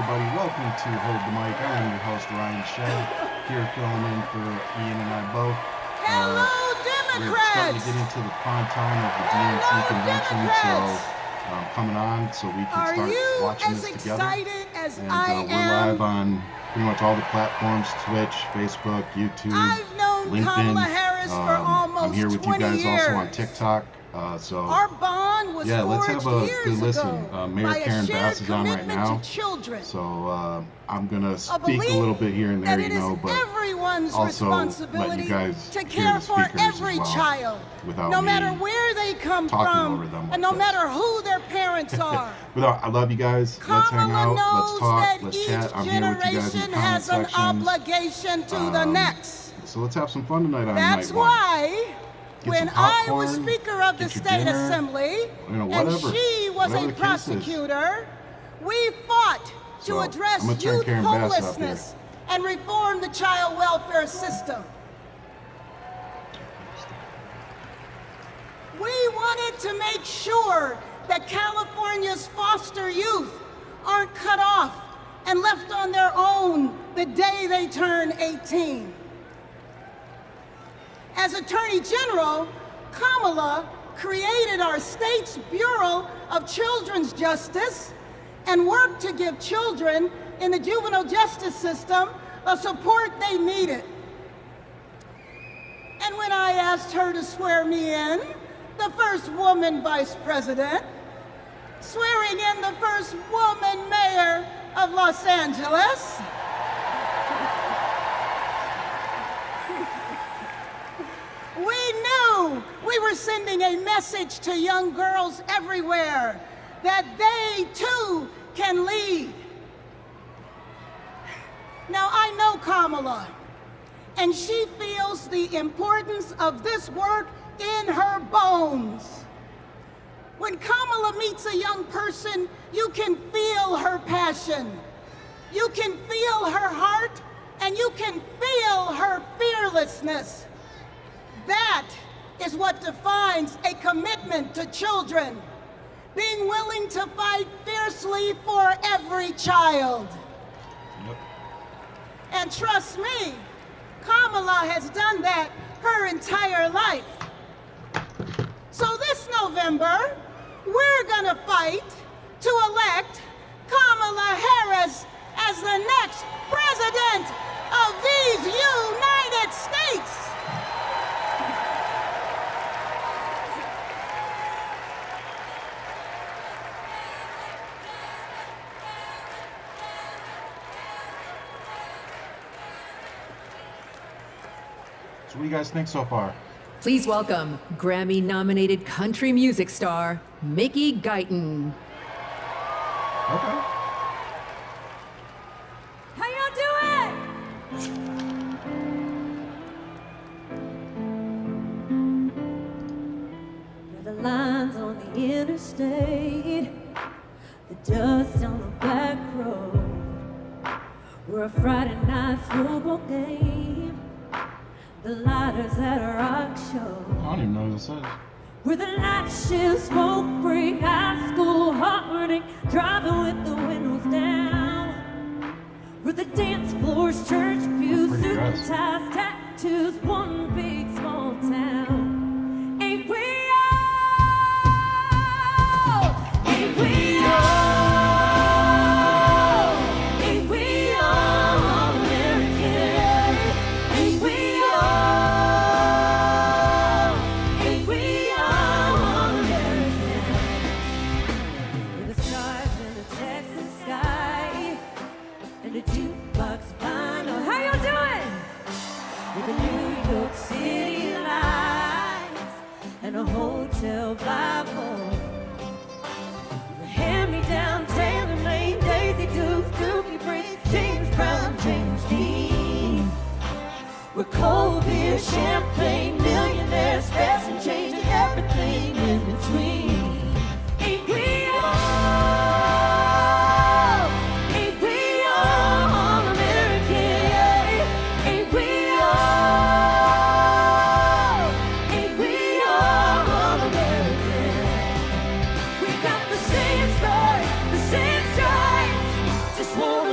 everybody. Welcome to Hold the Mic. I am your host, ryanshead, here filling in for Ian and I both. Hello, Democrats! We're starting to get into the prime time of the DNC convention, so coming on so we can start watching this together. Are you as excited as and I we're am? live on pretty much all the platforms, Twitch, Facebook, YouTube, I've known LinkedIn. Kamala Harris for almost I'm here with 20 you guys years. also on TikTok. So our bond was let's have a years good listen. ago Mayor by Karen a shared Bass is on right commitment now. to children. So I'm gonna speak a belief little bit here and there, that it you know, is but everyone's also let responsibility you guys to hear care the for speakers every as well, child, without no me matter where they come talking from, over them and like no this. matter who their parents are. I love you guys. Let's hang Kamala out. knows Let's talk. that Let's each chat. I'm here with you guys in the generation comment has an section. obligation to the next. So let's have some fun tonight on That's night one. why Get when some I popcorn, was Speaker of the get your State dinner, Assembly and whatever, she was whatever a the case is. prosecutor, we fought to So, address I'm gonna turn youth Karen Bass up homelessness and reform the child welfare system. We wanted to make sure that California's foster youth aren't cut off and left on their own the day they turn 18. As Attorney General, Kamala created our state's Bureau of Children's Justice and worked to give children in the juvenile justice system the support they needed. And when I asked her to swear me in, the first woman vice president, swearing in the first woman mayor of Los Angeles, we knew we were sending a message to young girls everywhere that they too can lead. Now I know Kamala, and she feels the importance of this work in her bones. When Kamala meets a young person, you can feel her passion. You can feel her heart, and you can feel her fearlessness. That is what defines a commitment to children, being willing to fight fiercely for every child. Yep. And trust me, Kamala has done that her entire life. So this November, we're gonna fight to elect Kamala Harris as the next president of these United States. So what do you guys think so far? Please welcome Grammy-nominated country music star, Guyton. Okay. How y'all doing? The lines on the interstate, the dust on the back road. We're a Friday night football game. The lighters at a rock show. I don't even know what this is. We're the night shift, smoke break, high school heartache, driving with the windows down. We're the dance floors, church pews, Pretty suit and dress. ties, tattoos, one big small town. Ain't we all? Ain't we all? Ain't we all American? Ain't we all? Ain't we all American? With the stars in the Texas sky and a jukebox vinyl. How y'all doing? With the New York City lights and a hotel Bible. The hand-me-down, tailor-made, Daisy Dukes, Dookie Bricks, James Brown, James Dean. We're cold beer, champagne, millionaires, fast and change, and everything in between. Ain't we all? Ain't we all American? Ain't we all? Ain't we all American? We got the same stars, the same stripes, just one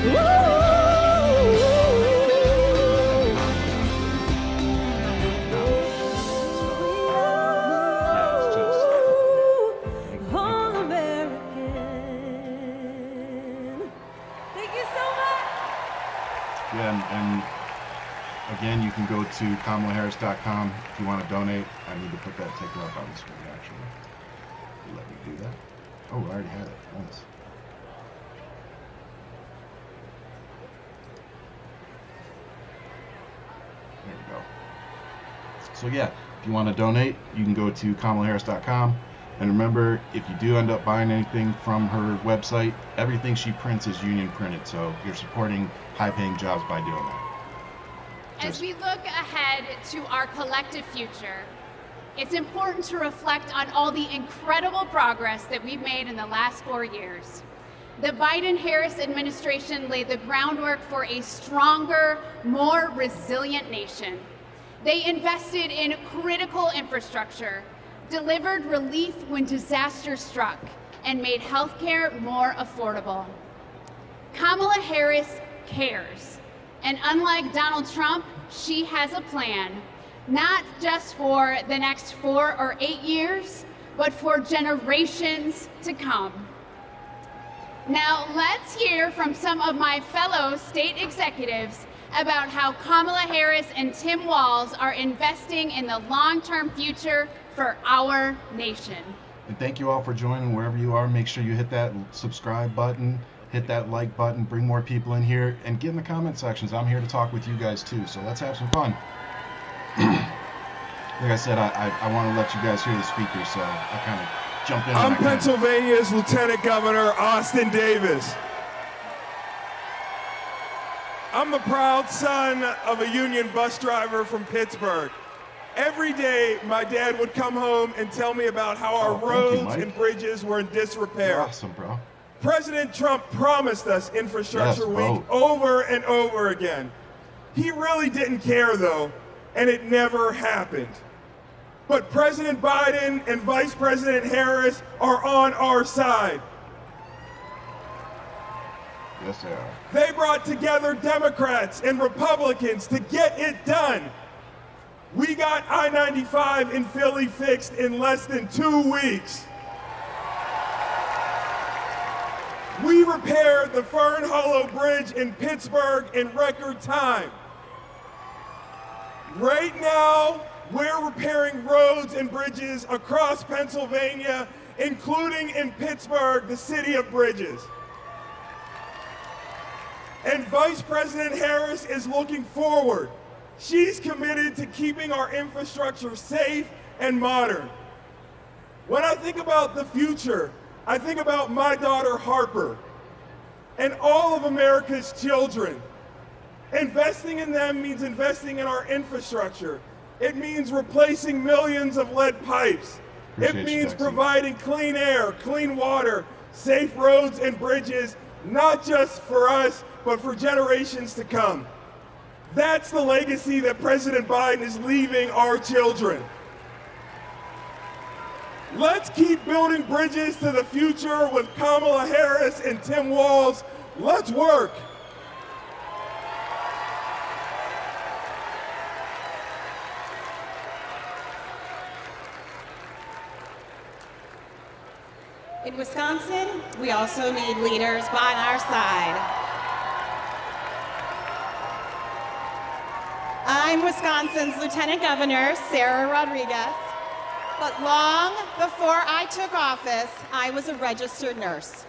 All American. Thank you so much. Yeah, and again, you can go to kamalaharris.com if you want to donate. I need to put that ticker up on the screen, actually. Let me do that. Oh, I already had it. Nice. There we go. So yeah, if you want to donate, you can go to kamalaharris.com. And remember, if you do end up buying anything from her website, everything she prints is union printed. So you're supporting high-paying jobs by doing that. As we look ahead to our collective future, it's important to reflect on all the incredible progress that we've made in the last 4 years. The Biden-Harris administration laid the groundwork for a stronger, more resilient nation. They invested in critical infrastructure, delivered relief when disaster struck, and made healthcare more affordable. Kamala Harris cares. And unlike Donald Trump, she has a plan, not just for the next 4 or 8 years, but for generations to come. Now, let's hear from some of my fellow state executives about how Kamala Harris and Tim Walz are investing in the long-term future for our nation. And thank you all for joining wherever you are. Make sure you hit that subscribe button, hit that like button, bring more people in here, and get in the comment sections. I'm here to talk with you guys too, so let's have some fun. Like I said, I want to let you guys hear the speakers, so I kind of jump in. I'm Pennsylvania's Lieutenant Governor Austin Davis. I'm the proud son of a union bus driver from Pittsburgh. Every day, my dad would come home and tell me about how our roads and bridges were in disrepair. You're awesome, bro. President Trump promised us Infrastructure Week over and over again. He really didn't care, though, and it never happened. But President Biden and Vice President Harris are on our side. Yes, they are. They brought together Democrats and Republicans to get it done. We got I-95 in Philly fixed in less than 2 weeks. We repaired the Fern Hollow Bridge in Pittsburgh in record time. Right now, we're repairing roads and bridges across Pennsylvania, including in Pittsburgh, the city of bridges. And Vice President Harris is looking forward. She's committed to keeping our infrastructure safe and modern. When I think about the future, I think about my daughter Harper and all of America's children. Investing in them means investing in our infrastructure. It means replacing millions of lead pipes. It means providing clean air, clean water, safe roads and bridges, not just for us, but for generations to come. That's the legacy that President Biden is leaving our children. Let's keep building bridges to the future with Kamala Harris and Tim Walz. Let's work. In Wisconsin, we also need leaders by our side. I'm Wisconsin's Lieutenant Governor, Sarah Rodriguez, but long before I took office, I was a registered nurse.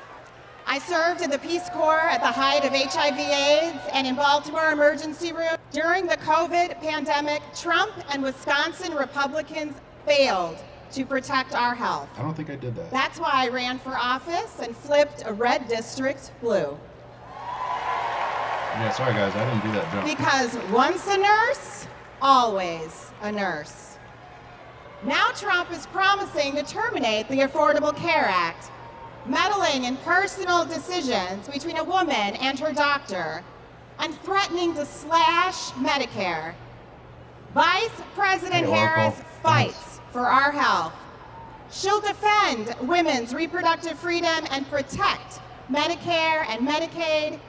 I served in the Peace Corps at the height of HIV/AIDS and in Baltimore emergency room. During the COVID pandemic, Trump and Wisconsin Republicans failed to protect our health. I don't think I did that. That's why I ran for office and flipped a red district blue. Yeah, sorry guys, I didn't do that jump. Because once a nurse, always a nurse. Now Trump is promising to terminate the Affordable Care Act, meddling in personal decisions between a woman and her doctor, and threatening to slash Medicare. Vice President Harris fights for our health. She'll defend women's reproductive freedom and protect Medicare and Medicaid.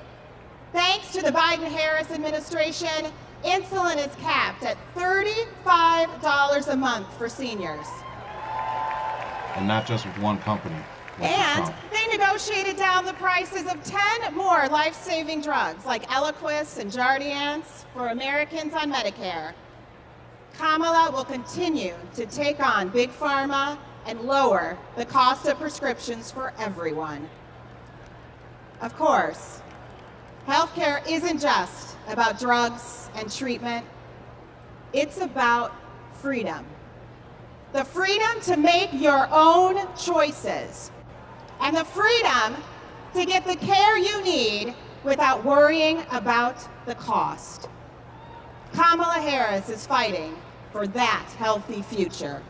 Thanks to the Biden-Harris administration, insulin is capped at $35 a month for seniors. And not just with one company. And they negotiated down the prices of 10 more life-saving drugs like Eliquis and Jardiance for Americans on Medicare. Kamala will continue to take on Big Pharma and lower the cost of prescriptions for everyone. Of course, healthcare isn't just about drugs and treatment. It's about freedom. The freedom to make your own choices. And the freedom to get the care you need without worrying about the cost. Kamala Harris is fighting for that healthy future.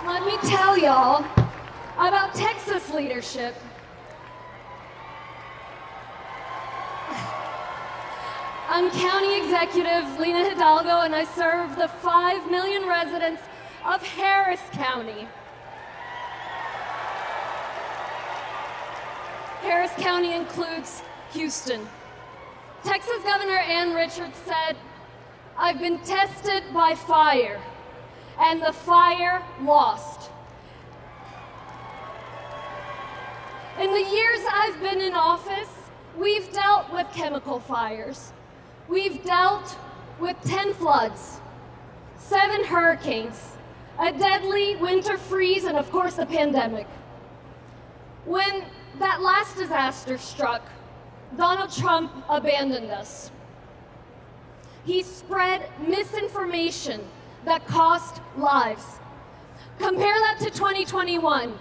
Let me tell y'all about Texas leadership. I'm County Executive Lena Hidalgo, and I serve the 5 million residents of Harris County. Harris County includes Houston. Texas Governor Ann Richards said, "I've been tested by fire, and the fire lost." In the years I've been in office, we've dealt with chemical fires. We've dealt with 10 floods, 7 hurricanes, a deadly winter freeze, and of course the pandemic. When that last disaster struck, Donald Trump abandoned us. He spread misinformation that cost lives. Compare that to 2021,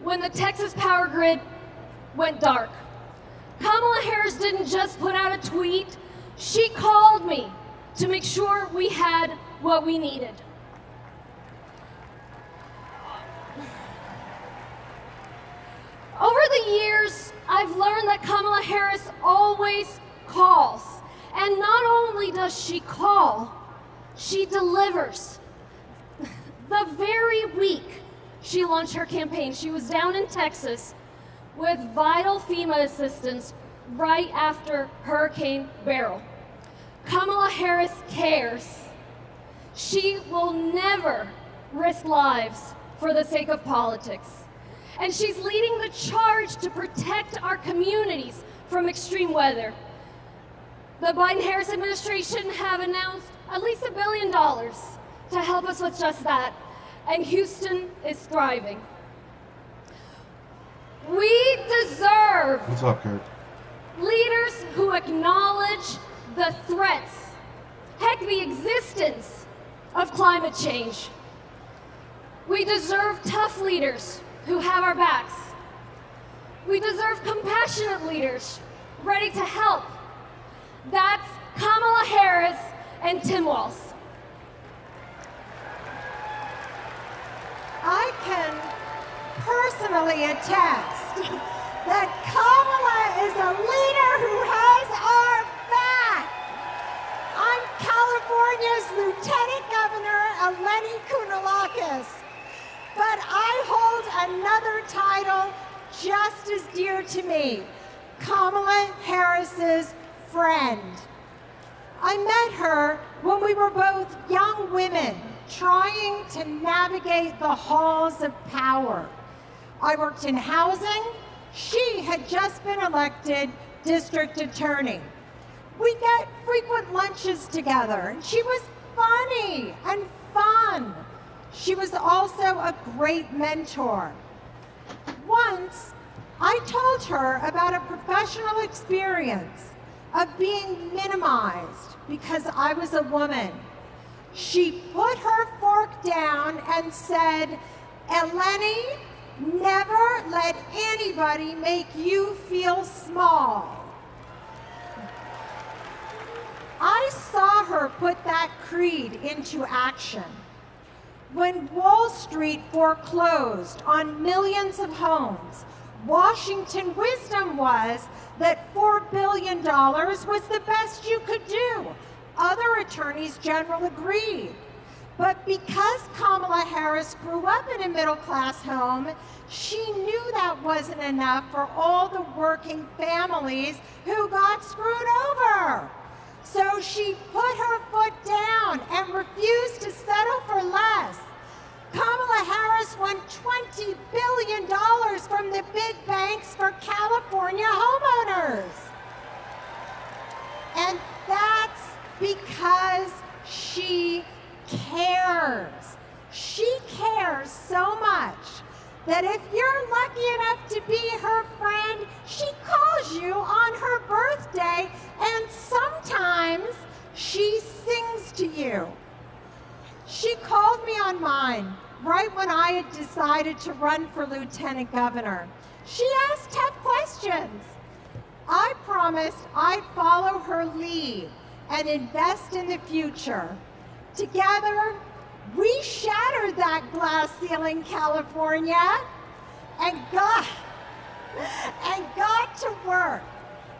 when the Texas power grid went dark. Kamala Harris didn't just put out a tweet, she called me to make sure we had what we needed. Over the years, I've learned that Kamala Harris always calls. And not only does she call, she delivers. The very week she launched her campaign, she was down in Texas with vital FEMA assistance right after Hurricane Beryl. Kamala Harris cares. She will never risk lives for the sake of politics. And she's leading the charge to protect our communities from extreme weather. The Biden-Harris administration have announced at least $1 billion to help us with just that, and Houston is thriving. We deserve What's up, Kerr? leaders who acknowledge the threats, heck, the existence of climate change. We deserve tough leaders who have our backs. We deserve compassionate leaders ready to help. That's Kamala Harris and Tim Walz. I can personally attest that Kamala is a leader who has our back. I'm California's Lieutenant Governor Eleni Kounalakis, but I hold another title just as dear to me, Kamala Harris's friend. I met her when we were both young women trying to navigate the halls of power. I worked in housing. She had just been elected district attorney. We get frequent lunches together, and she was funny and fun. She was also a great mentor. Once, I told her about a professional experience of being minimized because I was a woman. She put her fork down and said, "Eleni, never let anybody make you feel small." I saw her put that creed into action. When Wall Street foreclosed on millions of homes, Washington wisdom was that $4 billion was the best you could do. Other attorneys general agreed. But because Kamala Harris grew up in a middle-class home, she knew that wasn't enough for all the working families who got screwed over. So she put her foot down and refused to settle for less. Kamala Harris won $20 billion from the big banks for California homeowners. And that's because she cares. She cares so much that if you're lucky enough to be her friend, she calls you on her birthday, and sometimes she sings to you. She called me on mine right when I had decided to run for lieutenant governor. She asked tough questions. I promised I'd follow her lead and invest in the future. Together, we shattered that glass ceiling, California, and got to work.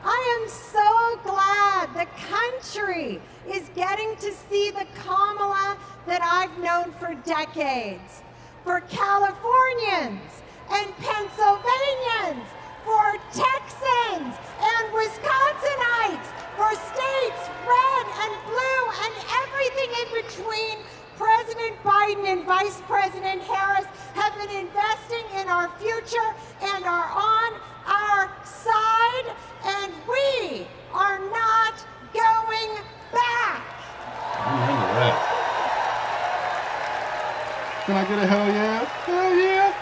I am so glad the country is getting to see the Kamala that I've known for decades. For Californians and Pennsylvanians, for Texans and Wisconsinites, for states red and blue and everything in between, President Biden and Vice President Harris have been investing in our future and are on our side, and we are not going back. I'm into that. Can I get a hell yeah? Hell yeah!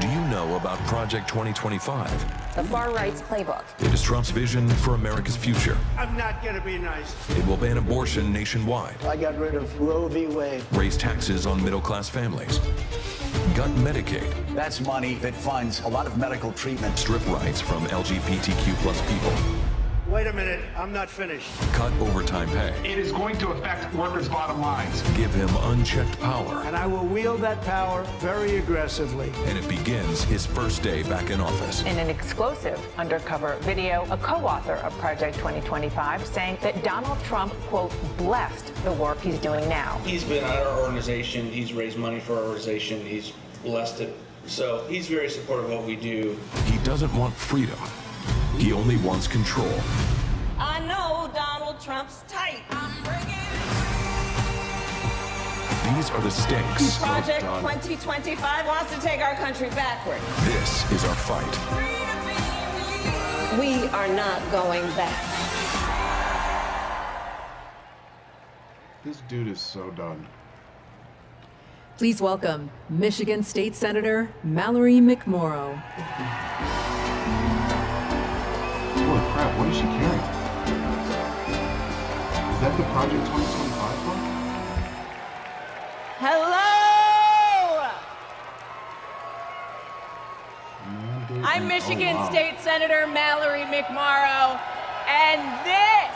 Do you know about Project 2025? The far right's playbook. It is Trump's vision for America's future. I'm not going to be nice. It will ban abortion nationwide. I got rid of Roe v. Wade. Raise taxes on middle-class families. Gut Medicaid. That's money that funds a lot of medical treatment. Strip rights from LGBTQ plus people. Wait a minute, I'm not finished. Cut overtime pay. It is going to affect workers' bottom lines. Give him unchecked power. And I will wield that power very aggressively. And it begins his first day back in office. In an exclusive undercover video, a co-author of Project 2025 saying that Donald Trump, quote, blessed the work he's doing now. He's been at our organization. He's raised money for our organization. He's blessed it. So he's very supportive of what we do. He doesn't want freedom. He only wants control. I know Donald Trump's tight. These are the stakes. Project 2025 wants to take our country backward. This is our fight. We are not going back. This dude is so done. Please welcome Michigan State Senator Mallory McMorrow. Holy crap, what is she carrying? Is that the Project 2025 one? Hello! Mandate I'm Michigan State Senator Mallory McMorrow, and this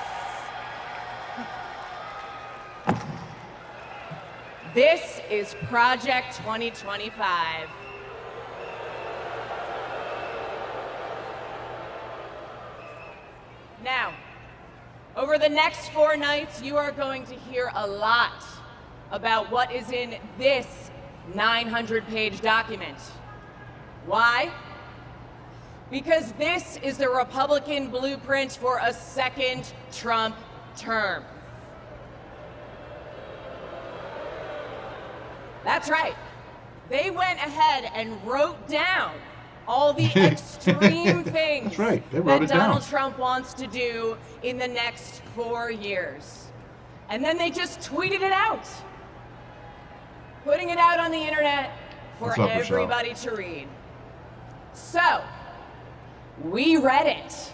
is Project 2025. Now, over the next 4 nights, you are going to hear a lot about what is in this 900-page document. Why? Because this is the Republican blueprint for a second Trump term. That's right. They went ahead and wrote down all the extreme things That's right. They wrote that it down. Donald Trump wants to do in the next 4 years. And then they just tweeted it out, putting it out on the internet for What's up, everybody to read. So, we read it.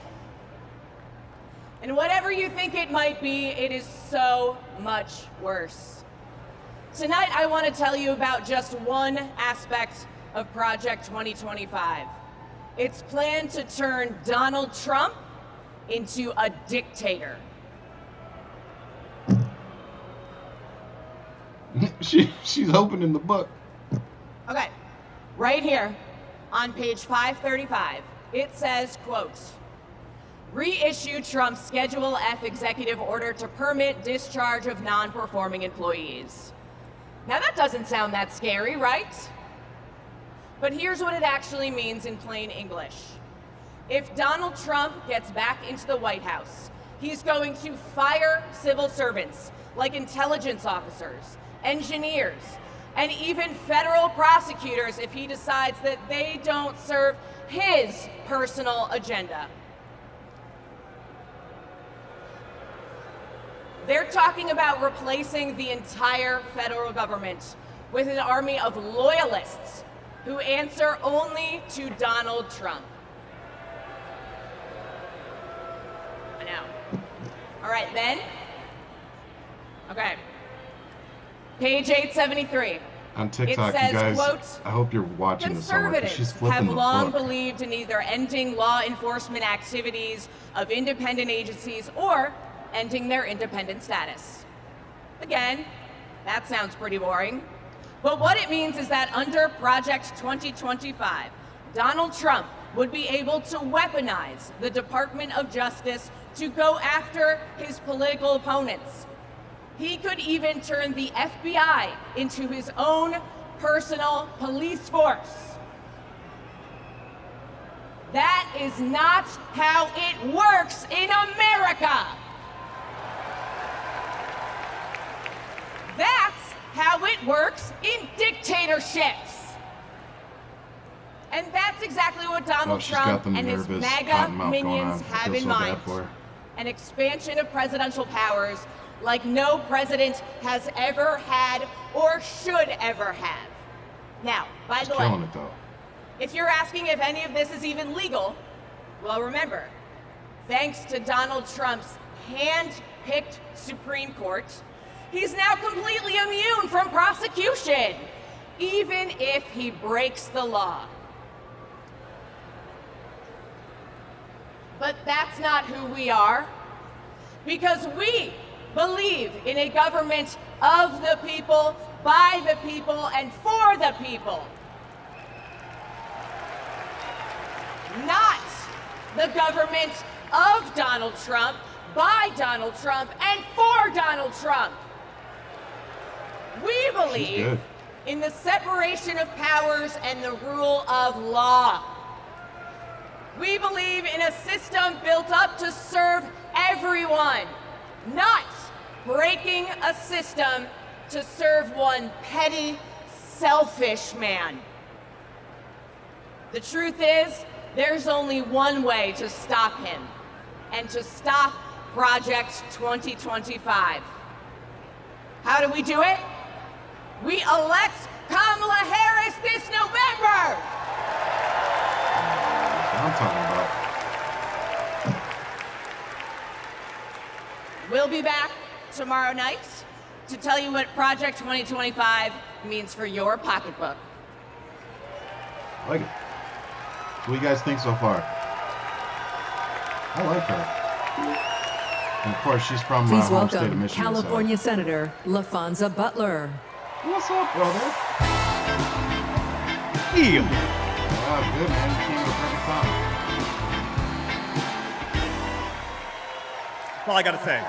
And whatever you think it might be, it is so much worse. Tonight, I want to tell you about just one aspect of Project 2025. It's planned to turn Donald Trump into a dictator. She's opening the book. Okay, right here on page 535, it says, quote, reissue Trump's Schedule F executive order to permit discharge of non-performing employees. Now that doesn't sound that scary, right? But here's what it actually means in plain English. If Donald Trump gets back into the White House, he's going to fire civil servants like intelligence officers, engineers, and even federal prosecutors if he decides that they don't serve his personal agenda. They're talking about replacing the entire federal government with an army of loyalists who answer only to Donald Trump. I know. All right, then. Okay. Page 873. On TikTok, it says, you guys, quote, I hope you're watching this somewhere, 'cause she's conservatives flipping have the long book. believed in either ending law enforcement activities of independent agencies or ending their independent status. Again, that sounds pretty boring. But what it means is that under Project 2025, Donald Trump would be able to weaponize the Department of Justice to go after his political opponents. He could even turn the FBI into his own personal police force. That is not how it works in America. That's how it works in dictatorships. And that's exactly what Donald Trump and his MAGA minions have in mind. An expansion of presidential powers like no president has ever had or should ever have. Now, by the way, if you're asking if any of this is even legal, well, remember, thanks to Donald Trump's hand-picked Supreme Court, he's now completely immune from prosecution, even if he breaks the law. But that's not who we are, because we believe in a government of the people, by the people, and for the people. Not the government of Donald Trump, by Donald Trump, and for Donald Trump. We believe in the separation of powers and the rule of law. We believe in a system built up to serve everyone, not breaking a system to serve one petty, selfish man. The truth is, there's only one way to stop him, and to stop Project 2025. How do we do it? We elect Kamala Harris this November! That's what I'm talking about. We'll be back tomorrow night to tell you what Project 2025 means for your pocketbook. I like it. What do you guys think so far? I like her. And of course, she's from Please home state of welcome Michigan. California Senator LaFonza Butler. What's up, brother? Yeah. Oh, good, man. You came at the perfect time. That's all I gotta say.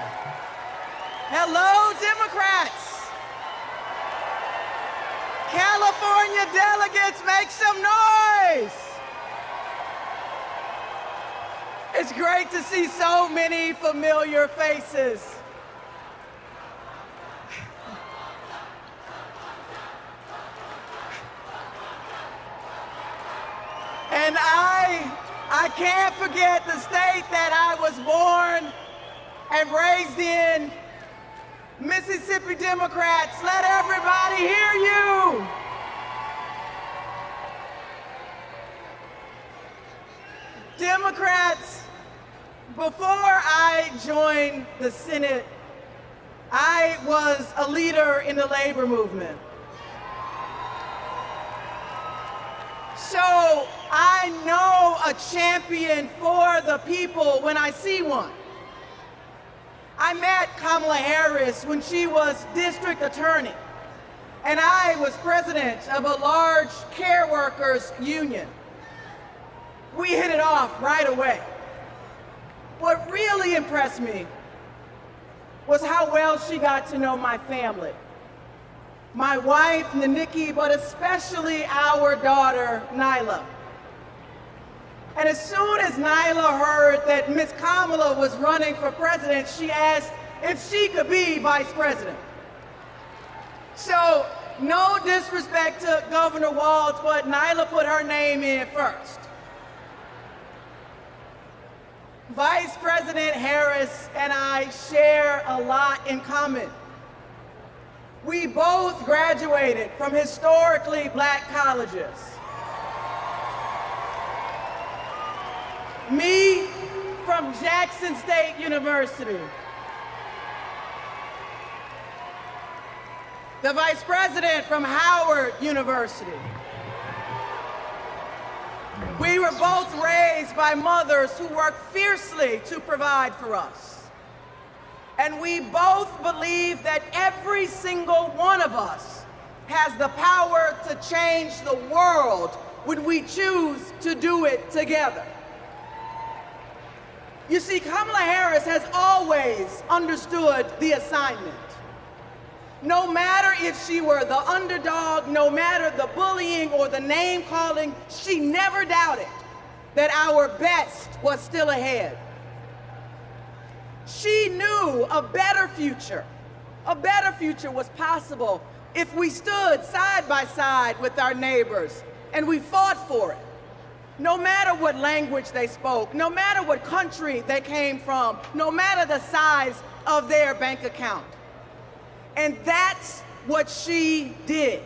Hello, Democrats! California delegates, make some noise! It's great to see so many familiar faces. And I can't forget the state that I was born and raised in. Mississippi Democrats, let everybody hear you. Democrats, before I joined the Senate, I was a leader in the labor movement. So I know a champion for the people when I see one. I met Kamala Harris when she was district attorney, and I was president of a large care workers union. We hit it off right away. What really impressed me was how well she got to know my family. my wife, Nikki, but especially our daughter, Nyla. And as soon as Nyla heard that Miss Kamala was running for president, she asked if she could be vice president. So, no disrespect to Governor Walz, but Nyla put her name in first. Vice President Harris and I share a lot in common. We both graduated from historically black colleges. Me from Jackson State University. The Vice President from Howard University. We were both raised by mothers who worked fiercely to provide for us. And we both believe that every single one of us has the power to change the world when we choose to do it together. You see, Kamala Harris has always understood the assignment. No matter if she were the underdog, no matter the bullying or the name calling, she never doubted that our best was still ahead. She knew a better future was possible if we stood side by side with our neighbors and we fought for it. No matter what language they spoke, no matter what country they came from, no matter the size of their bank account. And that's what she did.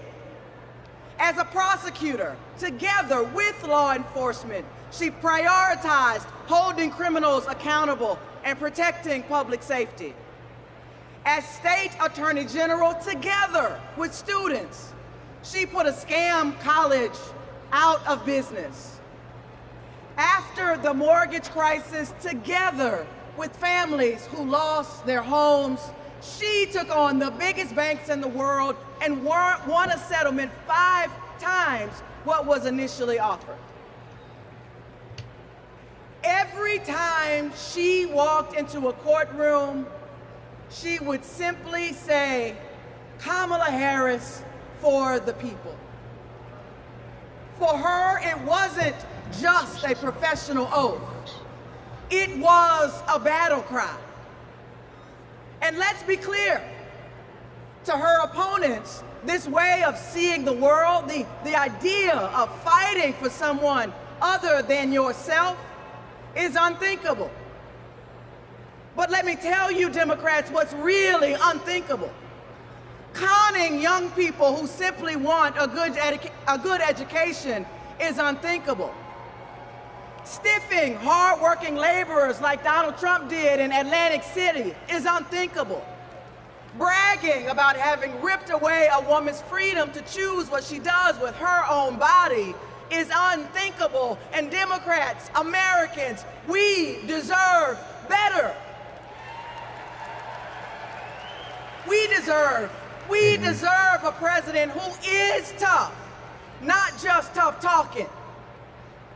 As a prosecutor, together with law enforcement, she prioritized holding criminals accountable and protecting public safety. As state attorney general, together with students, she put a scam college out of business. After the mortgage crisis, together with families who lost their homes, she took on the biggest banks in the world and won a settlement 5 times what was initially offered. Every time she walked into a courtroom, she would simply say, "Kamala Harris for the people." For her, it wasn't just a professional oath. It was a battle cry. And let's be clear, to her opponents, this way of seeing the world, the idea of fighting for someone other than yourself, is unthinkable. But let me tell you, Democrats, what's really unthinkable. Conning young people who simply want a good education is unthinkable. Stiffing hard-working laborers like Donald Trump did in Atlantic City is unthinkable. Bragging about having ripped away a woman's freedom to choose what she does with her own body is unthinkable. And Democrats, Americans, we deserve better. We deserve a president who is tough, not just tough talking.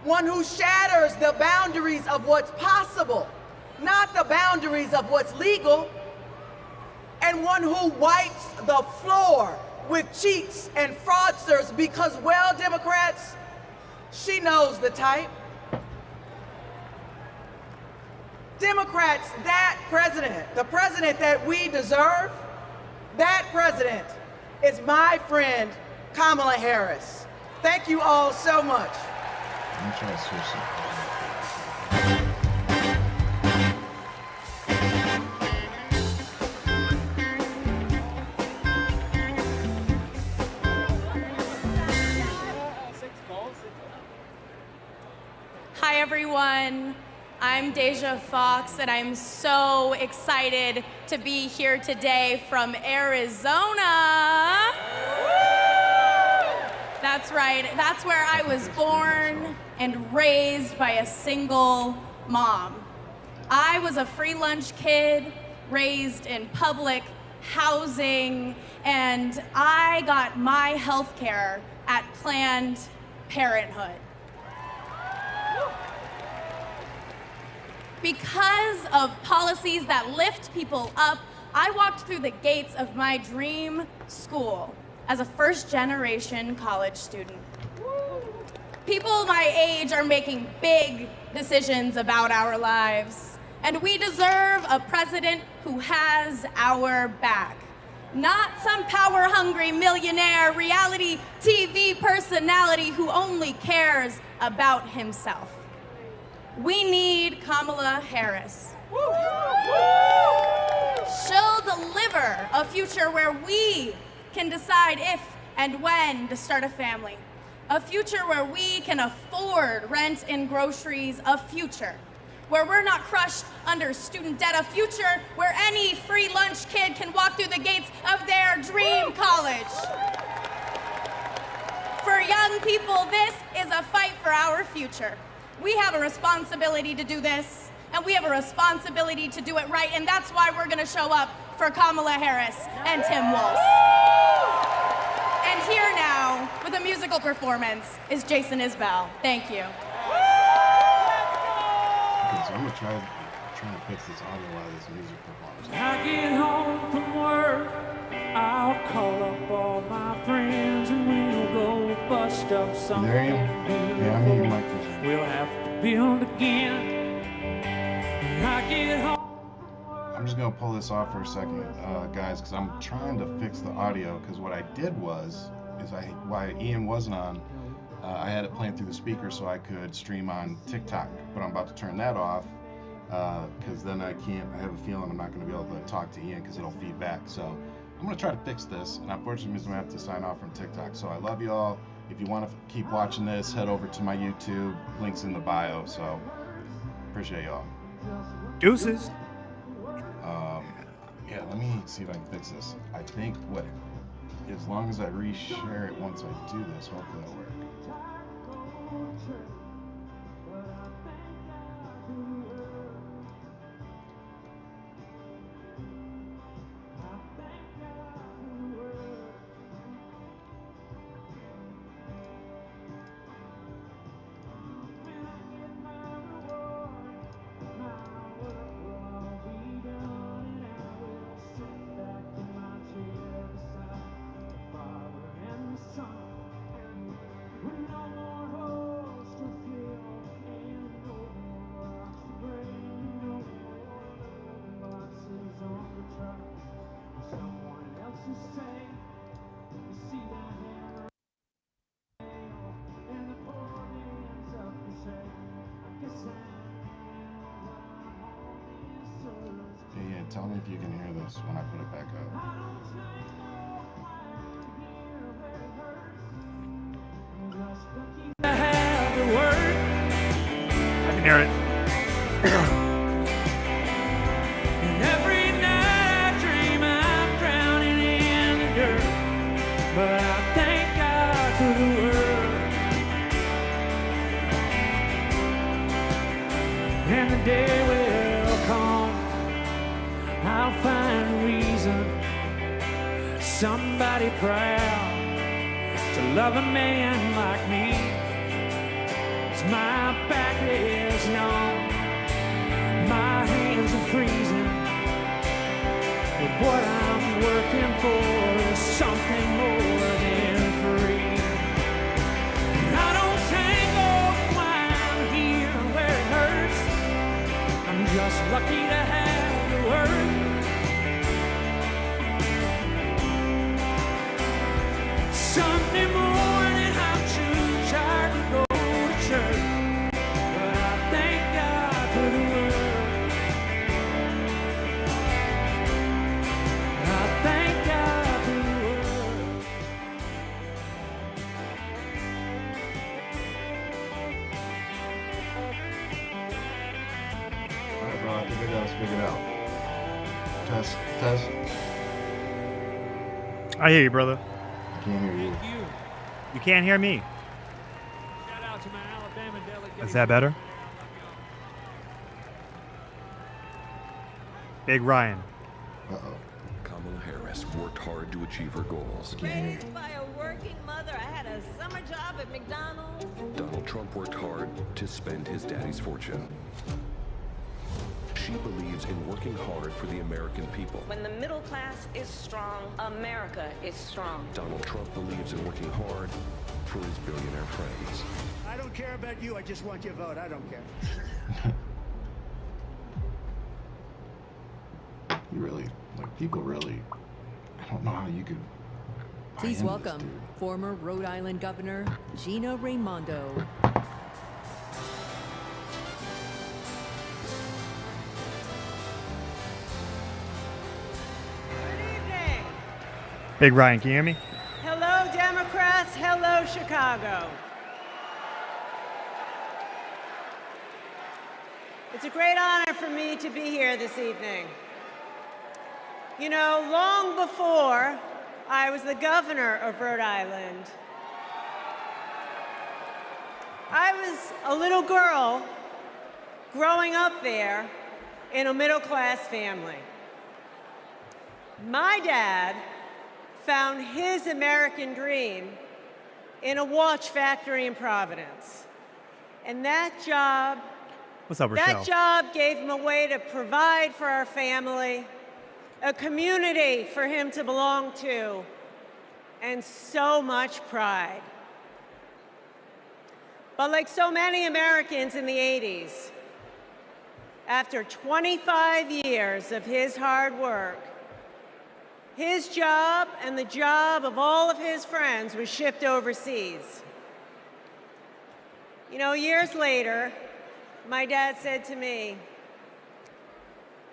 One who shatters the boundaries of what's possible, not the boundaries of what's legal. And one who wipes the floor with cheats and fraudsters because, well, Democrats, she knows the type. Democrats, that president, the president that we deserve, that president is my friend, Kamala Harris. Thank you all so much. Hi everyone, I'm Deja Fox and I'm so excited to be here today from Arizona. That's right, that's where I was born and raised by a single mom. I was a free lunch kid, raised in public housing, and I got my health care at Planned Parenthood. Because of policies that lift people up, I walked through the gates of my dream school, as a first-generation college student. People my age are making big decisions about our lives, and we deserve a president who has our back. Not some power-hungry millionaire reality TV personality who only cares about himself. We need Kamala Harris. She'll deliver a future where we can decide if and when to start a family. A future where we can afford rent and groceries. A future where we're not crushed under student debt. A future where any free lunch kid can walk through the gates of their dream college. For young people, this is a fight for our future. We have a responsibility to do this, and we have a responsibility to do it right, and that's why we're gonna show up for Kamala Harris and Tim Walz. And here now, with a musical performance, is Jason Isbell. Thank you. Okay, so I'm gonna try to fix this audio while this music performs. I get home from work, I'll call up all my friends and we'll go bust up something. There you go. Yeah, I'm your microphone. We'll have to build again. I get home. I'm just gonna pull this off for a second, guys, because I'm trying to fix the audio. Because what I did was, while Ian wasn't on, I had it playing through the speaker so I could stream on TikTok. But I'm about to turn that off because then I can't. I have a feeling I'm not going to be able to talk to Ian because it'll feed back. So I'm gonna try to fix this, and unfortunately, I'm gonna have to sign off from TikTok. So I love you all. If you want to keep watching this, head over to my YouTube. Links in the bio. So appreciate y'all. Deuces. Yeah, let me see if I can fix this. I think as long as I reshare it once I do this, hopefully it'll work. Tell me if you can hear this when I put it back up. I have the word. I can hear it. And every night I dream I'm drowning in the dirt. But I thank God for the word. And the day will come, I'll find reason, somebody proud to love a man like me. 'Cause my back is numb, my hands are freezing, but what I'm working for is something more than free. And I don't tango when I'm here where it hurts. I'm just lucky to have the word. Sunday morning I'm too tired to go to church, but I thank God for the word. I thank God for the word. Alright, bro, I think I got us figured out. Test. I hear you, brother. I can't hear you. You can't hear me. Shout out to my Alabama delegation. Is that better? Big Ryan. Uh-oh. Kamala Harris worked hard to achieve her goals. Raised by a working mother, I had a summer job at McDonald's. Donald Trump worked hard to spend his daddy's fortune. she believes in working hard for the American people. When the middle class is strong, America is strong. Donald Trump believes in working hard for his billionaire friends. I don't care about you. I just want your vote. I don't care. You really, like, people really, I don't know how you could. Please welcome former Rhode Island Governor Gina Raimondo. Big Ryan, can you hear me? Hello, Democrats. Hello, Chicago. It's a great honor for me to be here this evening. You know, long before I was the governor of Rhode Island, I was a little girl growing up there in a middle-class family. My dad found his American dream in a watch factory in Providence. And that job, What's up, Rochelle? that job gave him a way to provide for our family, a community for him to belong to, and so much pride. But like so many Americans in the 80s, after 25 years of his hard work, his job and the job of all of his friends was shipped overseas. You know, years later, my dad said to me,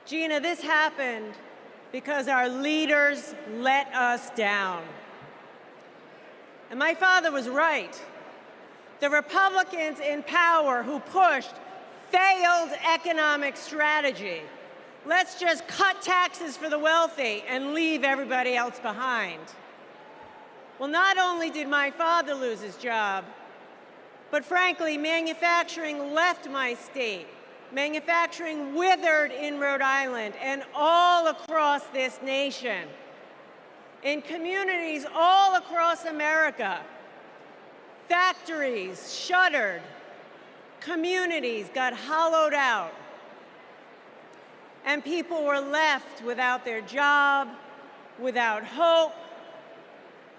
Gina, this happened because our leaders let us down. And my father was right. The Republicans in power who pushed failed economic strategy. Let's just cut taxes for the wealthy and leave everybody else behind. Well, not only did my father lose his job, but frankly, manufacturing left my state. Manufacturing withered in Rhode Island and all across this nation. In communities all across America, factories shuttered, communities got hollowed out, and people were left without their job, without hope,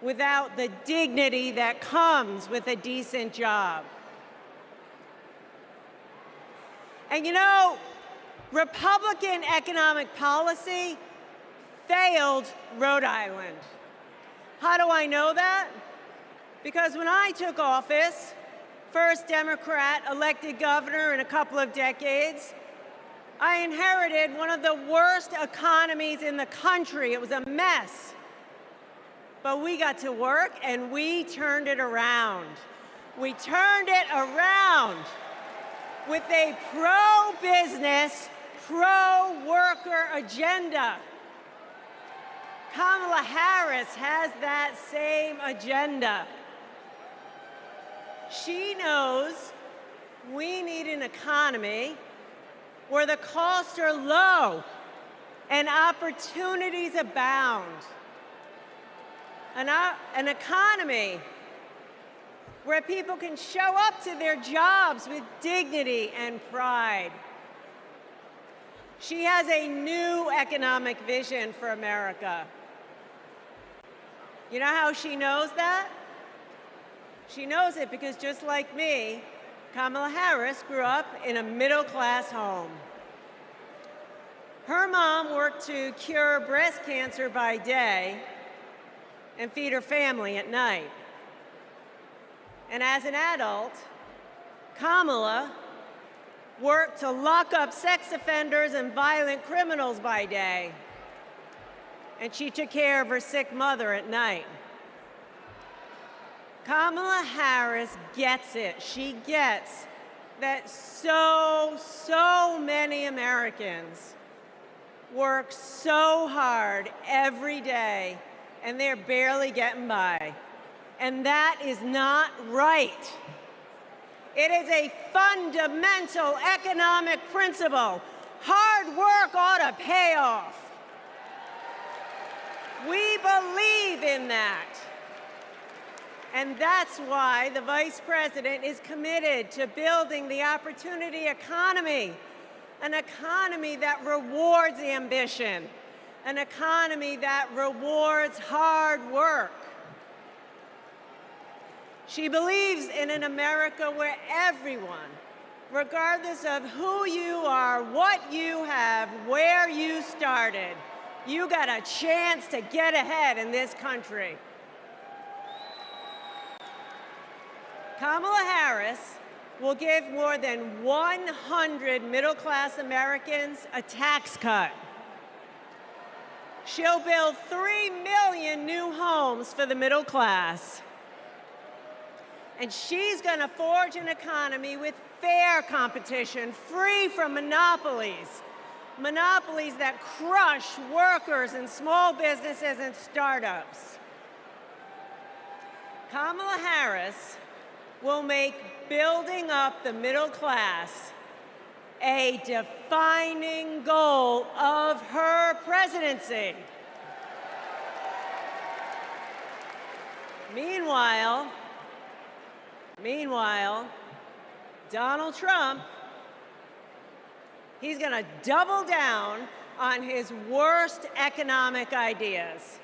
without the dignity that comes with a decent job. And you know, Republican economic policy failed Rhode Island. How do I know that? Because when I took office, first Democrat elected governor in a couple of decades, I inherited one of the worst economies in the country. It was a mess. But we got to work and we turned it around. We turned it around with a pro-business, pro-worker agenda. Kamala Harris has that same agenda. She knows we need an economy where the costs are low and opportunities abound. An economy where people can show up to their jobs with dignity and pride. She has a new economic vision for America. You know how she knows that? She knows it because just like me, Kamala Harris grew up in a middle-class home. Her mom worked to cure breast cancer by day and feed her family at night. And as an adult, Kamala worked to lock up sex offenders and violent criminals by day. And she took care of her sick mother at night. Kamala Harris gets it. She gets that so many Americans work so hard every day and they're barely getting by. And that is not right. It is a fundamental economic principle. Hard work ought to pay off. We believe in that. And that's why the Vice President is committed to building the opportunity economy an economy that rewards ambition, an economy that rewards hard work. She believes in an America where everyone, regardless of who you are, what you have, where you started, you got a chance to get ahead in this country. Kamala Harris will give more than 100 middle-class Americans a tax cut. She'll build 3 million new homes for the middle class. And she's going to forge an economy with fair competition, free from monopolies. Monopolies that crush workers and small businesses and startups. Kamala Harris will make building up the middle class a defining goal of her presidency. Meanwhile, Donald Trump, he's going to double down on his worst economic ideas.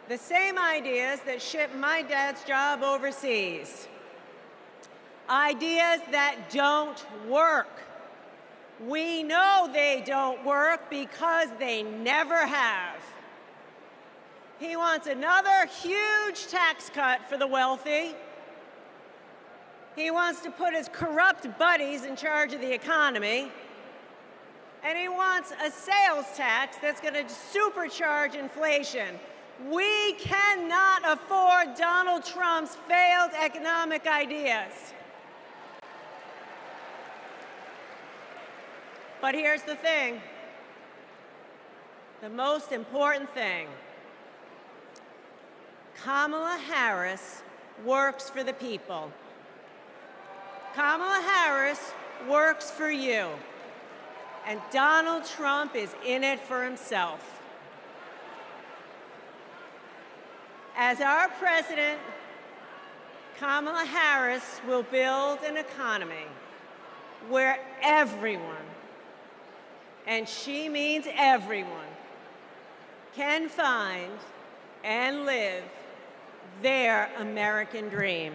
The same ideas that shipped my dad's job overseas. Ideas that don't work. We know they don't work because they never have. He wants another huge tax cut for the wealthy. He wants to put his corrupt buddies in charge of the economy. And he wants a sales tax that's going to supercharge inflation. We cannot afford Donald Trump's failed economic ideas. But here's the thing. The most important thing. Kamala Harris works for the people. Kamala Harris works for you. And Donald Trump is in it for himself. As our president, Kamala Harris will build an economy where everyone, and she means everyone, can find and live their American dream.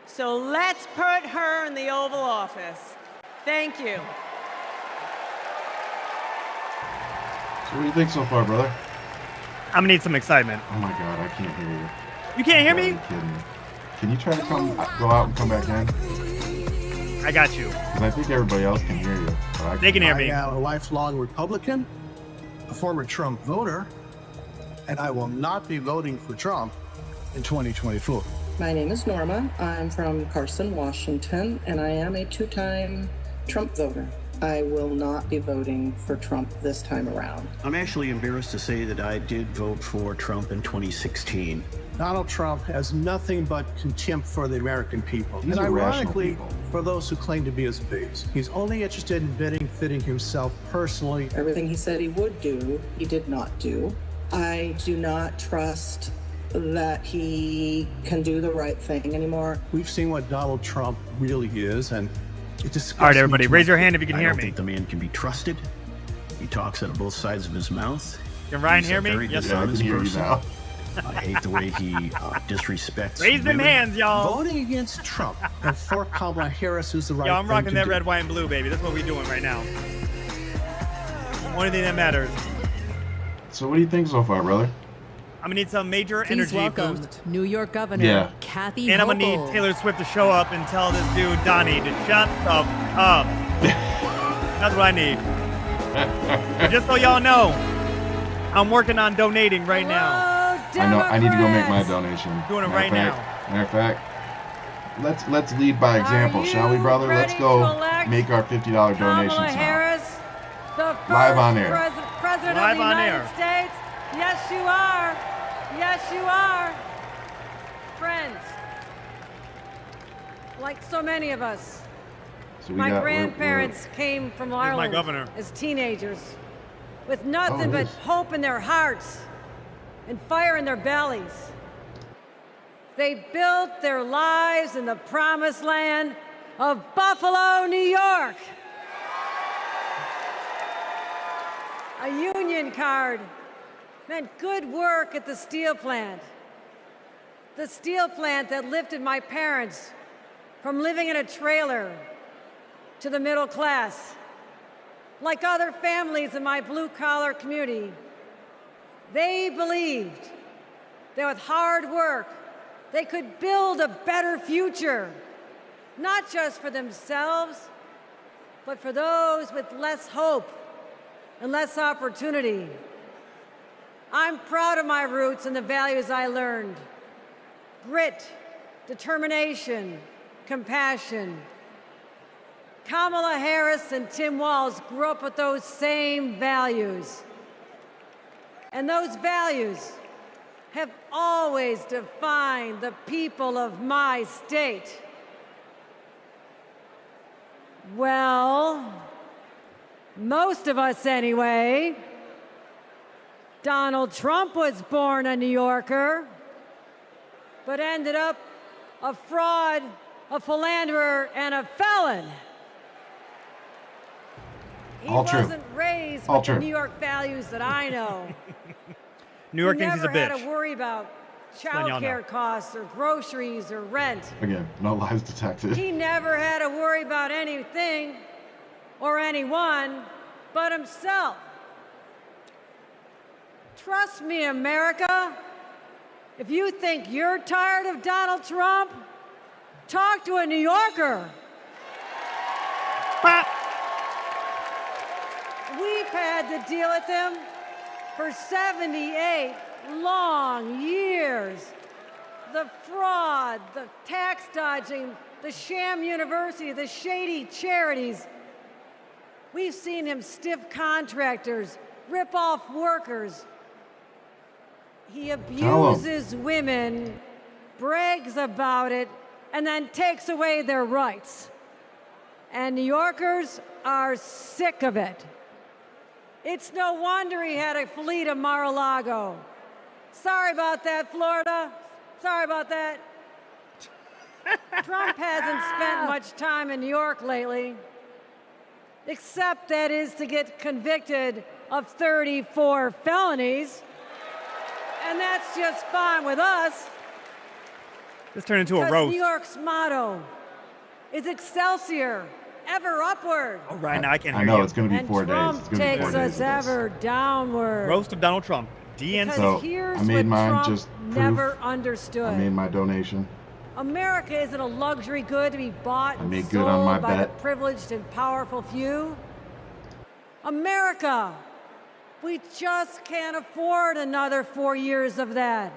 So let's put her in the Oval Office. Thank you. So what do you think so far, brother? I'm gonna need some excitement. Oh my God, I can't hear you. You can't hear me? Are you kidding me? Can you try to go out and come back in? I got you. Because I think everybody else can hear you. They can hear me. I am a lifelong Republican, a former Trump voter, and I will not be voting for Trump in 2024. My name is Norma. I'm from Carson, Washington, and I am a two-time Trump voter. I will not be voting for Trump this time around. I'm actually embarrassed to say that I did vote for Trump in 2016. Donald Trump has nothing but contempt for the American people. These and are ironically, rational people. for those who claim to be his base. He's only interested in benefiting himself personally. Everything he said he would do, he did not do. I do not trust that he can do the right thing anymore. We've seen what Donald Trump really is, and it disgusts All right, everybody, raise your hand if you can I hear don't me. think the man can be trusted. He talks out of both sides of his mouth. Can Ryan He's hear a me? very Yes, sir. dishonest I can hear you person. now. I hate the way he disrespects Raise them women. hands, y'all. Voting against Trump and for Kamala Harris is the right Yo, I'm thing rocking to that do. red, white, and blue, baby. That's what we're doing right now. Only thing that matters. So what do you think so far, brother? I'm gonna need some major Please energy welcome boost. New York Governor Yeah. Kathy And I'm gonna need Hochul. Taylor Swift to show up and tell this dude, Donnie, to shut the up. That's what I need. But just so y'all know, I'm working on donating right now. I know. I need to go make my donation. Doing it Matter right of fact- Matter of fact, let's lead by example, shall we, brother? Let's go make our $50 donations Kamala now. Harris, the first Live on air. President Live of the on United air. States. Yes, you are. Yes, you are. Friends, like so many of us, So we my got- grandparents came from my Ireland governor. as teenagers with nothing it but is. hope in their hearts and fire in their bellies. They built their lives in the promised land of Buffalo, New York. A union card meant good work at the steel plant. The steel plant that lifted my parents from living in a trailer to the middle class. Like other families in my blue-collar community, they believed that with hard work, they could build a better future, not just for themselves, but for those with less hope and less opportunity. I'm proud of my roots and the values I learned. Grit, determination, compassion. Kamala Harris and Tim Walz grew up with those same values. And those values have always defined the people of my state. Well, most of us anyway. Donald Trump was born a New Yorker, but ended up a fraud, a philanderer, and a felon. He wasn't raised with the New York values that I know. New York thinks he's a bitch. He never had to worry about child care costs or groceries or rent. Again, no lies detected. He never had to worry about anything or anyone but himself. Trust me, America. If you think you're tired of Donald Trump, talk to a New Yorker. We've had to deal with him for 78 long years. The fraud, the tax dodging, the sham university, the shady charities. We've seen him stiff contractors, rip off workers. He abuses women, brags about it, and then takes away their rights. And New Yorkers are sick of it. It's no wonder he had a fleet of Mar-a-Lago. Sorry about that, Florida. Sorry about that. Trump hasn't spent much time in New York lately, except that is to get convicted of 34 felonies. And that's just fine with us. This turned into a roast. New York's motto is Excelsior, ever upward. All right, now I can't hear I know, you. it's going to be 4 days. Trump takes us ever downward. Roast of Donald Trump. DNC. So, here's I made what mine, Trump just proof. never understood. I made my donation. America isn't a luxury good to be bought I made and good sold on my by bet. the privileged and powerful few. America, we just can't afford another 4 years of that.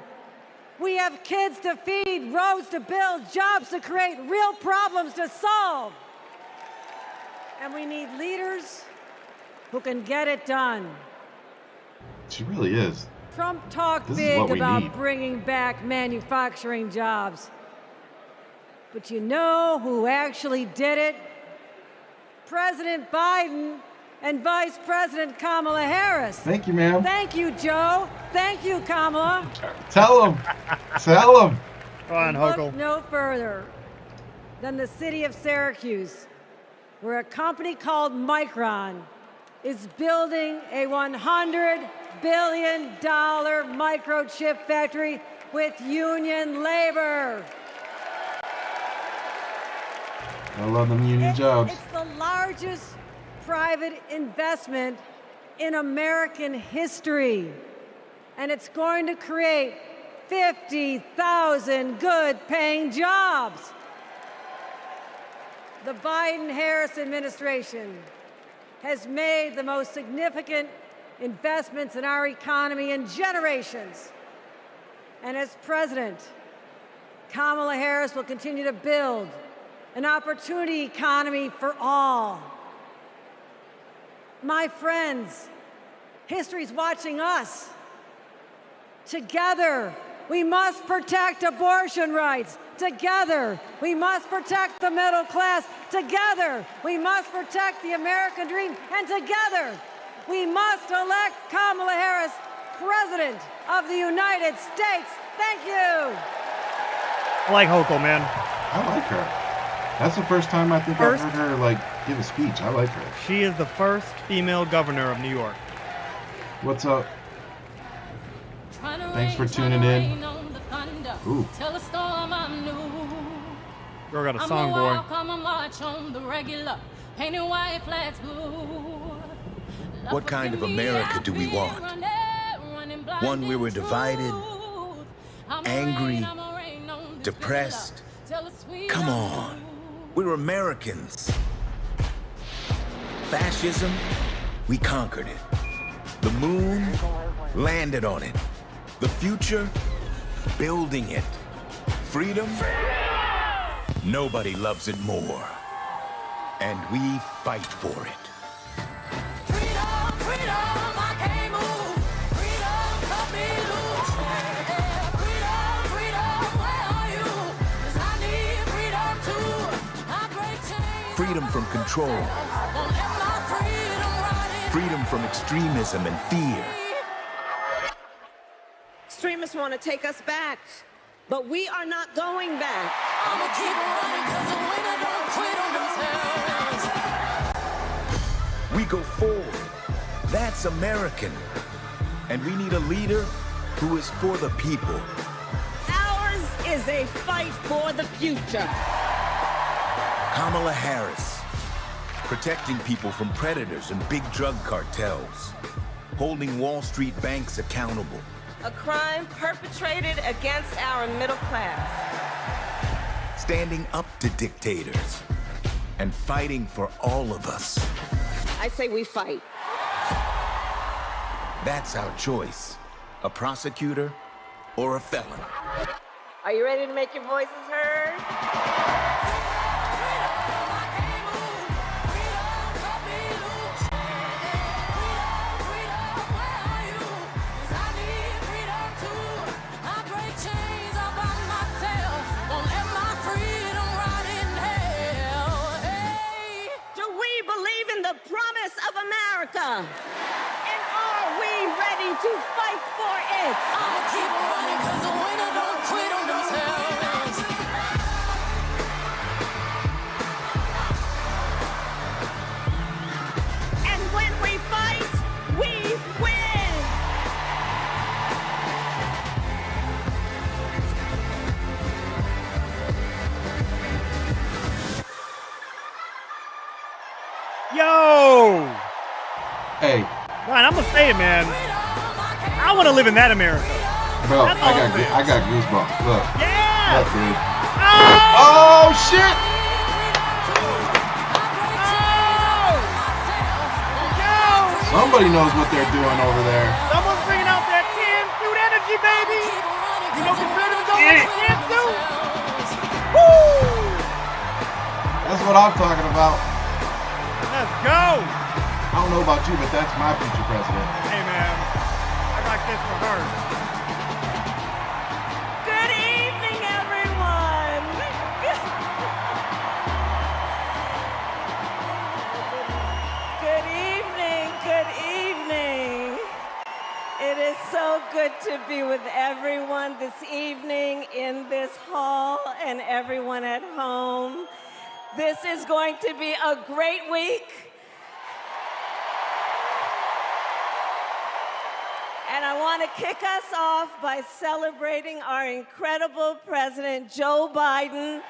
We have kids to feed, roads to build, jobs to create, real problems to solve. And we need leaders who can get it done. She really is. Trump talked This is big what we about need. bringing back manufacturing jobs. But you know who actually did it? President Biden and Vice President Kamala Harris. Thank you, ma'am. Thank you, Joe. Thank you, Kamala. Tell him. Tell him. Go on, Look Hochul. no further than the city of Syracuse, where a company called Micron is building a $100 billion microchip factory with union labor. I love them union jobs. It's the largest private investment in American history. And it's going to create 50,000 good-paying jobs. The Biden-Harris administration has made the most significant investments in our economy in generations. And as president, Kamala Harris will continue to build an opportunity economy for all. My friends, history's watching us. Together, we must protect abortion rights. Together, we must protect the middle class. Together, we must protect the American dream. And together, we must elect Kamala Harris President of the United States. Thank you. I like Hochul, man. I like her. That's the first time I think I've heard her give a speech. I like her. She is the first female governor of New York. What's up? Thanks for tuning in. Ooh. Girl got a song, boy. What kind of America do we want? One where we're divided, angry, depressed? Come on, we're Americans. Fascism, we conquered it. The moon, landed on it. The future, building it. Freedom, nobody loves it more. And we fight for it. Freedom from control. Freedom from extremism and fear. Extremists want to take us back, but we are not going back. I'ma keep running 'cause the winner don't quit on themselves. We go forward. That's American. And we need a leader who is for the people. Ours is a fight for the future. Kamala Harris, protecting people from predators and big drug cartels, holding Wall Street banks accountable. A crime perpetrated against our middle class. Standing up to dictators and fighting for all of us. I say we fight. That's our choice, a prosecutor or a felon. Are you ready to make your voices heard? Of America. And are we ready to fight for it? I'ma keep running 'cause the winner don't quit on themselves. And when we fight, we win. Yo! Hey. Ryan, I'm gonna say it, man. I want to live in that America. Bro, I got goosebumps. Look. Yeah! Look, dude. Oh, shit! Somebody knows what they're doing over there. Someone's bringing out that can-suit energy, baby! You know what's ready to go with the can-suit? Woo! That's what I'm talking about. Let's go! I don't know about you, but that's my future president. Hey, man. I got this for her. Good evening, everyone. Good evening. Good evening. It is so good to be with everyone this evening in this hall and everyone at home. This is going to be a great week. And I want to kick us off by celebrating our incredible President Joe Biden,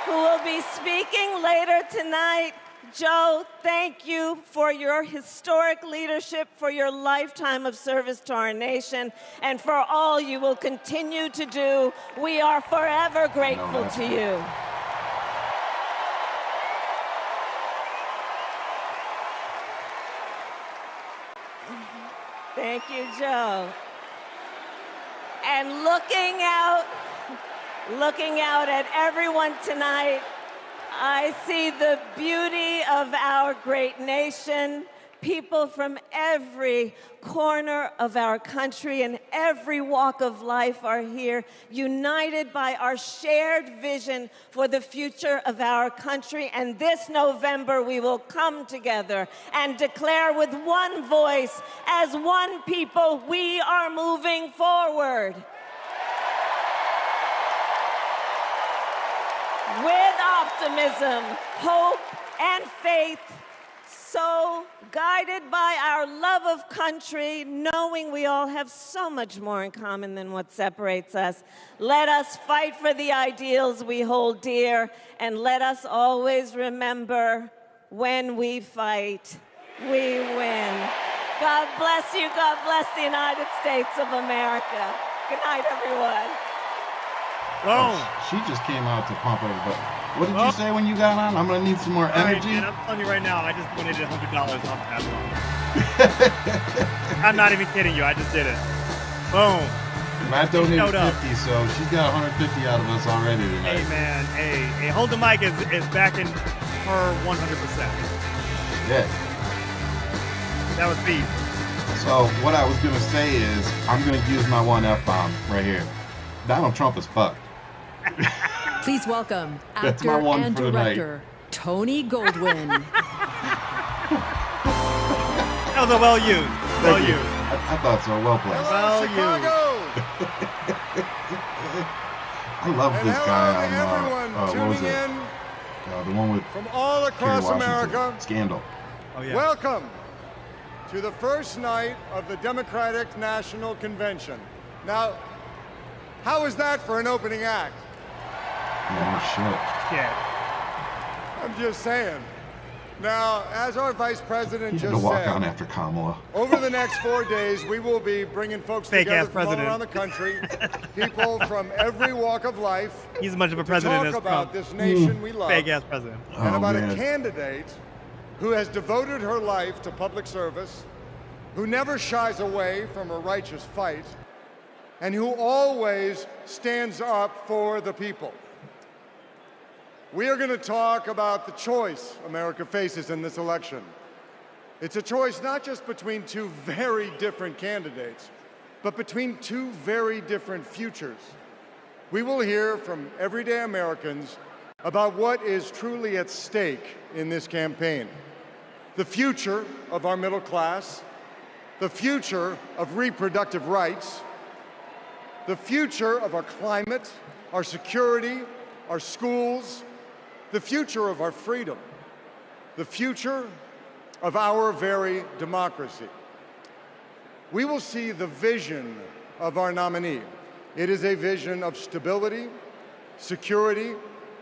who will be speaking later tonight. Joe, thank you for your historic leadership, for your lifetime of service to our nation, and for all you will continue to do. We are forever grateful to you. Thank you, Joe. And looking out at everyone tonight, I see the beauty of our great nation. People from every corner of our country and every walk of life are here, united by our shared vision for the future of our country. And this November, we will come together and declare with one voice, as one people, we are moving forward. With optimism, hope, and faith, So, guided by our love of country, knowing we all have so much more in common than what separates us, let us fight for the ideals we hold dear, and let us always remember, when we fight, we win. God bless you. God bless the United States of America. Good night, everyone. Oh, she just came out to pump everybody. What did you say when you got on? I'm going to need some more energy. Right, man, I'm telling you right now, I just donated $100 off that. I'm not even kidding you. I just did it. Boom. Matt donated 50, so she's got 150 out of us already tonight. Hey, man. Hey, Hold the Mic is backing her 100%. Yeah. That was beef. So what I was going to say is, I'm going to use my one F-bomb right here. Donald Trump is fucked. Please welcome That's my actor one and for the night. director Tony Goldwyn. That was a well used. Thank you. I thought so. Well played. Well I love this guy everyone on, what was tuning it? in The one with from all across Kerry Washington. America. Scandal. Oh, yeah. Welcome to the first night of the Democratic National Convention. Now, how is that for an opening act? Oh, shit. Yeah. I'm just saying. Now, as our Vice President He had just to walk said, on after Kamala. over the next 4 days, we will be bringing folks Fake-ass together from all president. around the country, people from every walk of life, He's as much of a to president talk as about Trump. this nation we love, Fake ass president. and about man. a candidate who has devoted her life to public service, who never shies away from a righteous fight, and who always stands up for the people. We are going to talk about the choice America faces in this election. It's a choice not just between two very different candidates, but between two very different futures. We will hear from everyday Americans about what is truly at stake in this campaign. The future of our middle class, the future of reproductive rights, the future of our climate, our security, our schools, the future of our freedom, the future of our very democracy. We will see the vision of our nominee. It is a vision of stability, security,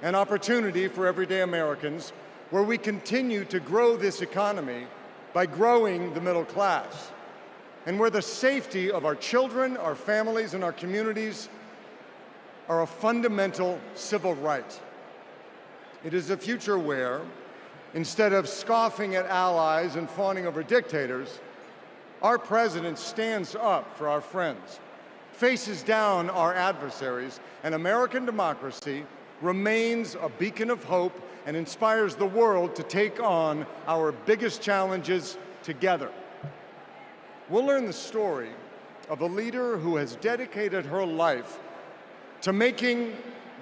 and opportunity for everyday Americans, where we continue to grow this economy by growing the middle class, and where the safety of our children, our families, and our communities are a fundamental civil right. It is a future where, instead of scoffing at allies and fawning over dictators, our president stands up for our friends, faces down our adversaries, and American democracy remains a beacon of hope and inspires the world to take on our biggest challenges together. We'll learn the story of a leader who has dedicated her life to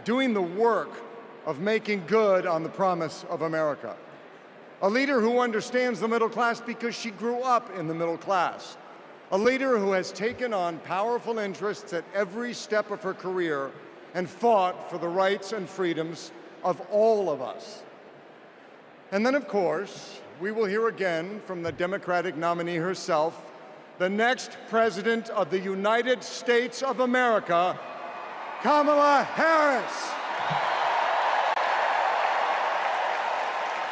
doing the work of making good on the promise of America. A leader who understands the middle class because she grew up in the middle class. A leader who has taken on powerful interests at every step of her career and fought for the rights and freedoms of all of us. And then, of course, we will hear again from the Democratic nominee herself, the next President of the United States of America, Kamala Harris.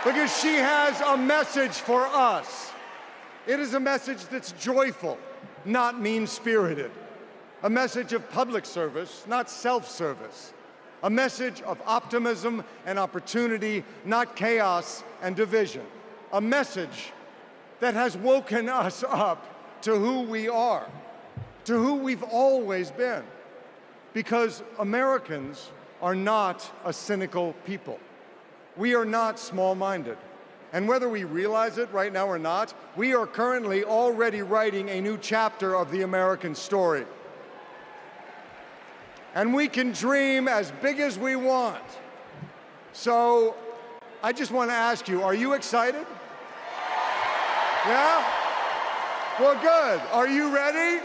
Because she has a message for us. It is a message that's joyful, not mean-spirited. A message of public service, not self-service. A message of optimism and opportunity, not chaos and division. A message that has woken us up to who we are, to who we've always been. Because Americans are not a cynical people. We are not small-minded. And whether we realize it right now or not, we are currently already writing a new chapter of the American story. And we can dream as big as we want. So I just want to ask you, are you excited? Yeah? Well, good. Are you ready?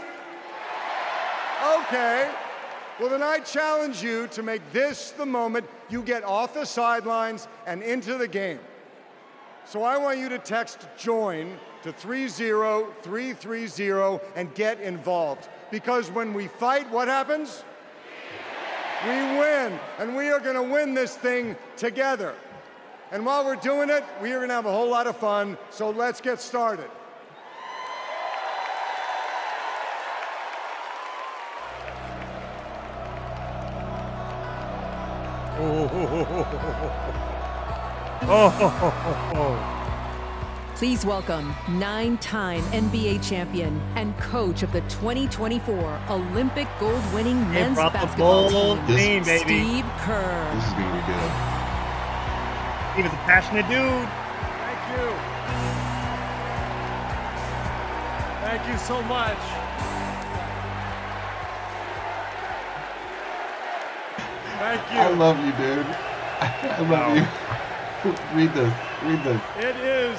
Okay. Well, then I challenge you to make this the moment you get off the sidelines and into the game. So I want you to text JOIN to 30330 and get involved. Because when we fight, what happens? We win, and we are going to win this thing together. And while we're doing it, we are going to have a whole lot of fun, so let's get started. Please welcome 9-time NBA champion and coach of the 2024 Olympic gold-winning men's basketball team, Steve Kerr. This is going to be good. He was a passionate dude. Thank you. Thank you so much. Thank you. I love you, dude. I love you. Read this. It is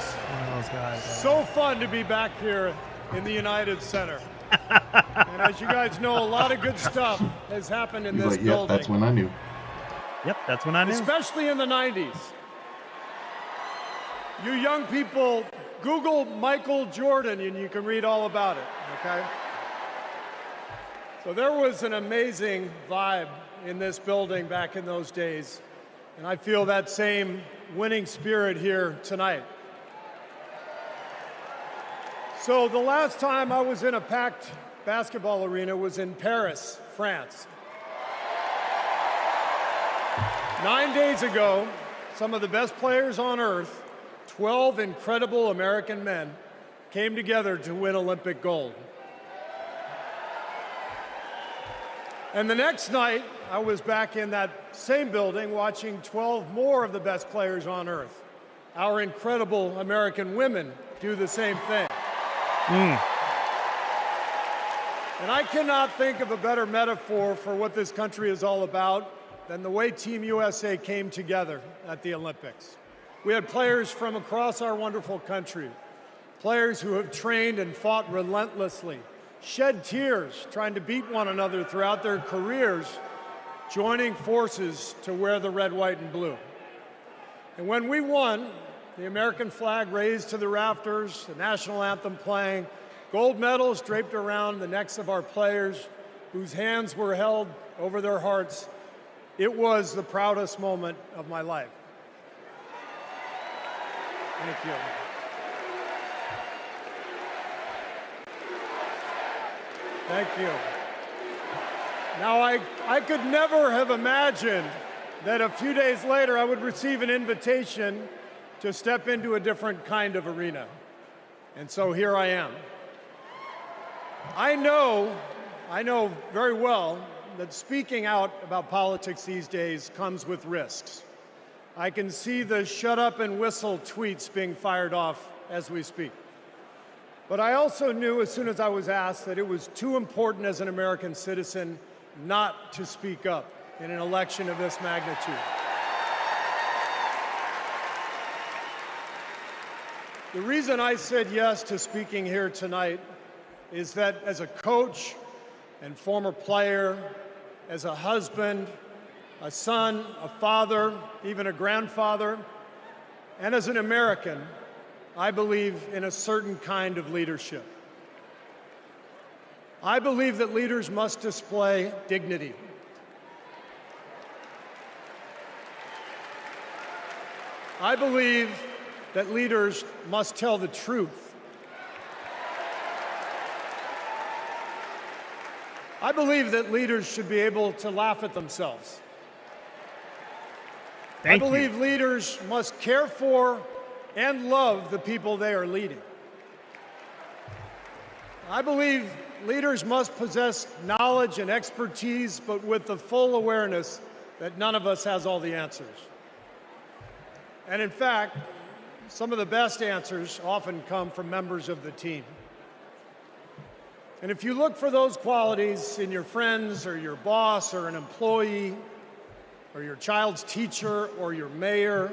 so fun to be back here in the United Center. And as you guys know, a lot of good stuff has happened in this building. That's when I knew. Yep, that's when I knew. Especially in the 90s. You young people, Google Michael Jordan and you can read all about it, okay? So there was an amazing vibe in this building back in those days. And I feel that same winning spirit here tonight. So the last time I was in a packed basketball arena was in Paris, France. 9 days ago, some of the best players on earth, 12 incredible American men, came together to win Olympic gold. And the next night, I was back in that same building watching 12 more of the best players on earth. Our incredible American women do the same thing. And I cannot think of a better metaphor for what this country is all about than the way Team USA came together at the Olympics. We had players from across our wonderful country, players who have trained and fought relentlessly, shed tears trying to beat one another throughout their careers, joining forces to wear the red, white, and blue. And when we won, the American flag raised to the rafters, the national anthem playing, gold medals draped around the necks of our players, whose hands were held over their hearts. It was the proudest moment of my life. Thank you. Thank you. Now, I could never have imagined that a few days later I would receive an invitation to step into a different kind of arena. And so here I am. I know very well that speaking out about politics these days comes with risks. I can see the shut up and whistle tweets being fired off as we speak. But I also knew as soon as I was asked that it was too important as an American citizen not to speak up in an election of this magnitude. The reason I said yes to speaking here tonight is that as a coach and former player, as a husband, a son, a father, even a grandfather, and as an American, I believe in a certain kind of leadership. I believe that leaders must display dignity. I believe that leaders must tell the truth. I believe that leaders should be able to laugh at themselves. I believe leaders must care for and love the people they are leading. I believe leaders must possess knowledge and expertise, but with the full awareness that none of us has all the answers. And in fact, some of the best answers often come from members of the team. And if you look for those qualities in your friends or your boss or an employee or your child's teacher or your mayor,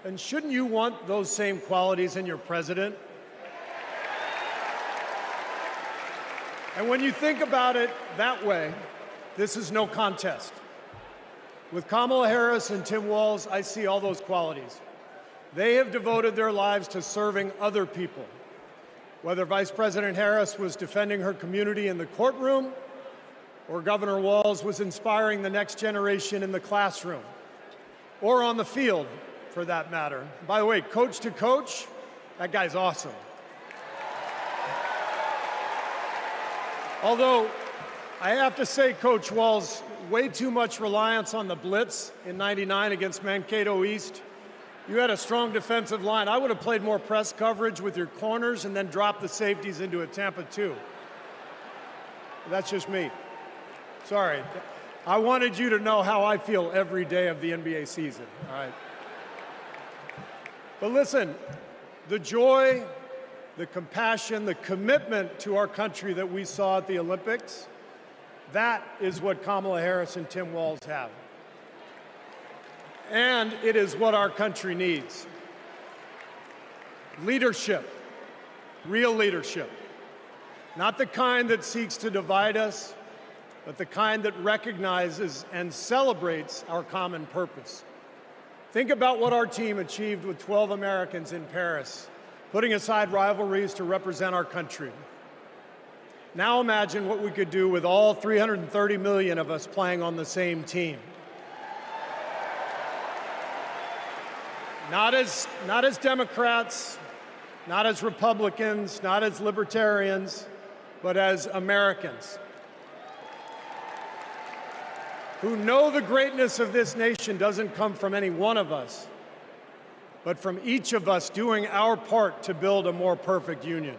then shouldn't you want those same qualities in your president? And when you think about it that way, this is no contest. With Kamala Harris and Tim Walz, I see all those qualities. They have devoted their lives to serving other people. Whether Vice President Harris was defending her community in the courtroom, or Governor Walz was inspiring the next generation in the classroom, or on the field, for that matter. By the way, coach to coach, that guy's awesome. Although, I have to say, Coach Walz, way too much reliance on the blitz in '99 against Mankato East. You had a strong defensive line. I would have played more press coverage with your corners and then dropped the safeties into a Tampa 2. That's just me. Sorry. I wanted you to know how I feel every day of the NBA season, all right? But listen, the joy, the compassion, the commitment to our country that we saw at the Olympics, that is what Kamala Harris and Tim Walz have. And it is what our country needs. Leadership, real leadership. Not the kind that seeks to divide us, but the kind that recognizes and celebrates our common purpose. Think about what our team achieved with 12 Americans in Paris, putting aside rivalries to represent our country. Now imagine what we could do with all 330 million of us playing on the same team. Not as Democrats, not as Republicans, not as libertarians, but as Americans who know the greatness of this nation doesn't come from any one of us, but from each of us doing our part to build a more perfect union.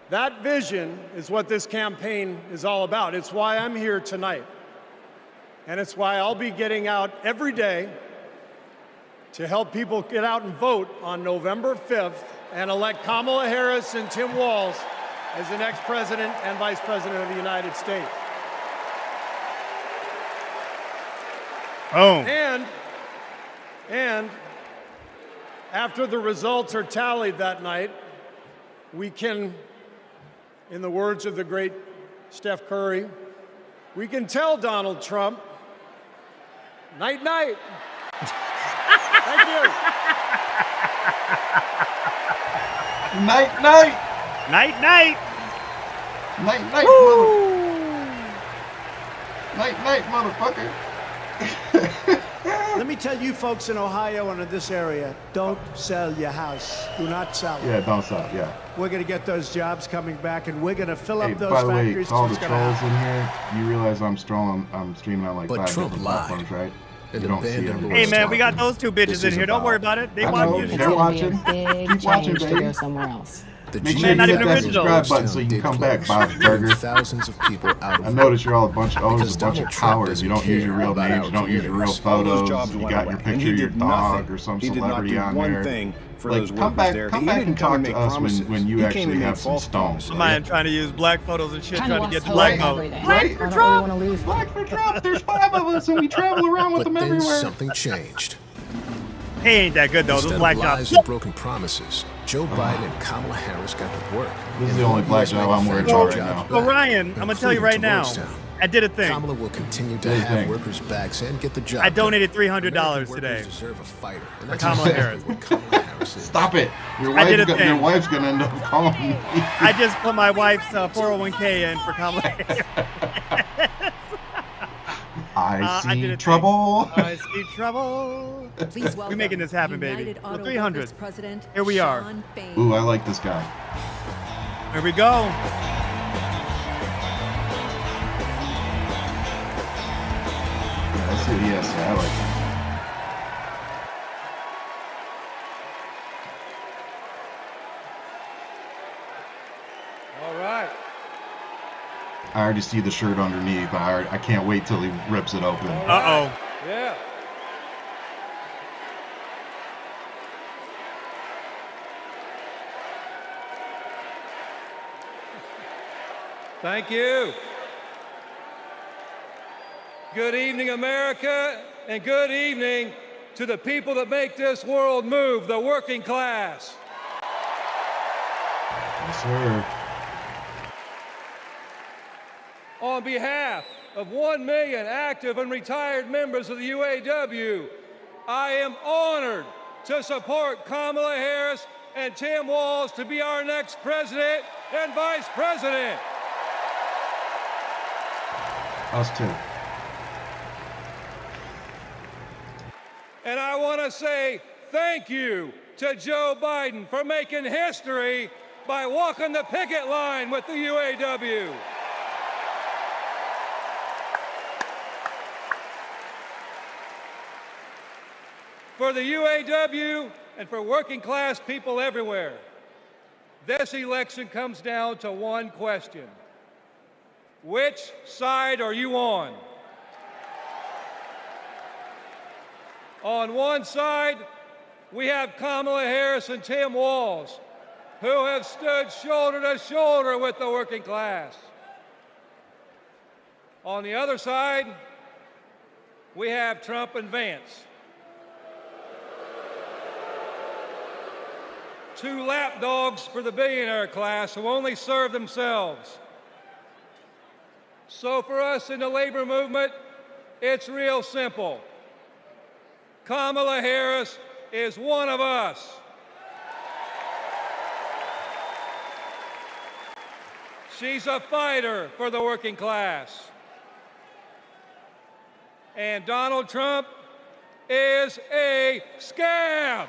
That vision is what this campaign is all about. It's why I'm here tonight. And it's why I'll be getting out every day to help people get out and vote on November 5th and elect Kamala Harris and Tim Walz as the next president and vice president of the United States. Oh. And after the results are tallied that night, we can, in the words of the great Steph Curry, we can tell Donald Trump, night, night. Thank you. Night, night. Night, night. Night, night, Night, night, motherfucker. Let me tell you folks in Ohio and in this area, don't sell your house. Do not sell it. Yeah, don't sell, yeah. We're going to get those jobs coming back, and we're going to fill up those by the factories. way, all the trolls in here, you realize I'm streaming on like 5 different platforms, right? You don't see everybody. Hey man, we got those two bitches in here. Don't worry about it. They watch it. They're watching. Keep watching, baby. Somewhere else. Make sure you hit that subscribe button so you can come back, Bob Burger. Thousands of people out of I noticed you're all a bunch of cowards. You don't use your real names. You don't use your real photos. You got your picture of your dog or some celebrity on there. Like, come back and talk to us when you actually have some stones. I'm trying to use black photos and shit, trying to get the black vote. Black for Trump! Black for Trump! There's 5 of us and we travel around with them everywhere. But then something changed. He ain't that good though. Those black lies and broken promises, Joe Biden and Kamala Harris got to work. This is the only black job I'm worried about right now. Well, Ryan, I'm gonna tell you right now. I did a thing. Kamala will continue to have workers' backs and get the job. I donated $300 today for Kamala Harris. Stop it! Your wife's gonna end up calling me. I just put my wife's 401k in for Kamala Harris. I see trouble. I see trouble. Please welcome We're making this happen, baby. United So Auto 300. Workers President Here we are. Sean Bain. Ooh, I like this guy. Here we go. Yeah, let's see what he has to say. I like it. All right. I already see the shirt underneath. I can't wait till he rips it open. Uh-oh. Yeah. Thank you. Good evening, America, and good evening to the people that make this world move, the working class. Yes, sir. On behalf of 1 million active and retired members of the UAW, I am honored to support Kamala Harris and Tim Walz to be our next president and vice president. Us too. And I want to say thank you to Joe Biden for making history by walking the picket line with the UAW. For the UAW and for working class people everywhere, this election comes down to one question. Which side are you on? On one side, we have Kamala Harris and Tim Walz, who have stood shoulder to shoulder with the working class. On the other side, we have Trump and Vance, two lapdogs for the billionaire class who only serve themselves. So for us in the labor movement, it's real simple. Kamala Harris is one of us. She's a fighter for the working class. And Donald Trump is a scab.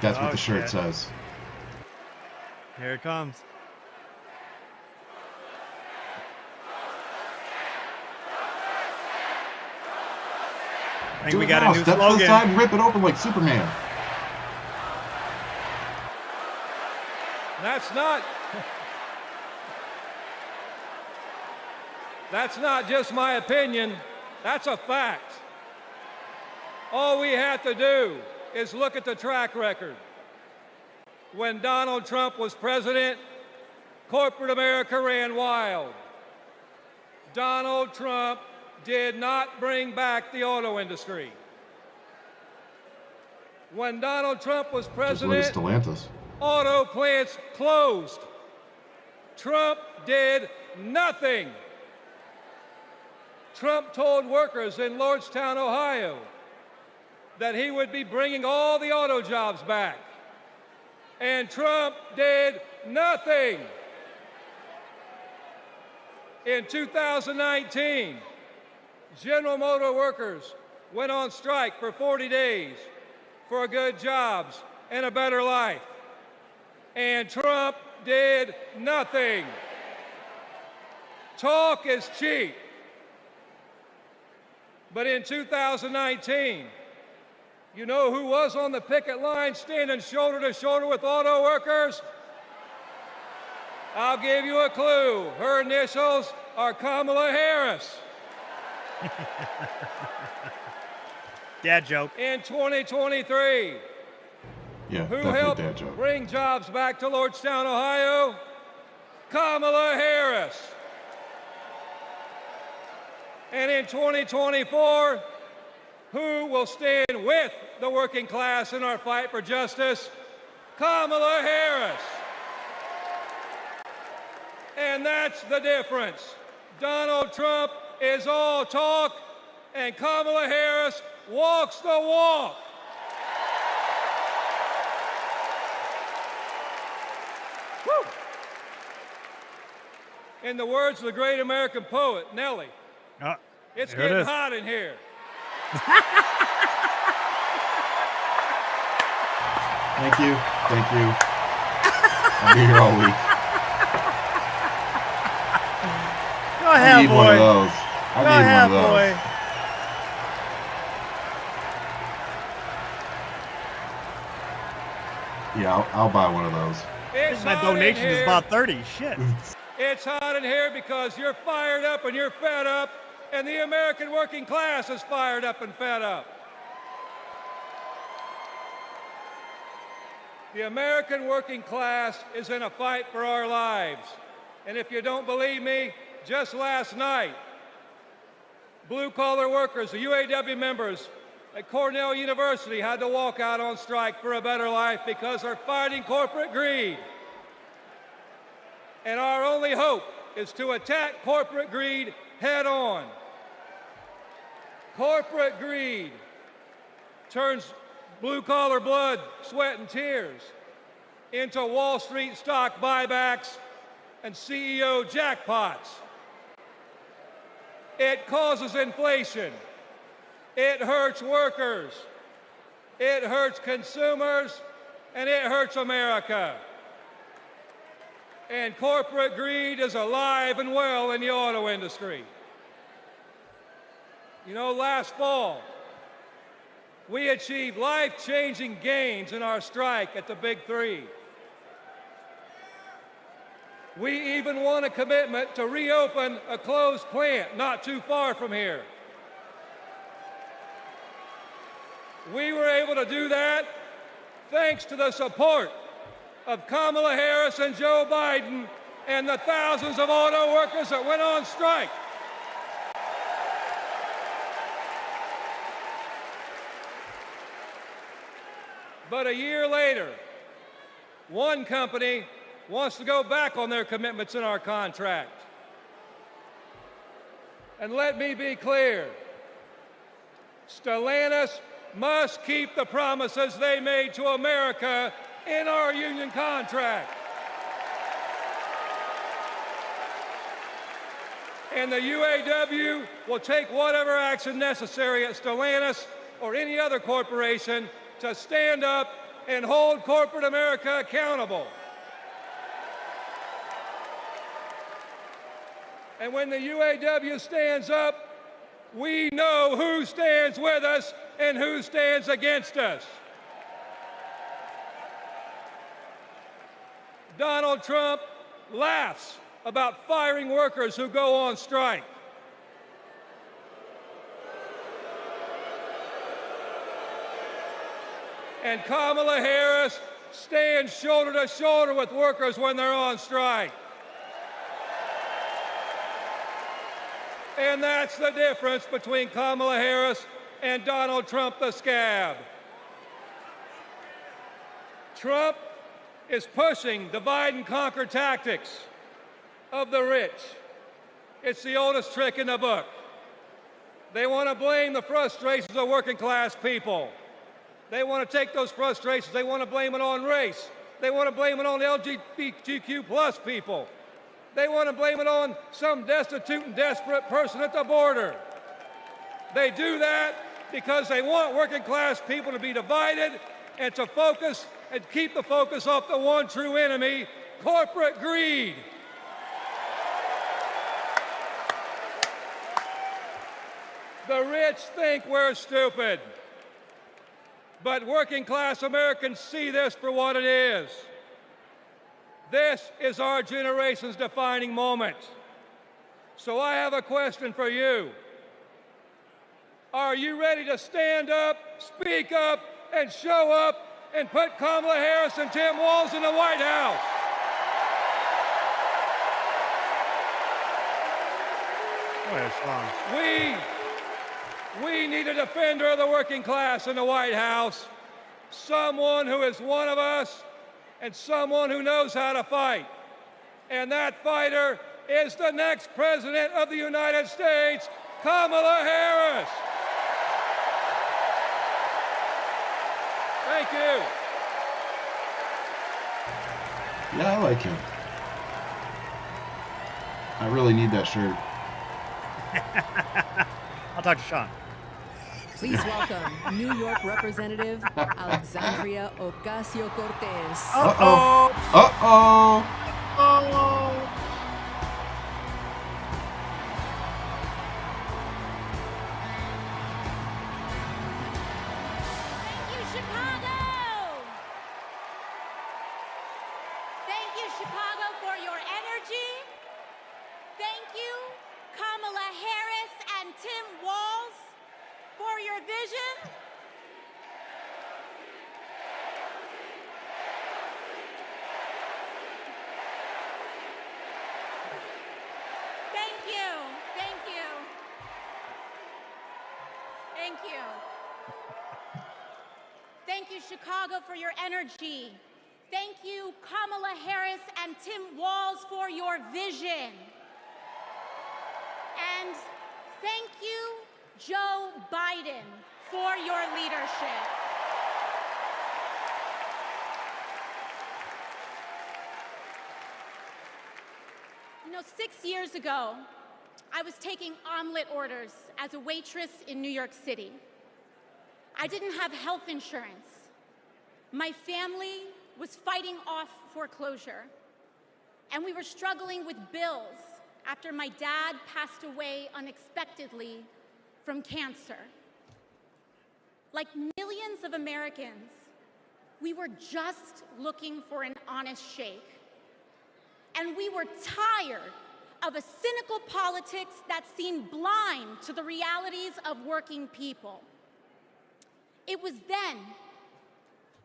That's what the shirt says. Here it comes. I think we got a new Step slogan. to the side and rip it open like Superman. That's not just my opinion, that's a fact. All we have to do is look at the track record. When Donald Trump was president, corporate America ran wild. Donald Trump did not bring back the auto industry. When Donald Trump was president, auto plants closed. Trump did nothing. Trump told workers in Lordstown, Ohio, that he would be bringing all the auto jobs back. And Trump did nothing. In 2019, General Motor workers went on strike for 40 days for good jobs and a better life. And Trump did nothing. Talk is cheap. But in 2019, you know who was on the picket line standing shoulder to shoulder with auto workers? I'll give you a clue. Her initials are Kamala Harris. Dad joke. In 2023, yeah, who helped dad joke. Bring jobs back to Lordstown, Ohio? Kamala Harris. And in 2024, who will stand with the working class in our fight for justice? Kamala Harris. And that's the difference. Donald Trump is all talk, and Kamala Harris walks the walk. Woo. In the words of the great American poet, Nellie, it's getting hot in here. Thank you. Thank you. I'll be here all week. Go ahead, I need boy. one of those. I Go need ahead, one of those. boy. Yeah, I'll buy one of those. My donation is about 30. Shit. It's hot in here because you're fired up and you're fed up, and the American working class is fired up and fed up. The American working class is in a fight for our lives. And if you don't believe me, just last night, blue-collar workers, the UAW members at Cornell University had to walk out on strike for a better life because they're fighting corporate greed. And our only hope is to attack corporate greed head on. Corporate greed turns blue-collar blood, sweat, and tears into Wall Street stock buybacks and CEO jackpots. It causes inflation. It hurts workers. It hurts consumers, and it hurts America. And corporate greed is alive and well in the auto industry. You know, last fall, we achieved life-changing gains in our strike at the Big Three. We even won a commitment to reopen a closed plant not too far from here. We were able to do that thanks to the support of Kamala Harris and Joe Biden and the thousands of auto workers that went on strike. But a year later, one company wants to go back on their commitments in our contract. And let me be clear, Stellantis must keep the promises they made to America in our union contract. And the UAW will take whatever action necessary at Stellantis or any other corporation to stand up and hold corporate America accountable. And when the UAW stands up, we know who stands with us and who stands against us. Donald Trump laughs about firing workers who go on strike. And Kamala Harris stands shoulder to shoulder with workers when they're on strike. And that's the difference between Kamala Harris and Donald Trump the scab. Trump is pushing divide and conquer tactics of the rich. It's the oldest trick in the book. They want to blame the frustrations of working class people. They want to take those frustrations, they want to blame it on race. They want to blame it on LGBTQ plus people. They want to blame it on some destitute and desperate person at the border. They do that because they want working class people to be divided and to focus and keep the focus off the one true enemy, corporate greed. The rich think we're stupid. But working class Americans see this for what it is. This is our generation's defining moment. So I have a question for you. Are you ready to stand up, speak up, and show up and put Kamala Harris and Tim Walz in the White House? We need a defender of the working class in the White House, someone who is one of us and someone who knows how to fight. And that fighter is the next President of the United States, Kamala Harris. Thank you. Yeah, I like him. I really need that shirt. I'll talk to Sean. Please welcome New York Representative Alexandria Ocasio-Cortez. Uh-oh. Uh-oh. Oh. Thank you, Chicago! Thank you, Chicago, for your energy. Thank you, Kamala Harris and Tim Walz, for your vision. Thank you. Thank you. Thank you. Thank you, Chicago, for your energy. Thank you, Kamala Harris and Tim Walz, for your vision. And thank you, Joe Biden for your leadership. You know, 6 years ago, I was taking omelet orders as a waitress in New York City. I didn't have health insurance. My family was fighting off foreclosure, and we were struggling with bills after my dad passed away unexpectedly from cancer. Like millions of Americans, we were just looking for an honest shake. And we were tired of a cynical politics that seemed blind to the realities of working people. It was then,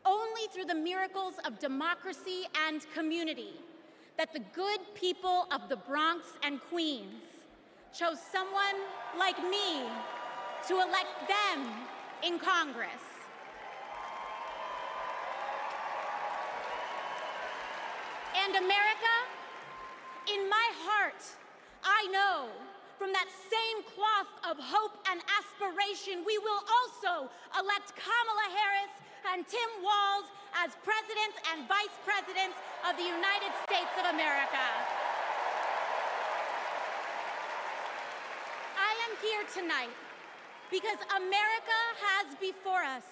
only through the miracles of democracy and community, that the good people of the Bronx and Queens chose someone like me to elect them in Congress. And America, in my heart, I know from that same cloth of hope and aspiration, we will also elect Kamala Harris and Tim Walz as President and Vice Presidents of the United States of America. I am here tonight because America has before us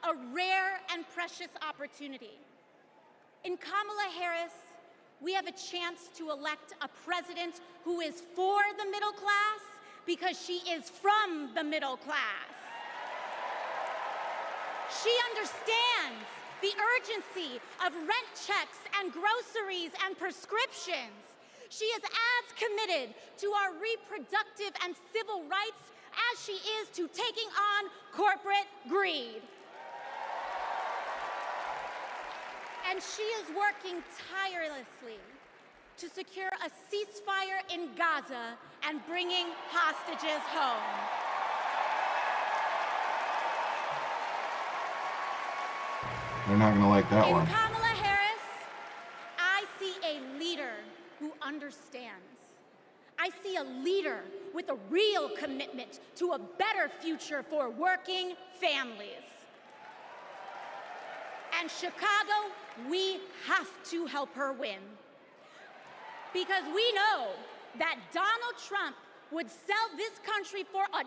a rare and precious opportunity. In Kamala Harris, we have a chance to elect a president who is for the middle class because she is from the middle class. She understands the urgency of rent checks and groceries and prescriptions. She is as committed to our reproductive and civil rights as she is to taking on corporate greed. And she is working tirelessly to secure a ceasefire in Gaza and bringing hostages home. They're not going to like that one. In Kamala Harris, I see a leader who understands. I see a leader with a real commitment to a better future for working families. And Chicago, we have to help her win. Because we know that Donald Trump would sell this country for $1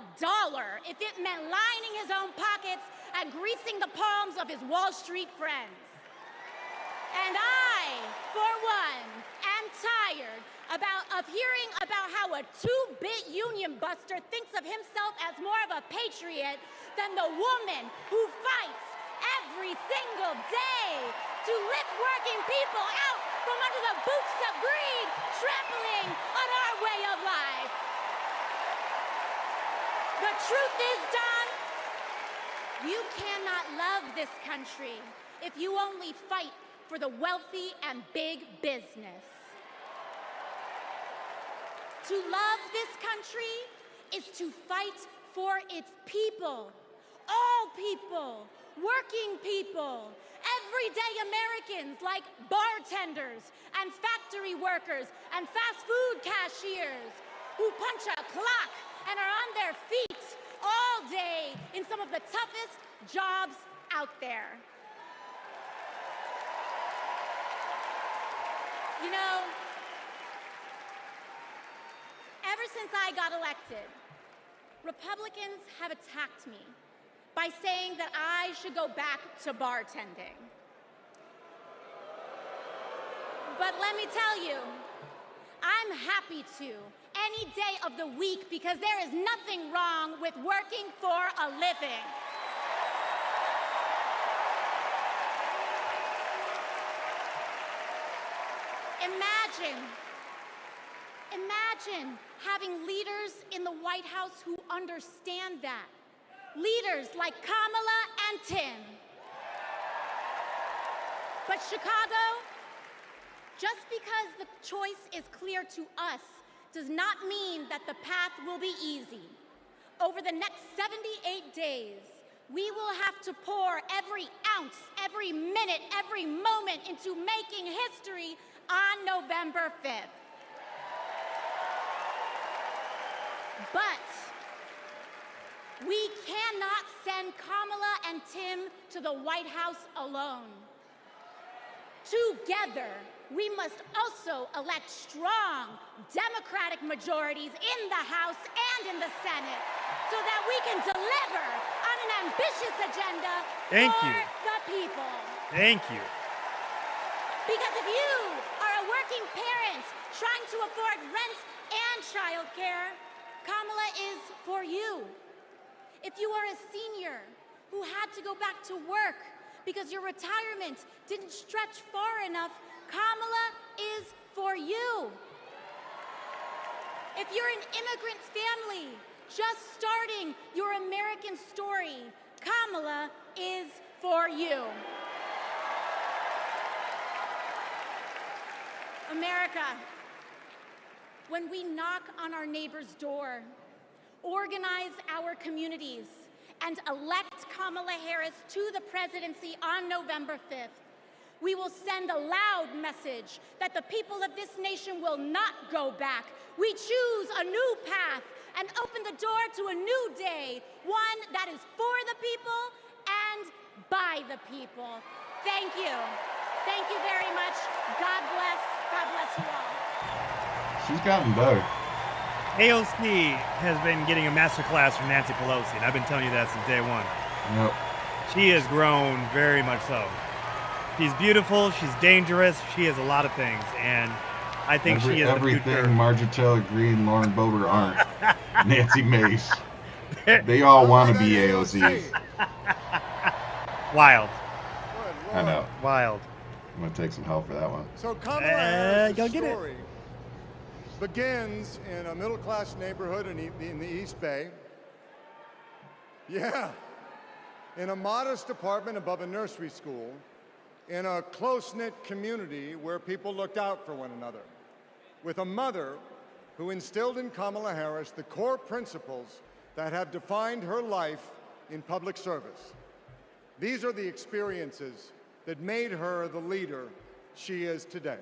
if it meant lining his own pockets and greasing the palms of his Wall Street friends. And I, for one, am tired of hearing about how a two-bit union buster thinks of himself as more of a patriot than the woman who fights every single day to lift working people out from under the boots of greed, trampling on our way of life. The truth is, Don, you cannot love this country if you only fight for the wealthy and big business. To love this country is to fight for its people, all people, working people, everyday Americans like bartenders and factory workers and fast food cashiers who punch a clock and are on their feet all day in some of the toughest jobs out there. You know, ever since I got elected, Republicans have attacked me by saying that I should go back to bartending. But let me tell you, I'm happy to any day of the week because there is nothing wrong with working for a living. Imagine having leaders in the White House who understand that. Leaders like Kamala and Tim. But Chicago, just because the choice is clear to us does not mean that the path will be easy. Over the next 78 days, we will have to pour every ounce, every minute, every moment into making history on November 5th. We cannot send Kamala and Tim to the White House alone. Together, we must also elect strong Democratic majorities in the House and in the Senate so that we can deliver on an ambitious agenda for the people. Thank you. Because if you are a working parent trying to afford rent and childcare, Kamala is for you. If you are a senior who had to go back to work because your retirement didn't stretch far enough, Kamala is for you. If you're an immigrant family just starting your American story, Kamala is for you. America, when we knock on our neighbor's door, organize our communities, and elect Kamala Harris to the presidency on November 5th, we will send a loud message that the people of this nation will not go back. We choose a new path and open the door to a new day, one that is for the people and by the people. Thank you. Thank you very much. God bless. God bless you all. She's gotten better. AOC has been getting a masterclass from Nancy Pelosi, and I've been telling you that since day one. Yep. She has grown very much so. She's beautiful, she's dangerous, she is a lot of things, and I think she is everything the future. Marjorie Taylor Greene and Lauren Boebert aren't. Nancy Mace. They all want to be AOCs. Wild. I know. Wild. I'm going to take some help for that one. So Kamala Harris' go get it. story begins in a middle-class neighborhood in the East Bay. Yeah, in a modest apartment above a nursery school, in a close-knit community where people looked out for one another, with a mother who instilled in Kamala Harris the core principles that have defined her life in public service. These are the experiences that made her the leader she is today.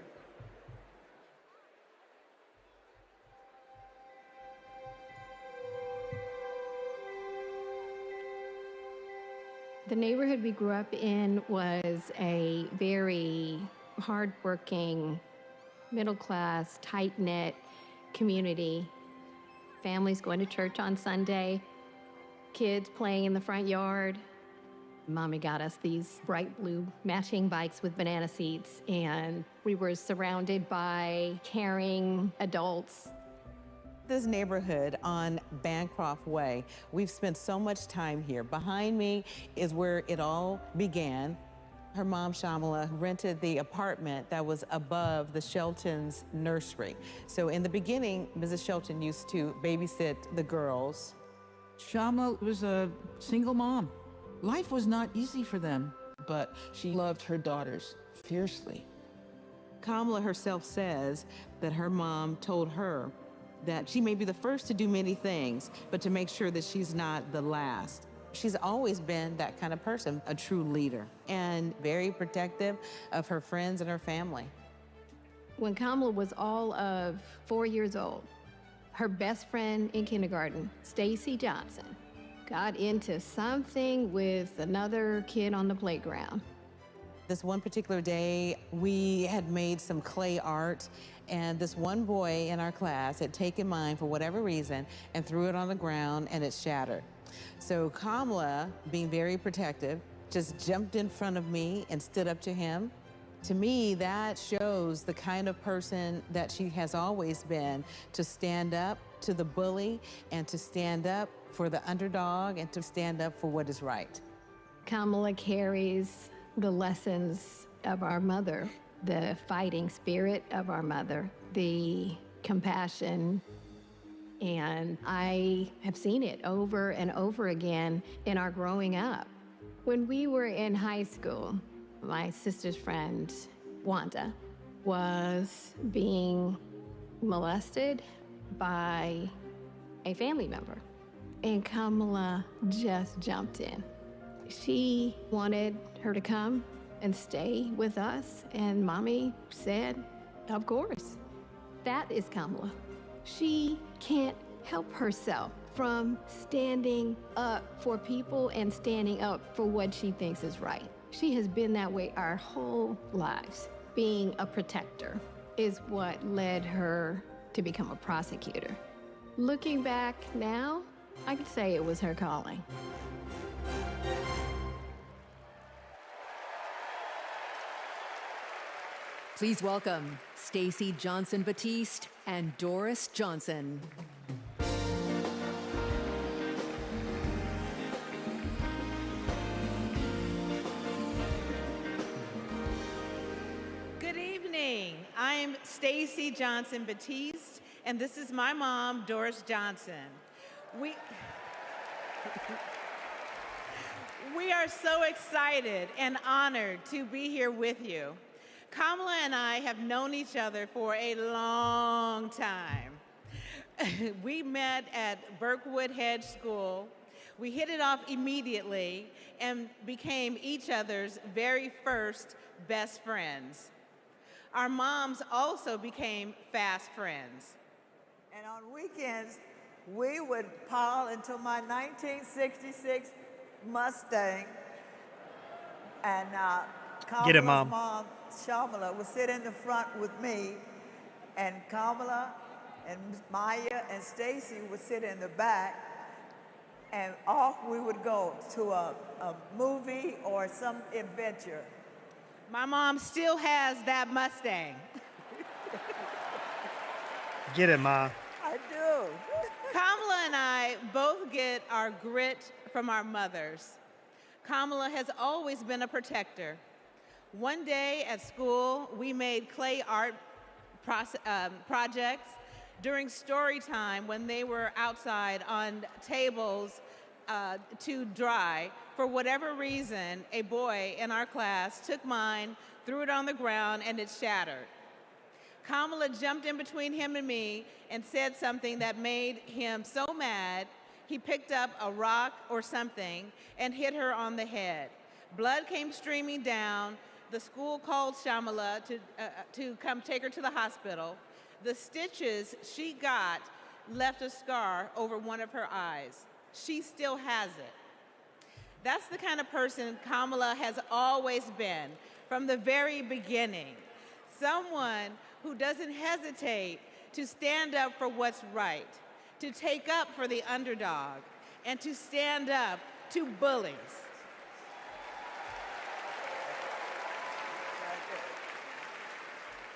The neighborhood we grew up in was a very hardworking, middle-class, tight-knit community. Families going to church on Sunday, kids playing in the front yard. Mommy got us these bright blue matching bikes with banana seats, and we were surrounded by caring adults. This neighborhood on Bancroft Way, we've spent so much time here. Behind me is where it all began. Her mom, Shamala, rented the apartment that was above the Shelton's nursery. So in the beginning, Mrs. Shelton used to babysit the girls. Shamala was a single mom. Life was not easy for them, but she loved her daughters fiercely. Kamala herself says that her mom told her that she may be the first to do many things, but to make sure that she's not the last. She's always been that kind of person, a true leader, and very protective of her friends and her family. When Kamala was all of 4 years old, her best friend in kindergarten, Stacy Johnson, got into something with another kid on the playground. This one particular day, we had made some clay art, and this one boy in our class had taken mine for whatever reason and threw it on the ground, and it shattered. So Kamala, being very protective, just jumped in front of me and stood up to him. To me, that shows the kind of person that she has always been, to stand up to the bully and to stand up for the underdog and to stand up for what is right. Kamala carries the lessons of our mother, the fighting spirit of our mother, the compassion, and I have seen it over and over again in our growing up. When we were in high school, my sister's friend, Wanda, was being molested by a family member, and Kamala just jumped in. She wanted her to come and stay with us, and Mommy said, of course. That is Kamala. She can't help herself from standing up for people and standing up for what she thinks is right. She has been that way our whole lives. Being a protector is what led her to become a prosecutor. Looking back now, I could say it was her calling. Please welcome Stacey Johnson Batiste and Doris Johnson. Good evening. I'm Stacey Johnson Batiste, and this is my mom, Doris Johnson. We are so excited and honored to be here with you. Kamala and I have known each other for a long time. We met at Berkwood Hedge School. We hit it off immediately and became each other's very first best friends. Our moms also became fast friends. And on weekends, we would pile into my 1966 Mustang, and Kamala's mom, Shamala, would sit in the front with me, and Kamala and Maya and Stacy would sit in the back, and off we would go to a movie or some adventure. My mom still has that Mustang. Get it, Ma. I do. Kamala and I both get our grit from our mothers. Kamala has always been a protector. One day at school, we made clay art projects during story time when they were outside on tables to dry. For whatever reason, a boy in our class took mine, threw it on the ground, and it shattered. Kamala jumped in between him and me and said something that made him so mad, he picked up a rock or something and hit her on the head. Blood came streaming down. The school called Shamala to come take her to the hospital. The stitches she got left a scar over one of her eyes. She still has it. That's the kind of person Kamala has always been from the very beginning. Someone who doesn't hesitate to stand up for what's right, to take up for the underdog, and to stand up to bullies.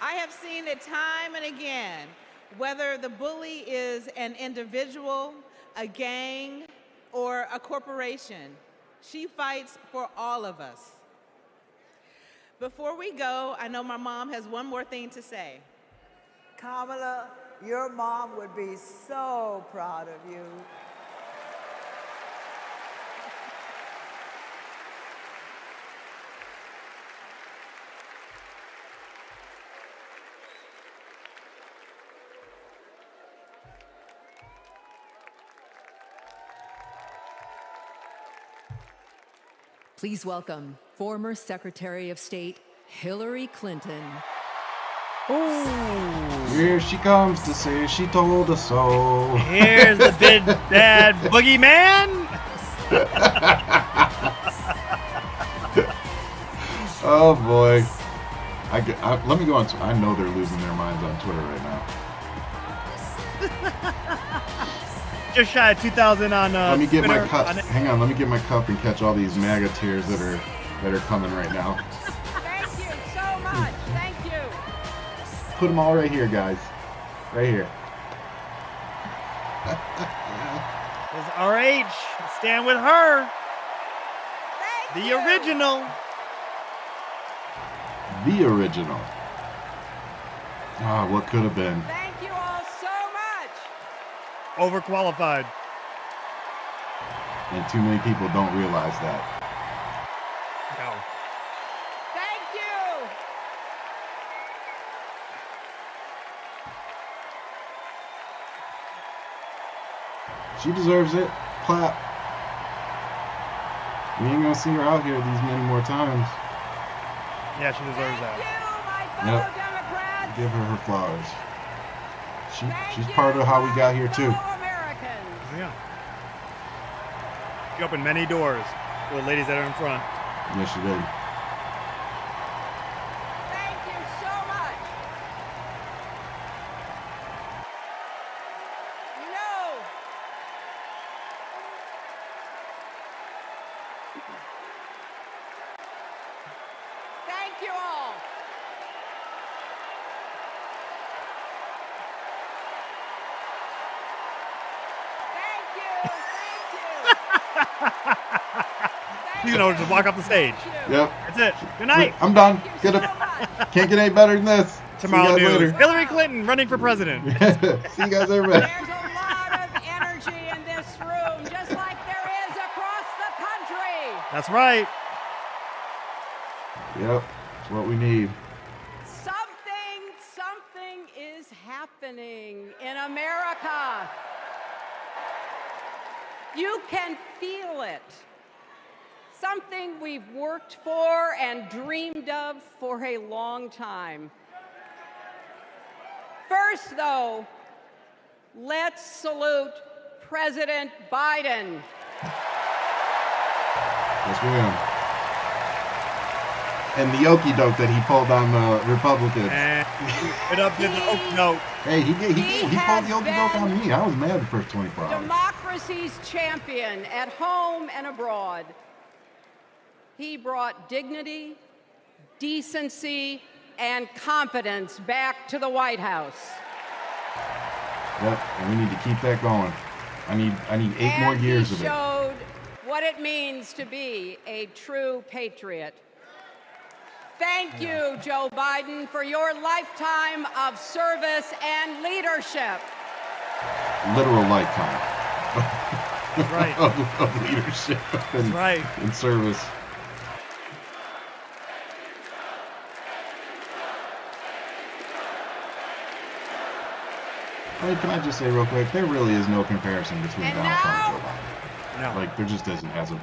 I have seen it time and again, whether the bully is an individual, a gang, or a corporation. She fights for all of us. Before we go, I know my mom has one more thing to say. Kamala, your mom would be so proud of you. Please welcome former Secretary of State Hillary Clinton. Oh. Here she comes to say she told us so. Here's the big bad boogeyman. Oh boy. Let me go on. I know they're losing their minds on Twitter right now. Just shy of 2,000 on let me get Twitter. my cup. Hang on, let me get my cup and catch all these MAGA tears that are coming right now. Thank you so much. Thank you. Put them all right here, guys. Right here. There's RH. Stand with her. The original. The original. Ah, what could have been. Thank you all so much. Overqualified. And too many people don't realize that. No. Thank you. She deserves it. Clap. We ain't gonna see her out here these many more times. Yeah, she deserves that. Yep. Give her her flowers. She's part of how we got here too. Yeah. She opened many doors for the ladies that are in front. Yes, she did. Thank you so much. No. Thank you all. You know, just walk off the stage. Yep. That's it. Good night. I'm done. Can't get any better than this. Tomorrow See you guys news. later. Hillary Clinton running for president. See you guys everybody. There's a lot of energy in this room, just like there is across the country. That's right. Yep. That's what we need. Something is happening in America. You can feel it. Something we've worked for and dreamed of for a long time. First, though, let's salute President Biden. Yes, we am. And the okie doke that he pulled on the Republicans. It up did the okie doke. Hey, he pulled the okie doke on me. I was mad the first 24 hours. Democracy's champion at home and abroad. He brought dignity, decency, and competence back to the White House. Yep, and we need to keep that going. I need 8 more years of it. He showed what it means to be a true patriot. Thank you, Joe Biden, for your lifetime of service and leadership. Literal lifetime. That's right. of leadership and, and service. Hey, can I just say real quick, there really is no comparison between Donald Trump and Joe Biden. No. Like, there just isn't as a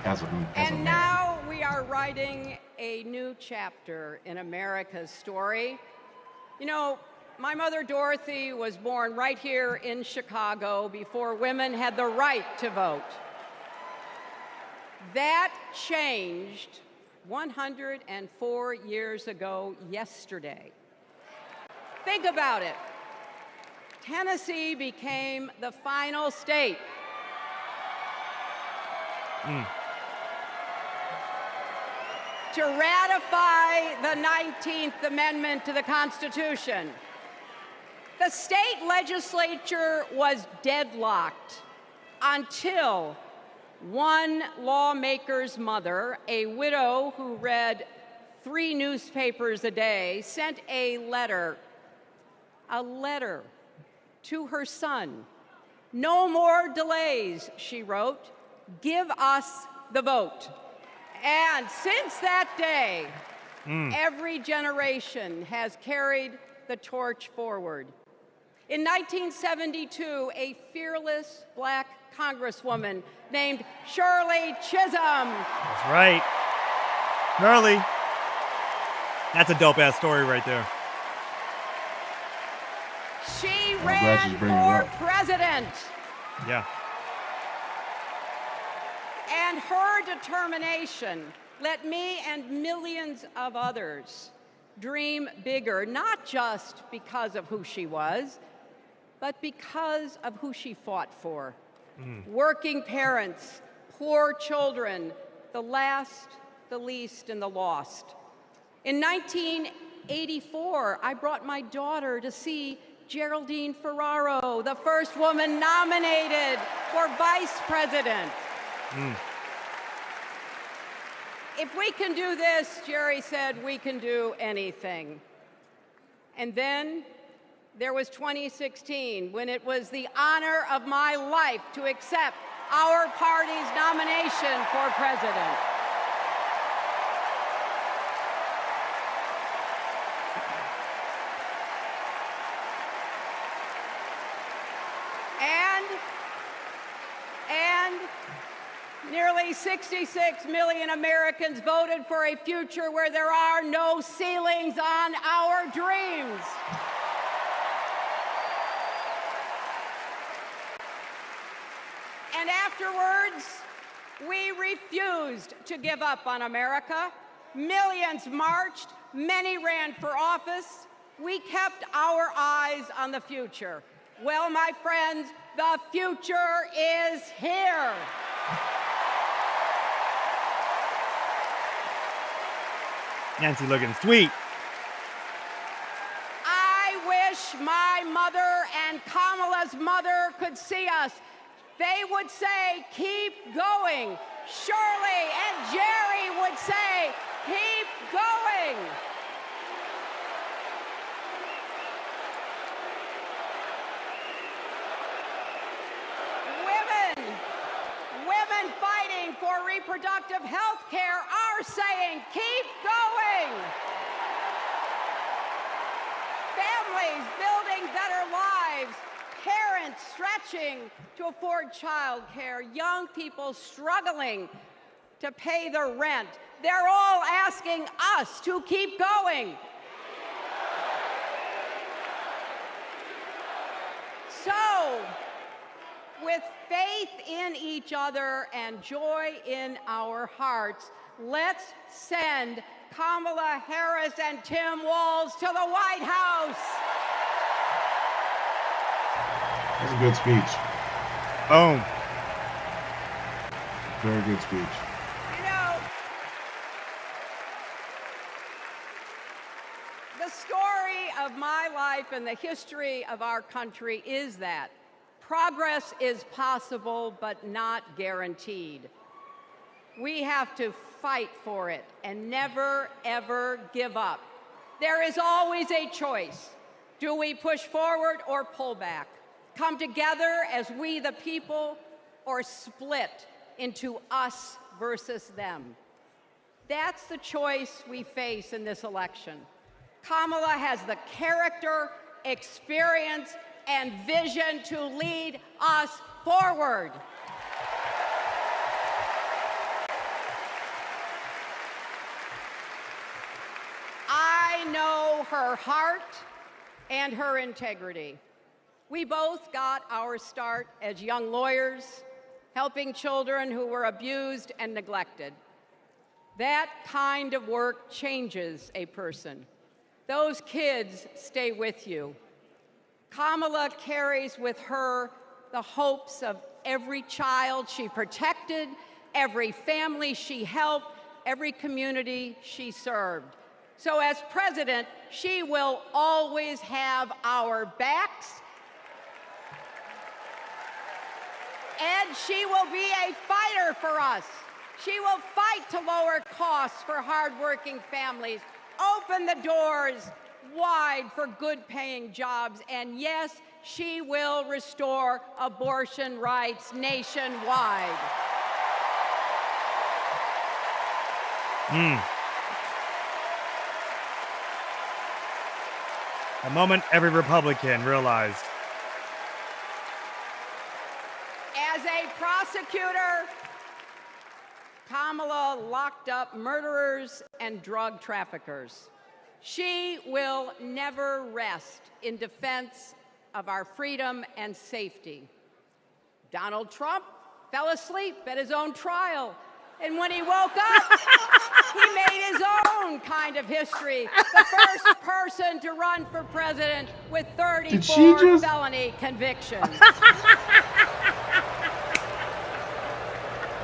man. Now we are writing a new chapter in America's story. You know, my mother Dorothy was born right here in Chicago before women had the right to vote. That changed 104 years ago yesterday. Think about it. Tennessee became the final state. To ratify the 19th Amendment to the Constitution. The state legislature was deadlocked until one lawmaker's mother, a widow who read 3 newspapers a day, sent a letter to her son. No more delays, she wrote. Give us the vote. And since that day, every generation has carried the torch forward. In 1972, a fearless black congresswoman named Shirley Chisholm. That's right. Shirley. That's a dope-ass story right there. She ran for president. Yeah. And her determination let me and millions of others dream bigger, not just because of who she was, but because of who she fought for. Working parents, poor children, the last, the least, and the lost. In 1984, I brought my daughter to see Geraldine Ferraro, the first woman nominated for vice president. If we can do this, Jerry said, we can do anything. And then there was 2016, when it was the honor of my life to accept our party's nomination for president. And nearly 66 million Americans voted for a future where there are no ceilings on our dreams. And afterwards, we refused to give up on America. Millions marched, many ran for office. We kept our eyes on the future. Well, my friends, the future is here. Nancy looking sweet. I wish my mother and Kamala's mother could see us. They would say, keep going. Shirley and Jerry would say, keep going. Women fighting for reproductive health care are saying, keep going. Families building better lives, parents stretching to afford child care, young people struggling to pay their rent. They're all asking us to keep going. So, with faith in each other and joy in our hearts, let's send Kamala Harris and Tim Walz to the White House. That's a good speech. Boom. Very good speech. You know, the story of my life and the history of our country is that progress is possible, but not guaranteed. We have to fight for it and never, ever give up. There is always a choice. Do we push forward or pull back? Come together as we the people, or split into us versus them? That's the choice we face in this election. Kamala has the character, experience, and vision to lead us forward. I know her heart and her integrity. We both got our start as young lawyers, helping children who were abused and neglected. That kind of work changes a person. Those kids stay with you. Kamala carries with her the hopes of every child she protected, every family she helped, every community she served. So as president, she will always have our backs, and she will be a fighter for us. She will fight to lower costs for hardworking families, open the doors wide for good-paying jobs, and yes, she will restore abortion rights nationwide. A moment every Republican realized. As a prosecutor, Kamala locked up murderers and drug traffickers. She will never rest in defense of our freedom and safety. Donald Trump fell asleep at his own trial, and when he woke up, he made his own kind of history. The first person to run for president with 34 felony convictions.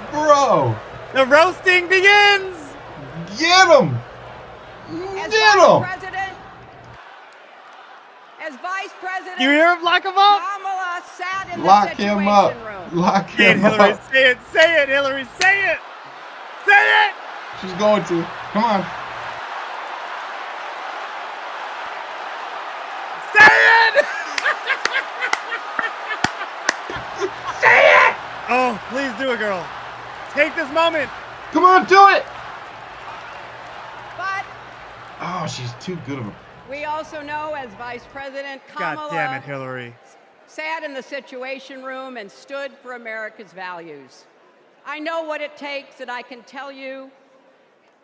Bro! The roasting begins! Get him! As vice president, you hear him? Lock him up! Kamala sat in Lock the situation him up. room. Lock him up. Hillary, say it, say it, Hillary, say it! Say it! She's going to. Come on. Say it! Say it! Oh, please do it, girl. Take this moment. Come on, do it! But oh, she's too good of a... We also know as Vice President, Kamala God damn it, Hillary. Sat in the Situation Room and stood for America's values. I know what it takes, and I can tell you,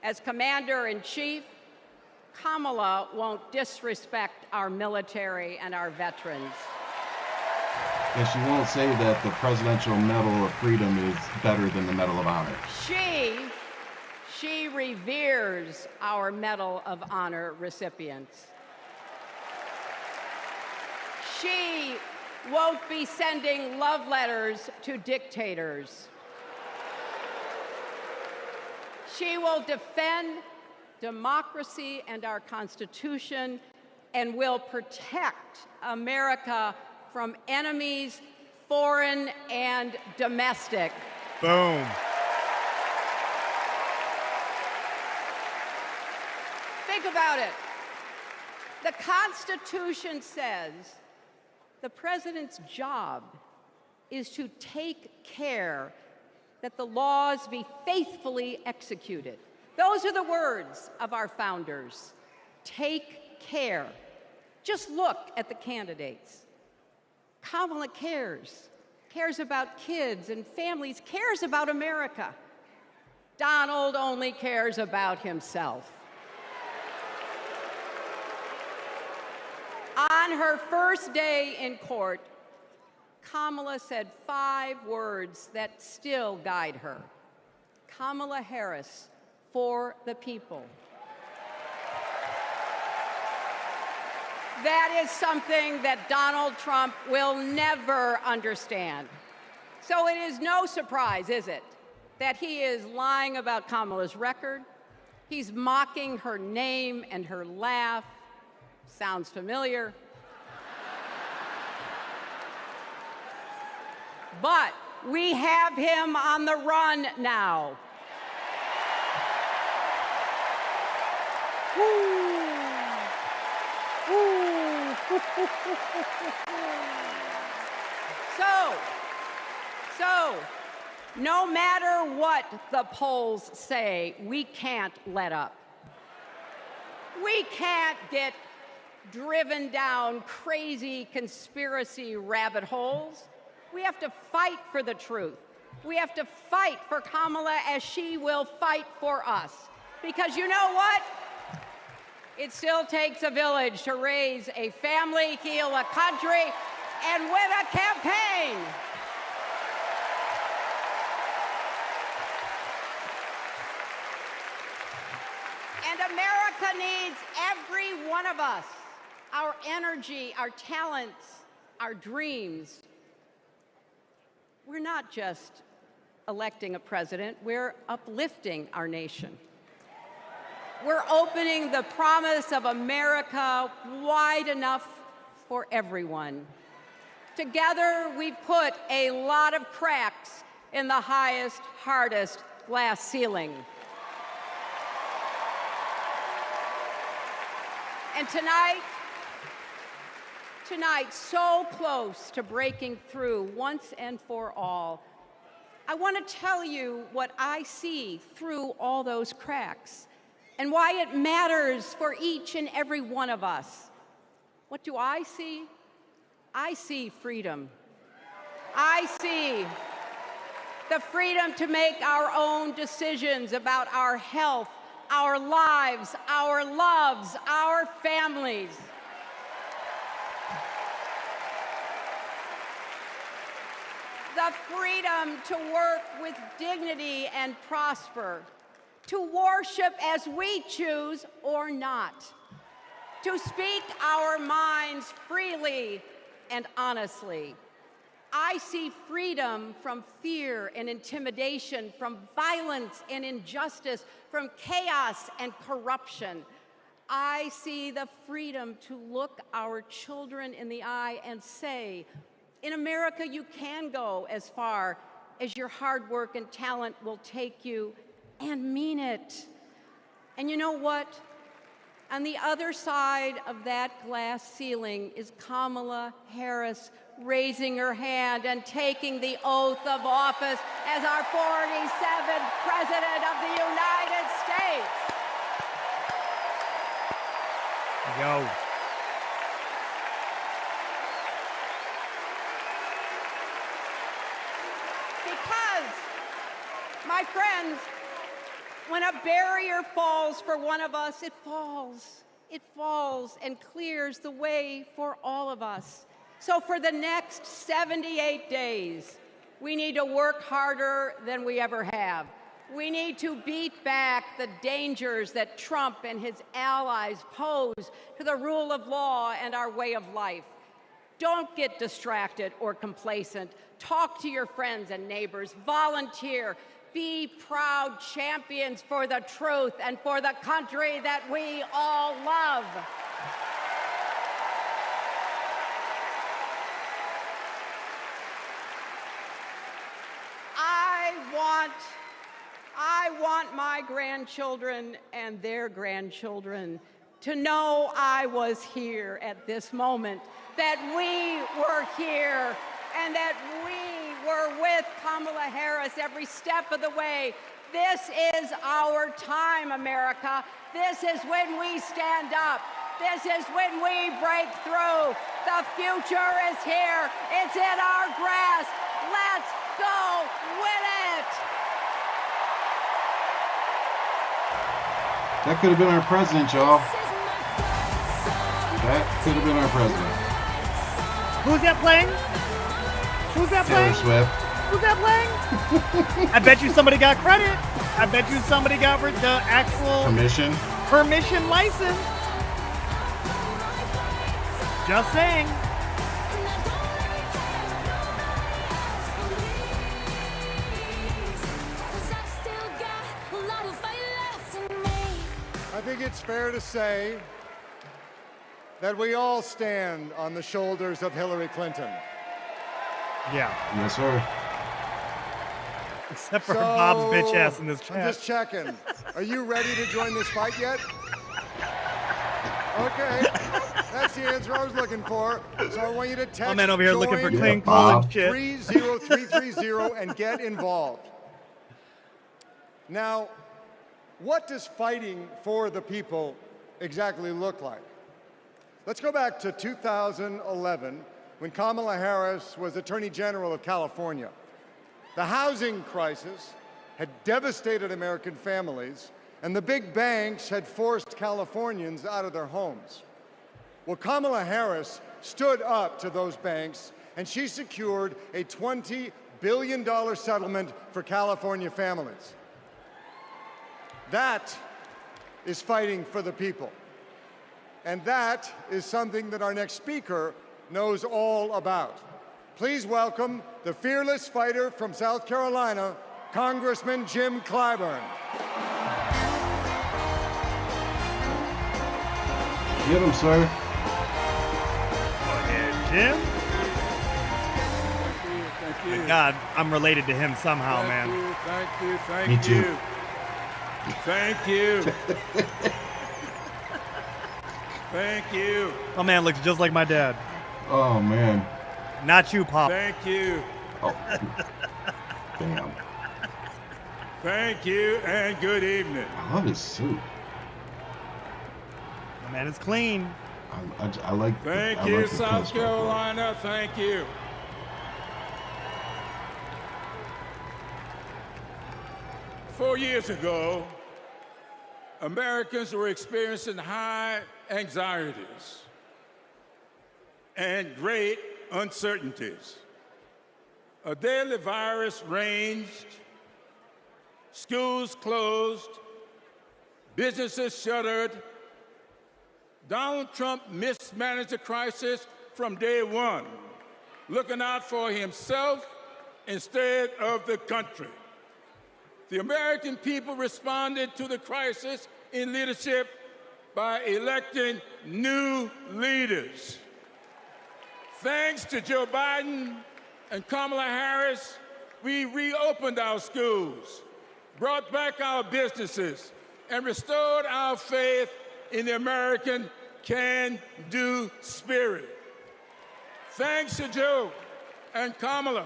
as Commander-in-Chief, Kamala won't disrespect our military and our veterans. And she won't say that the Presidential Medal of Freedom is better than the Medal of Honor. She reveres our Medal of Honor recipients. She won't be sending love letters to dictators. She will defend democracy and our Constitution and will protect America from enemies, foreign and domestic. Boom. Think about it. The Constitution says the president's job is to take care that the laws be faithfully executed. Those are the words of our founders. Take care. Just look at the candidates. Kamala cares about kids and families, cares about America. Donald only cares about himself. On her first day in court, Kamala said 5 words that still guide her. Kamala Harris, for the people. That is something that Donald Trump will never understand. So it is no surprise, is it, that he is lying about Kamala's record. He's mocking her name and her laugh. Sounds familiar. But we have him on the run now. So, no matter what the polls say, we can't let up. We can't get driven down crazy conspiracy rabbit holes. We have to fight for the truth. We have to fight for Kamala as she will fight for us. Because you know what? It still takes a village to raise a family, heal a country, and win a campaign. And America needs every one of us, our energy, our talents, our dreams. We're not just electing a president, we're uplifting our nation. We're opening the promise of America wide enough for everyone. Together, we've put a lot of cracks in the highest, hardest glass ceiling. And tonight, so close to breaking through once and for all, I want to tell you what I see through all those cracks and why it matters for each and every one of us. What do I see? I see freedom. I see the freedom to make our own decisions about our health, our lives, our loves, our families. The freedom to work with dignity and prosper, to worship as we choose or not, to speak our minds freely and honestly. I see freedom from fear and intimidation, from violence and injustice, from chaos and corruption. I see the freedom to look our children in the eye and say, in America, you can go as far as your hard work and talent will take you, and mean it. And you know what? On the other side of that glass ceiling is Kamala Harris raising her hand and taking the oath of office as our 47th President of the United States. Yo. My friends, when a barrier falls for one of us, it falls and clears the way for all of us. So for the next 78 days, we need to work harder than we ever have. We need to beat back the dangers that Trump and his allies pose to the rule of law and our way of life. Don't get distracted or complacent. Talk to your friends and neighbors. Volunteer. Be proud champions for the truth and for the country that we all love. I want my grandchildren and their grandchildren to know I was here at this moment, that we were here, and that we were with Kamala Harris every step of the way. This is our time, America. This is when we stand up. This is when we break through. The future is here. It's in our grasp. Let's go win it. That could have been our president, y'all. That could have been our president. Who's that playing? Who's that playing? Taylor Swift. Who's that playing? I bet you somebody got credit. I bet you somebody got the actual permission license. Just saying. I think it's fair to say that we all stand on the shoulders of Hillary Clinton. Yeah. Yes, sir. Except for Bob's bitch ass in this chat. I'm just checking. Are you ready to join this fight yet? Okay. That's the answer I was looking for. So I want you to text my man over here looking for clean Yeah, college shit. 30330 and get involved. Now, what does fighting for the people exactly look like? Let's go back to 2011 when Kamala Harris was Attorney General of California. The housing crisis had devastated American families, and the big banks had forced Californians out of their homes. Well, Kamala Harris stood up to those banks, and she secured a $20 billion settlement for California families. That is fighting for the people. And that is something that our next speaker knows all about. Please welcome the fearless fighter from South Carolina, Congressman Jim Clyburn. Get him, sir. Go ahead, Jim. Thank you. God, I'm related to him somehow, man. Thank Me too. you. Thank you. Thank you. My man looks just like my dad. Oh, man. Not you, Pop. Thank you. Oh. Damn. Thank you and good evening. I love his suit. My man is clean. I like. Thank I you, like the South pinstripe Carolina. Thank you. Four years ago, Americans were experiencing high anxieties and great uncertainties. A deadly virus raged, schools closed, businesses shuttered. Donald Trump mismanaged the crisis from day one, looking out for himself instead of the country. The American people responded to the crisis in leadership by electing new leaders. Thanks to Joe Biden and Kamala Harris, we reopened our schools, brought back our businesses, and restored our faith in the American can-do spirit. Thanks to Joe and Kamala,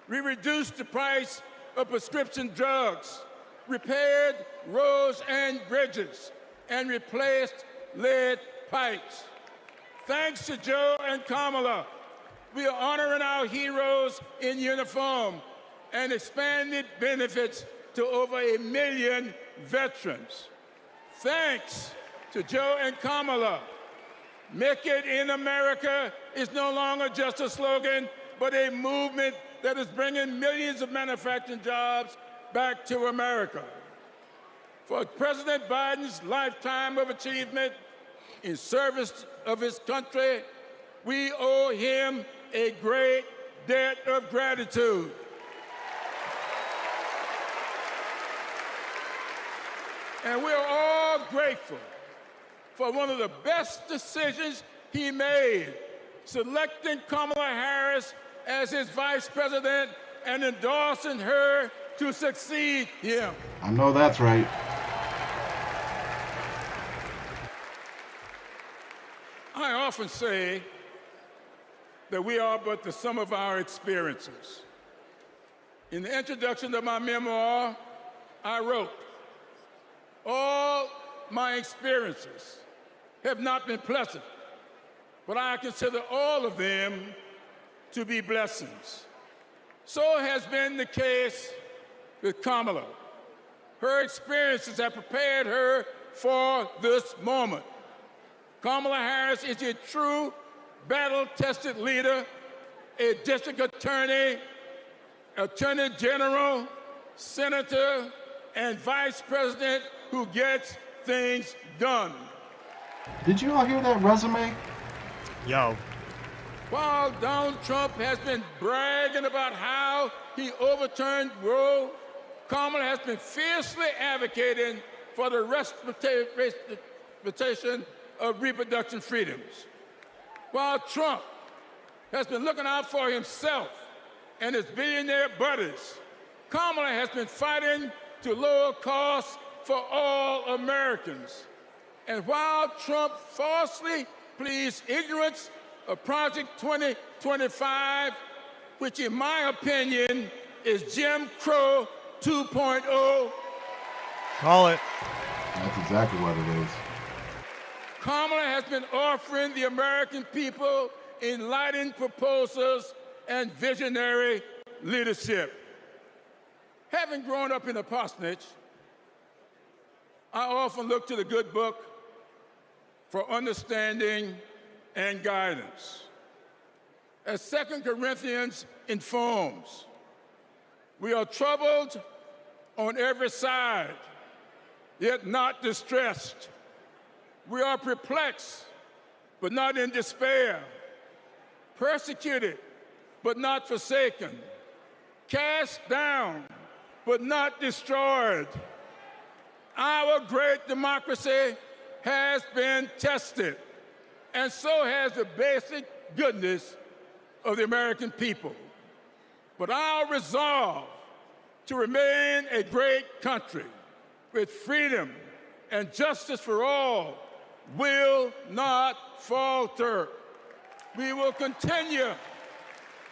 we reduced the price of prescription drugs, repaired roads and bridges, and replaced lead pipes. Thanks to Joe and Kamala, we are honoring our heroes in uniform and expanded benefits to over 1 million veterans. Thanks to Joe and Kamala, Make it in America is no longer just a slogan, but a movement that is bringing millions of manufacturing jobs back to America. For President Biden's lifetime of achievement in service of his country, we owe him a great debt of gratitude. And we're all grateful for one of the best decisions he made, selecting Kamala Harris as his vice president and endorsing her to succeed him. I know that's right. I often say that we are but the sum of our experiences. In the introduction to my memoir, I wrote, all my experiences have not been pleasant, but I consider all of them to be blessings. So has been the case with Kamala. Her experiences have prepared her for this moment. Kamala Harris is a true battle-tested leader, a district attorney, attorney general, senator, and vice president who gets things done. Did you all hear that resume? Yo. While Donald Trump has been bragging about how he overturned Roe, Kamala has been fiercely advocating for the respectation of reproductive freedoms. While Trump has been looking out for himself and his billionaire buddies, Kamala has been fighting to lower costs for all Americans. And while Trump falsely pleads ignorance of Project 2025, which in my opinion is Jim Crow 2.0. Call it. That's exactly what it is. Kamala has been offering the American people enlightened proposals and visionary leadership. Having grown up in a parsonage, I often look to the good book for understanding and guidance. As 2 Corinthians informs, we are troubled on every side, yet not distressed. We are perplexed, but not in despair. Persecuted, but not forsaken. Cast down, but not destroyed. Our great democracy has been tested, and so has the basic goodness of the American people. But our resolve to remain a great country with freedom and justice for all will not falter. We will continue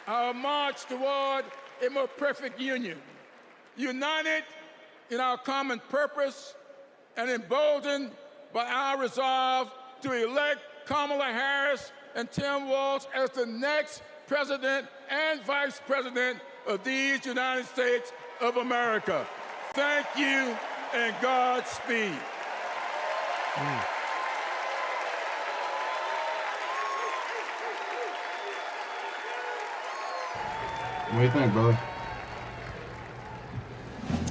our march toward a more perfect union, united in our common purpose and emboldened by our resolve to elect Kamala Harris and Tim Walz as the next president and vice president of these United States of America. Thank you and Godspeed. What do you think, brother?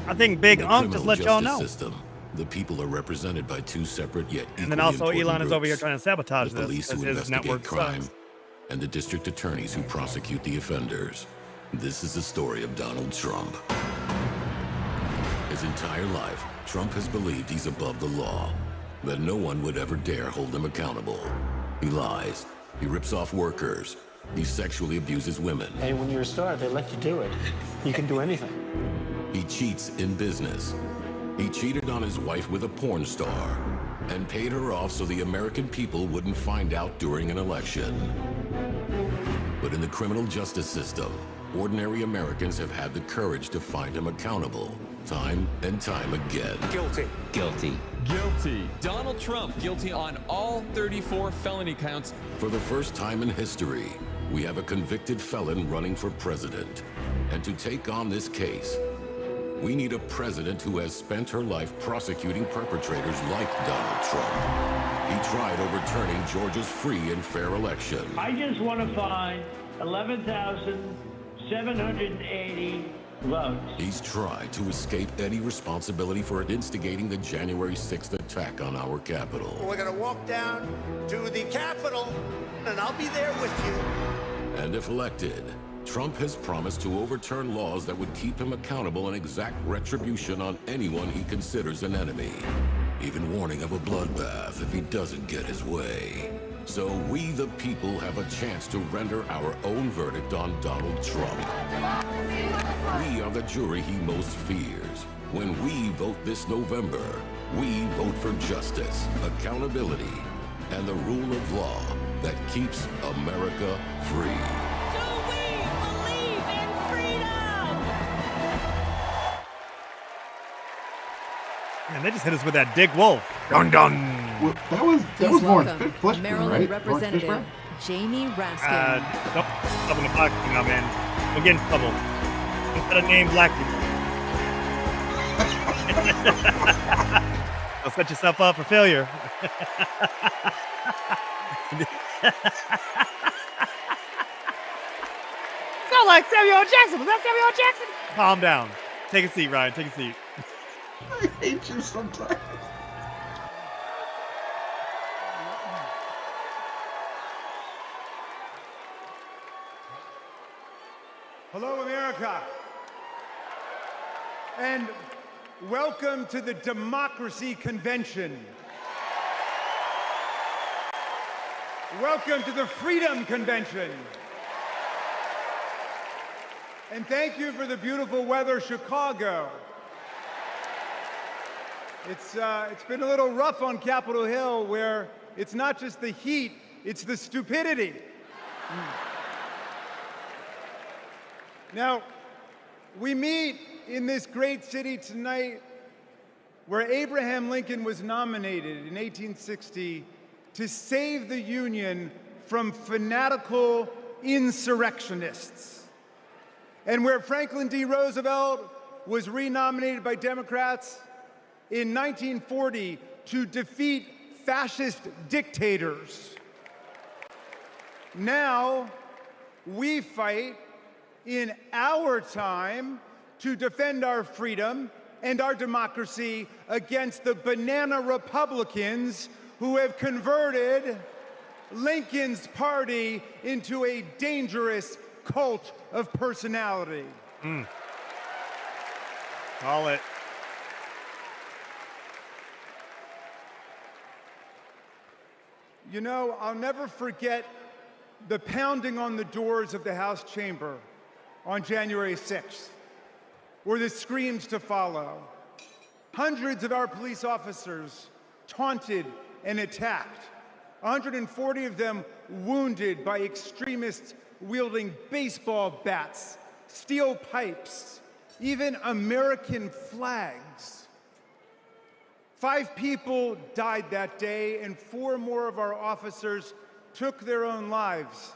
I think Big Unc just let y'all know. System, the people are represented by two separate yet equally and then also important Elon is over here groups. trying to sabotage The this police because who his investigate network crime sucks. and the district attorneys who prosecute the offenders. This is the story of Donald Trump. His entire life, Trump has believed he's above the law, that no one would ever dare hold him accountable. He lies. He rips off workers. He sexually abuses women. Hey, when you're a star, they let you do it. You can do anything. He cheats in business. He cheated on his wife with a porn star and paid her off so the American people wouldn't find out during an election. But in the criminal justice system, ordinary Americans have had the courage to find him accountable, time and time again. Guilty. Guilty. Guilty. Donald Trump guilty on all 34 felony counts. For the first time in history, we have a convicted felon running for president. And to take on this case, We need a president who has spent her life prosecuting perpetrators like Donald Trump. He tried overturning Georgia's free and fair election. I just want to find 11,780 votes. He's tried to escape any responsibility for instigating the January 6th attack on our Capitol. We're going to walk down to the Capitol, and I'll be there with you. And if elected, Trump has promised to overturn laws that would keep him accountable and exact retribution on anyone he considers an enemy, even warning of a bloodbath if he doesn't get his way. So we, the people, have a chance to render our own verdict on Donald Trump. We are the jury he most fears. When we vote this November, we vote for justice, accountability, and the rule of law that keeps America free. And they just hit us with that Dick Wolf. Dun dun. Well, that was more Flesh, Maryland right? Representative Jamie Raskin. Nope. Up in the box now, man. We'll get in trouble. Instead of name black people. Don't set yourself up for failure. Sound like Samuel L. Jackson. Was that Samuel L. Jackson? Calm down. Take a seat, Ryan. Take a seat. I hate you sometimes. Hello, America. And welcome to the Democracy Convention. Welcome to the Freedom Convention. And thank you for the beautiful weather, Chicago. It's been a little rough on Capitol Hill, where it's not just the heat, it's the stupidity. Now, we meet in this great city tonight where Abraham Lincoln was nominated in 1860 to save the Union from fanatical insurrectionists, and where Franklin D. Roosevelt was renominated by Democrats in 1940 to defeat fascist dictators. Now, we fight in our time to defend our freedom and our democracy against the banana Republicans who have converted Lincoln's party into a dangerous cult of personality. Call it. You know, I'll never forget the pounding on the doors of the House chamber on January 6th, or the screams to follow. Hundreds of our police officers taunted and attacked, 140 of them wounded by extremists wielding baseball bats, steel pipes, even American flags. 5 people died that day, and 4 more of our officers took their own lives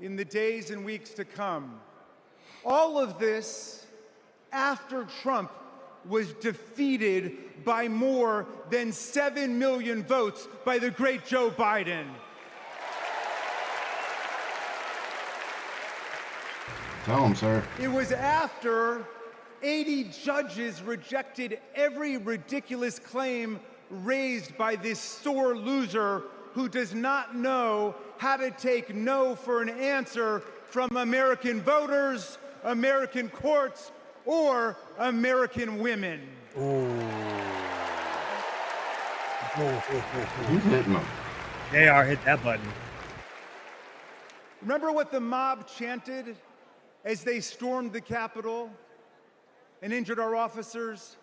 in the days and weeks to come. All of this after Trump was defeated by more than 7 million votes by the great Joe Biden. Tell him, sir. It was after 80 judges rejected every ridiculous claim raised by this sore loser who does not know how to take no for an answer from American voters, American courts, or American women. Who's hitting them? JR hit that button. Remember what the mob chanted as they stormed the Capitol and injured our officers?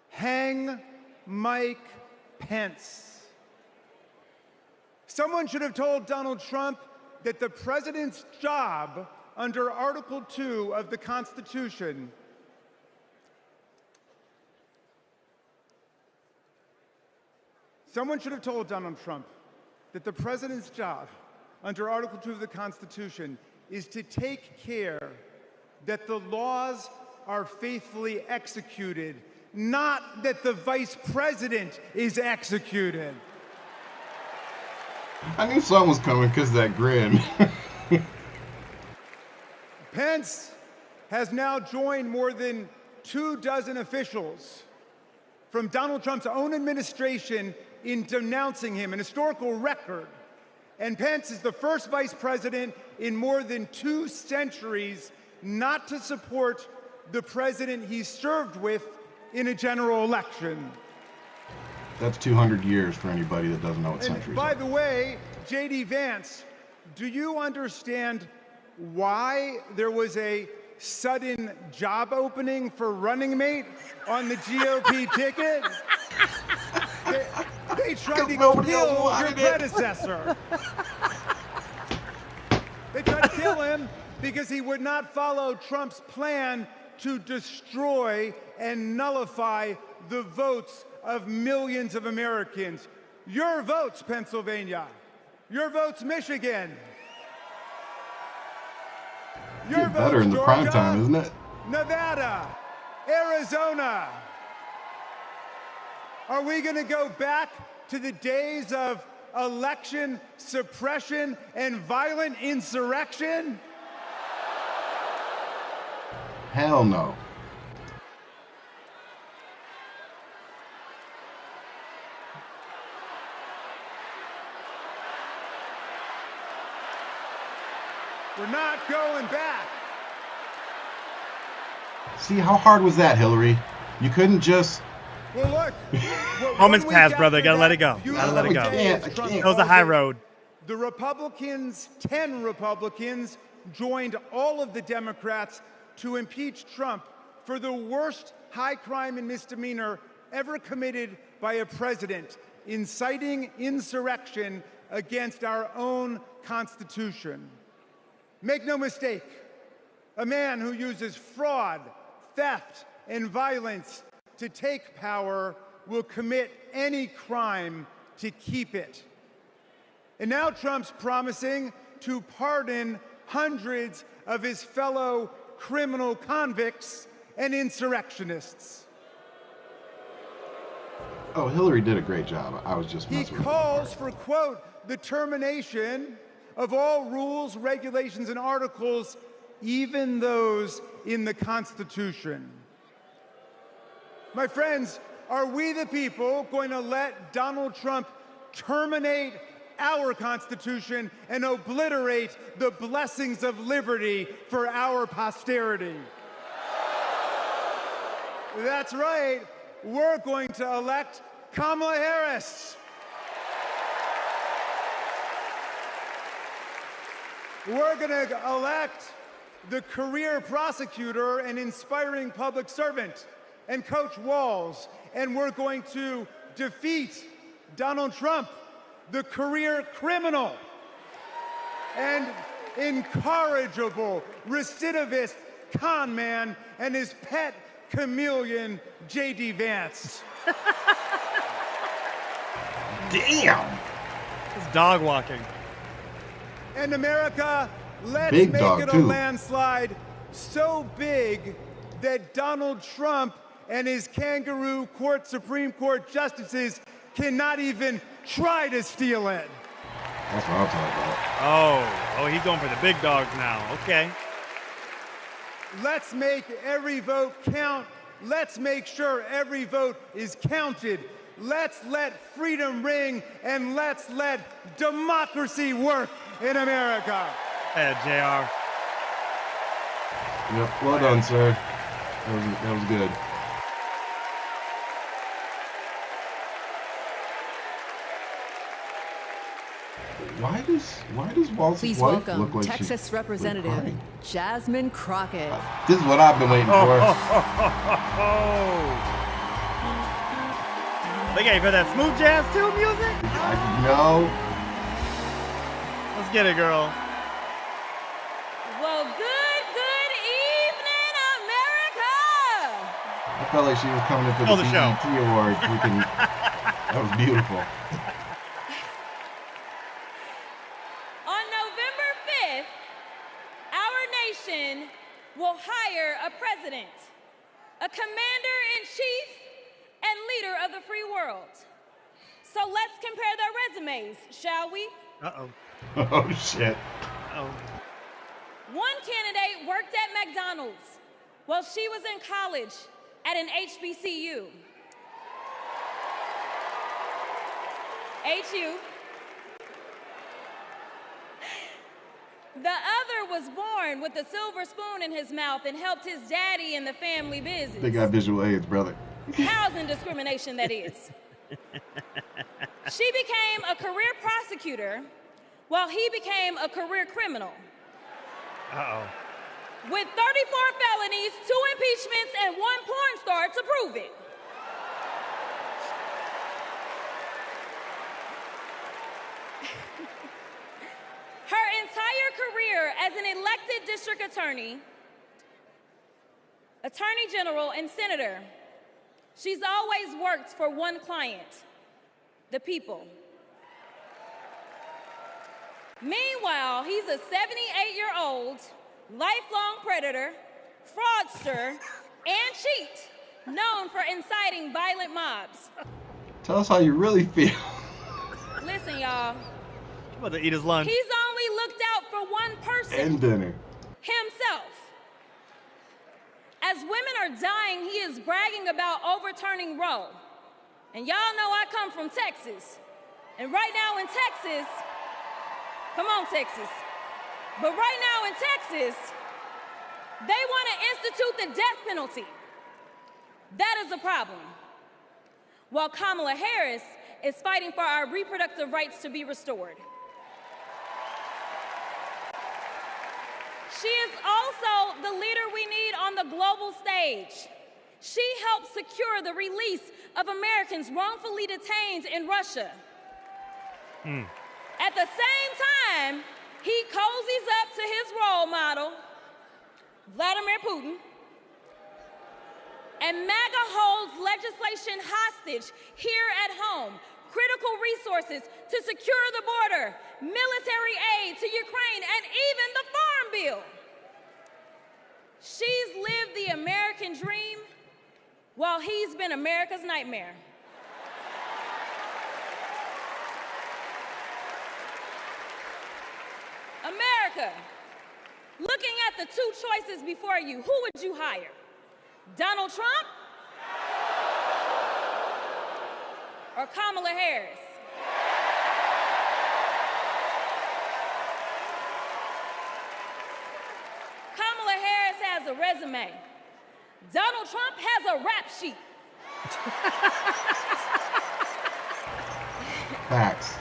Hang Mike Pence. Someone should have told Donald Trump that the president's job under Article 2 of the Constitution Someone should have told Donald Trump that the president's job under Article 2 of the Constitution is to take care that the laws are faithfully executed, not that the vice president is executed. I knew something was coming because of that grin. Pence has now joined more than 24 officials from Donald Trump's own administration in denouncing him, an historical record. And Pence is the first vice president in more than 2 centuries not to support the president he served with in a general election. That's 200 years for anybody that doesn't know what centuries And by are. the way, J.D. Vance, do you understand why there was a sudden job opening for running mate on the GOP ticket? They tried to kill your predecessor. They tried to kill him because he would not follow Trump's plan to destroy and nullify the votes of millions of Americans. Your votes, Pennsylvania. Your votes, Michigan. Your votes, better in the Georgia, prime time, isn't it? Nevada, Arizona. Are we going to go back to the days of election suppression and violent insurrection? Hell no. We're not going back. See, how hard was that, Hillary? You couldn't just... Well, look. Moments passed, brother. Gotta let it go. Gotta let it go. It was a high road. The Republicans, 10 Republicans, joined all of the Democrats to impeach Trump for the worst high crime and misdemeanor ever committed by a president, inciting insurrection against our own Constitution. Make no mistake, a man who uses fraud, theft, and violence to take power will commit any crime to keep it. And now Trump's promising to pardon hundreds of his fellow criminal convicts and insurrectionists. Oh, Hillary did a great job. I was just messing with He calls for, quote, the termination of all rules, regulations, and articles, even those in the Constitution. My friends, are we the people going to let Donald Trump terminate our Constitution and obliterate the blessings of liberty for our posterity? That's right. We're going to elect Kamala Harris. We're going to elect the career prosecutor and inspiring public servant and Coach Walls. And we're going to defeat Donald Trump, the career criminal and incorrigible recidivist con man, and his pet chameleon, J.D. Vance. Damn! It's dog walking. And America, let's big make dog, it a too. landslide so big that Donald Trump and his kangaroo court Supreme Court justices cannot even try to steal it. That's what I'm talking about. Oh, he's going for the big dogs now. Okay. Let's make every vote count. Let's make sure every vote is counted. Let's let freedom ring, and let's let democracy work in America. Hey, JR. Yep, well done, sir. That was good. Why does Walt's Please wife welcome look like Texas she's Representative crying? Jasmine Crockett. This is what I've been waiting for. They gave her that smooth jazz too music? I know. Let's get it, girl. Well, good evening, America! I felt like she was coming in for Kill the the show. BET Award. That was beautiful. On November 5th, our nation will hire a president. a commander-in-chief and leader of the free world. So let's compare their resumes, shall we? Uh-oh. Oh, shit. Oh. One candidate worked at McDonald's while she was in college at an HBCU. HU. The other was born with a silver spoon in his mouth and helped his daddy in the family business. They got visual aids, brother. Housing discrimination, that is. She became a career prosecutor while he became a career criminal. Uh-oh. With 34 felonies, 2 impeachments, and 1 porn star to prove it. Her entire career as an elected district attorney, attorney general, and senator, she's always worked for one client, the people. Meanwhile, he's a 78-year-old, lifelong predator, fraudster, and cheat, known for inciting violent mobs. Tell us how you really feel. Listen, y'all. He's about to eat his lunch. He's only looked out for one person. And dinner. Himself. As women are dying, he is bragging about overturning Roe. And y'all know I come from Texas. And right now in Texas, come on, Texas. But right now in Texas, they want to institute the death penalty. That is a problem. While Kamala Harris is fighting for our reproductive rights to be restored. She is also the leader we need on the global stage. She helped secure the release of Americans wrongfully detained in Russia. At the same time, he cozies up to his role model, Vladimir Putin, and MAGA holds legislation hostage here at home, critical resources to secure the border, military aid to Ukraine, and even the Farm Bill. She's lived the American dream while he's been America's nightmare. America, looking at the 2 choices before you, who would you hire? Donald Trump or Kamala Harris? Kamala Harris has a resume. Donald Trump has a rap sheet. Facts.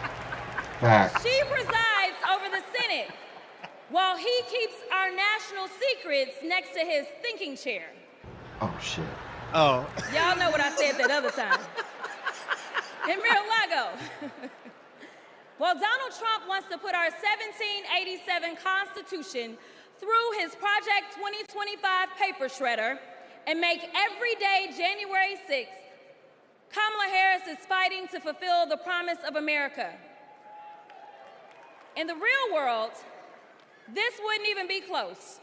Facts. She presides over the Senate while he keeps our national secrets next to his thinking chair. Oh, shit. Oh. Y'all know what I said that other time. In Mar-a-Lago. Well, Donald Trump wants to put our 1787 Constitution through his Project 2025 paper shredder and make every day January 6th, Kamala Harris is fighting to fulfill the promise of America. In the real world, this wouldn't even be close.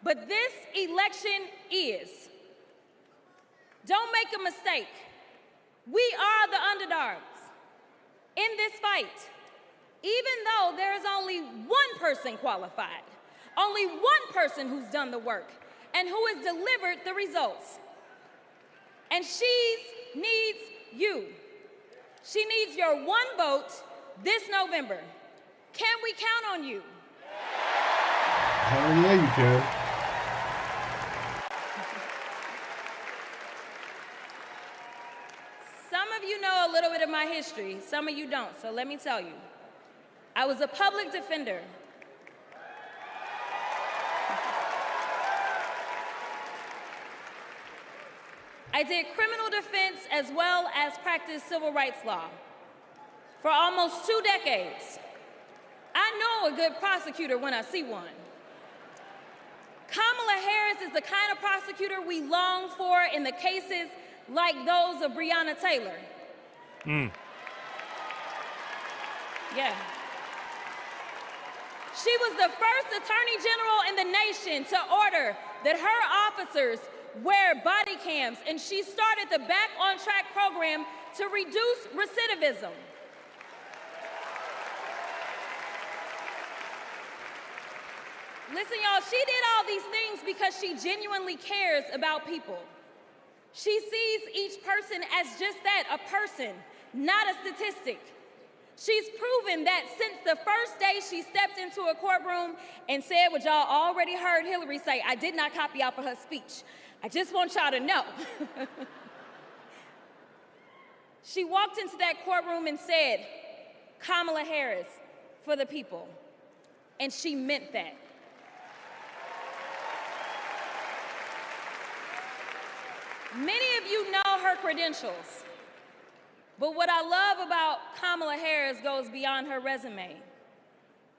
But this election is. Don't make a mistake. We are the underdogs in this fight, even though there is only one person qualified, only one person who's done the work, and who has delivered the results. And she needs you. She needs your one vote this November. Can we count on you? Hell yeah, you can. Some of you know a little bit of my history, some of you don't, so let me tell you. I was a public defender. I did criminal defense as well as practiced civil rights law for almost 2 decades. I know a good prosecutor when I see one. Kamala Harris is the kind of prosecutor we long for in the cases like those of Breonna Taylor. Yeah. She was the first attorney general in the nation to order that her officers wear body cams, and she started the Back on Track program to reduce recidivism. Listen, y'all, she did all these things because she genuinely cares about people. She sees each person as just that, a person, not a statistic. She's proven that since the first day she stepped into a courtroom and said what y'all already heard Hillary say, I did not copy out for her speech. I just want y'all to know. She walked into that courtroom and said, Kamala Harris for the people. And she meant that. Many of you know her credentials, but what I love about Kamala Harris goes beyond her resume,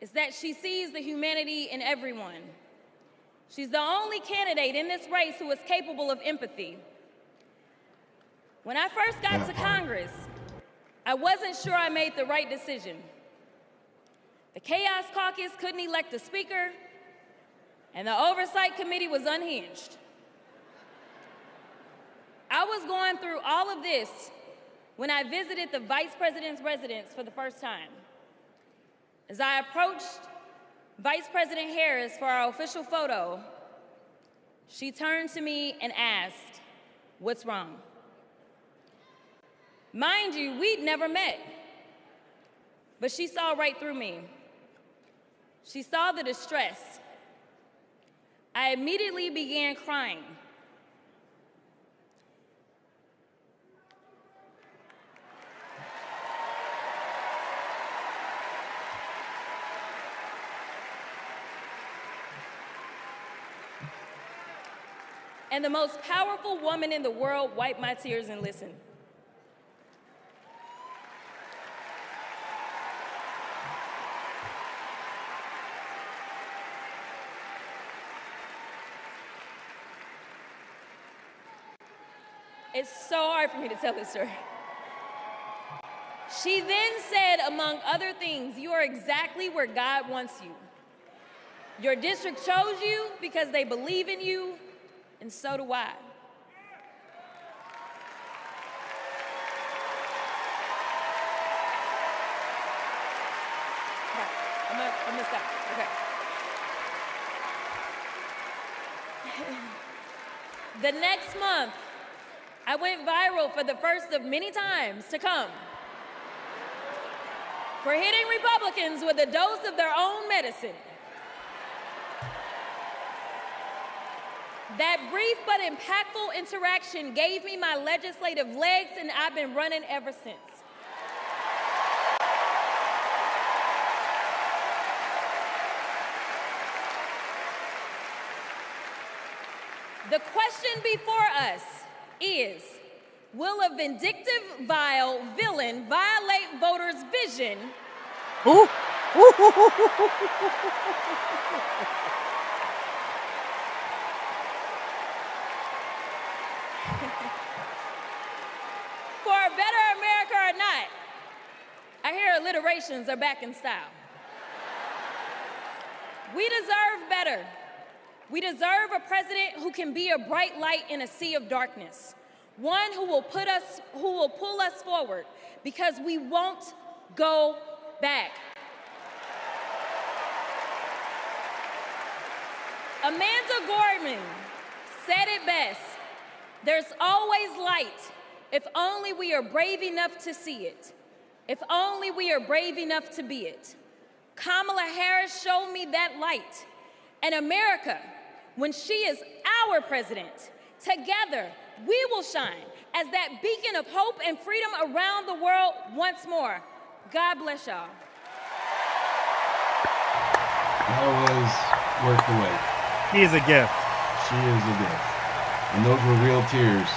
is that she sees the humanity in everyone. She's the only candidate in this race who is capable of empathy. When I first got to Congress, I wasn't sure I made the right decision. The Chaos Caucus couldn't elect a speaker, and the Oversight Committee was unhinged. I was going through all of this when I visited the Vice President's residence for the first time. As I approached Vice President Harris for our official photo, she turned to me and asked, "What's wrong?" Mind you, we'd never met, but she saw right through me. She saw the distress. I immediately began crying. And the most powerful woman in the world wiped my tears and listened. It's so hard for me to tell this story. She then said, among other things, "You are exactly where God wants you. Your district chose you because they believe in you, and so do I." I'm gonna stop. Okay. The next month, I went viral for the first of many times to come for hitting Republicans with a dose of their own medicine. That brief but impactful interaction gave me my legislative legs, and I've been running ever since. The question before us is, will a vindictive, vile villain violate voters' vision? Ooh. For a better America or not? I hear alliterations are back in style. We deserve better. We deserve a president who can be a bright light in a sea of darkness. One who will pull us forward, because we won't go back. Amanda Gorman said it best: "There's always light if only we are brave enough to see it, if only we are brave enough to be it." Kamala Harris showed me that light. And America, when she is our president, together we will shine as that beacon of hope and freedom around the world once more. God bless y'all. That was worth the wait. She is a gift. She is a gift. And those were real tears.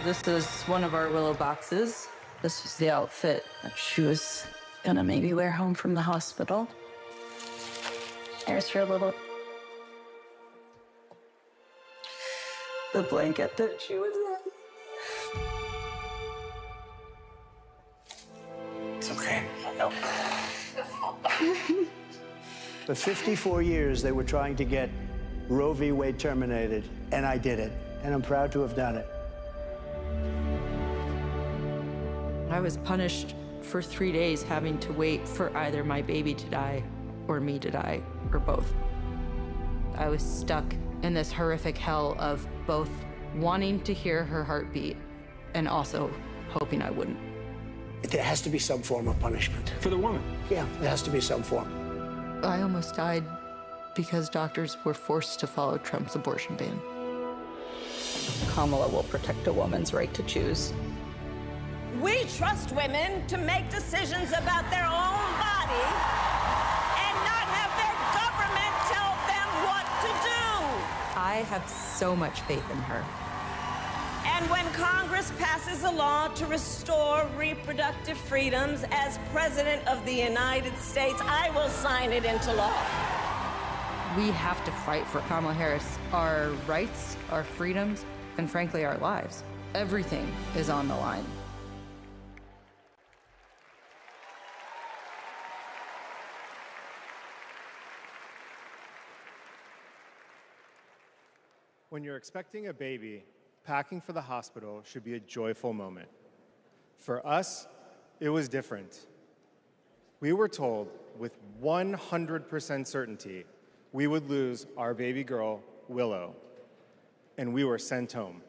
This is one of our willow boxes. This was the outfit that she was gonna maybe wear home from the hospital. Here's her little... the blanket that she was in. It's okay. No. For 54 years, they were trying to get Roe v. Wade terminated, and I did it, and I'm proud to have done it. I was punished for 3 days having to wait for either my baby to die or me to die, or both. I was stuck in this horrific hell of both wanting to hear her heartbeat and also hoping I wouldn't. There has to be some form of punishment. For the woman? Yeah, there has to be some form. I almost died because doctors were forced to follow Trump's abortion ban. Kamala will protect a woman's right to choose. We trust women to make decisions about their own body and not have their government tell them what to do. I have so much faith in her. And when Congress passes a law to restore reproductive freedoms as President of the United States, I will sign it into law. We have to fight for Kamala Harris, our rights, our freedoms, and frankly, our lives. Everything is on the line. When you're expecting a baby, packing for the hospital should be a joyful moment. For us, it was different. We were told with 100% certainty we would lose our baby girl, Willow, and we were sent home.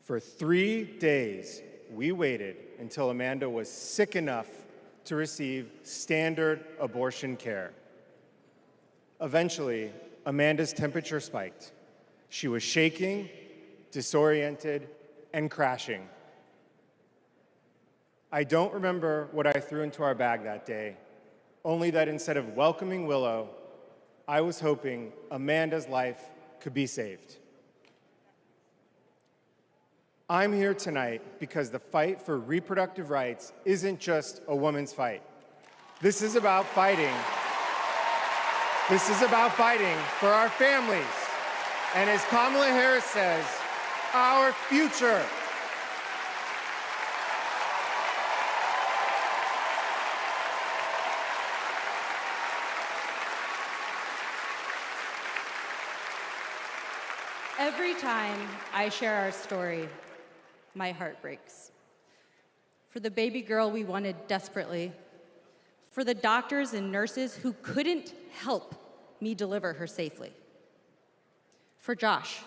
For 3 days, we waited until Amanda was sick enough to receive standard abortion care. Eventually, Amanda's temperature spiked. She was shaking, disoriented, and crashing. I don't remember what I threw into our bag that day, only that instead of welcoming Willow, I was hoping Amanda's life could be saved. I'm here tonight because the fight for reproductive rights isn't just a woman's fight. This is about fighting. This is about fighting for our families. And as Kamala Harris says, our future. Every time I share our story, my heart breaks. For the baby girl we wanted desperately, for the doctors and nurses who couldn't help me deliver her safely, for Josh,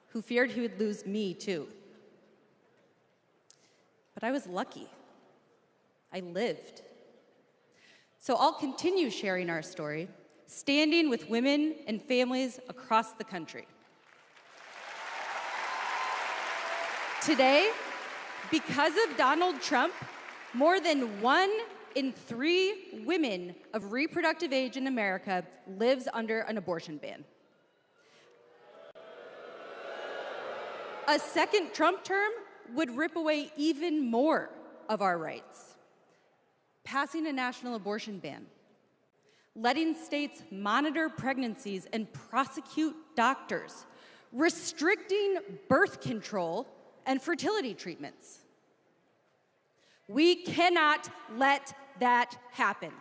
who feared he would lose me too. But I was lucky. I lived. So I'll continue sharing our story, standing with women and families across the country. Today, because of Donald Trump, more than 1 in 3 women of reproductive age in America lives under an abortion ban. A second Trump term would rip away even more of our rights. Passing a national abortion ban, letting states monitor pregnancies and prosecute doctors, restricting birth control and fertility treatments. We cannot let that happen.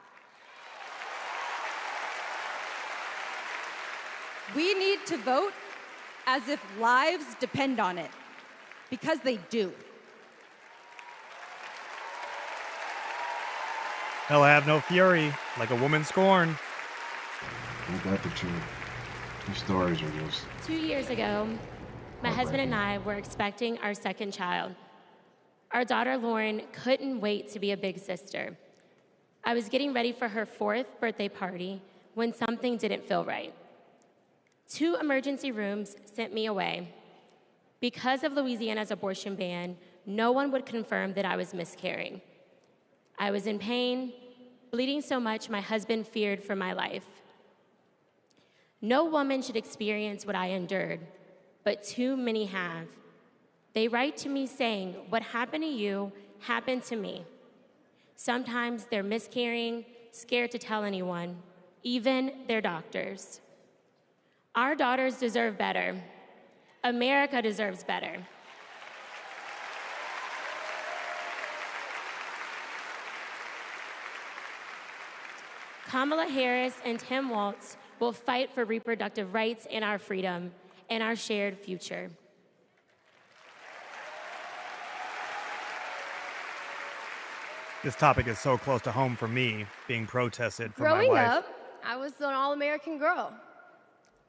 We need to vote as if lives depend on it, because they do. Hell, I have no fury, like a woman scorned. Ain't that the truth? These stories are just... 2 years ago, my husband and I were expecting our second child. Our daughter, Lauren, couldn't wait to be a big sister. I was getting ready for her 4th birthday party when something didn't feel right. 2 emergency rooms sent me away. Because of Louisiana's abortion ban, no one would confirm that I was miscarrying. I was in pain, bleeding so much my husband feared for my life. No woman should experience what I endured, but too many have. They write to me saying, "What happened to you happened to me." Sometimes they're miscarrying, scared to tell anyone, even their doctors. Our daughters deserve better. America deserves better. Kamala Harris and Tim Walz will fight for reproductive rights and our freedom and our shared future. This topic is so close to home for me, being protested for Growing my wife. up, I was an all-American girl.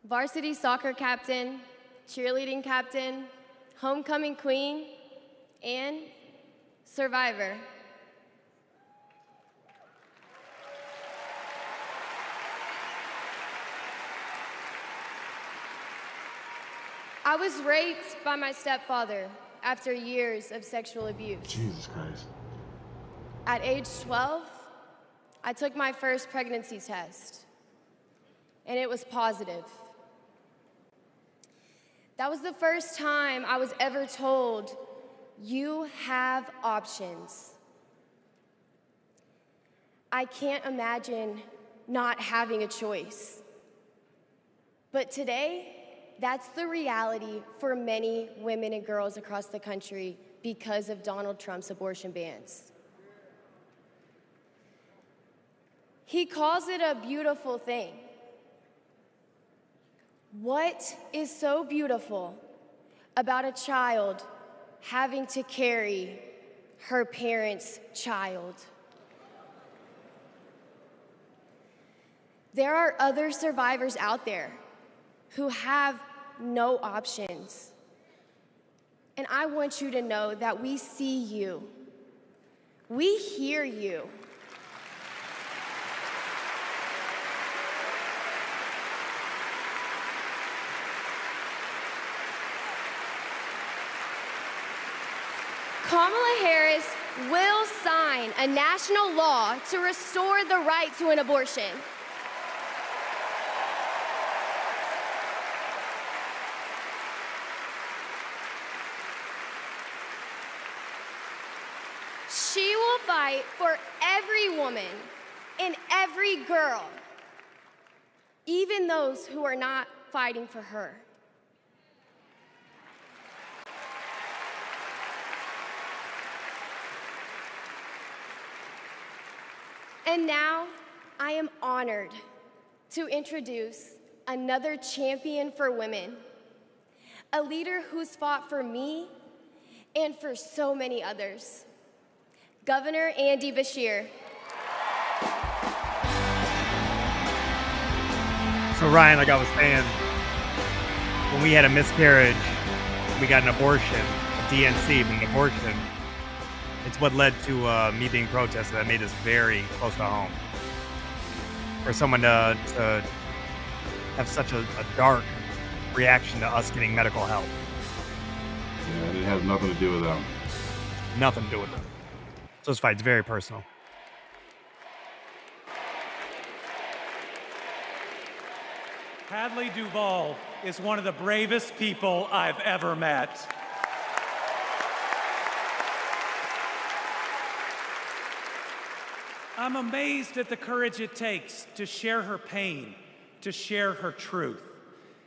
Varsity soccer captain, cheerleading captain, homecoming queen, and survivor. I was raped by my stepfather after years of sexual abuse. Jesus Christ. At age 12, I took my first pregnancy test, and it was positive. That was the first time I was ever told, you have options. I can't imagine not having a choice. But today, that's the reality for many women and girls across the country because of Donald Trump's abortion bans. He calls it a beautiful thing. What is so beautiful about a child having to carry her parent's child? There are other survivors out there who have no options. And I want you to know that we see you. We hear you. Kamala Harris will sign a national law to restore the right to an abortion. She will fight for every woman and every girl, even those who are not fighting for her. And now, I am honored to introduce another champion for women, a leader who's fought for me and for so many others, Governor Andy Beshear. So Ryan, like I was saying, when we had a miscarriage, we got an abortion, a DNC, but an abortion. It's what led to me being protested. That made us very close to home. For someone to have such a dark reaction to us getting medical help. Yeah, it has nothing to do with them. Nothing to do with them. So this fight's very personal. Hadley Duvall is one of the bravest people I've ever met. I'm amazed at the courage it takes to share her pain, to share her truth.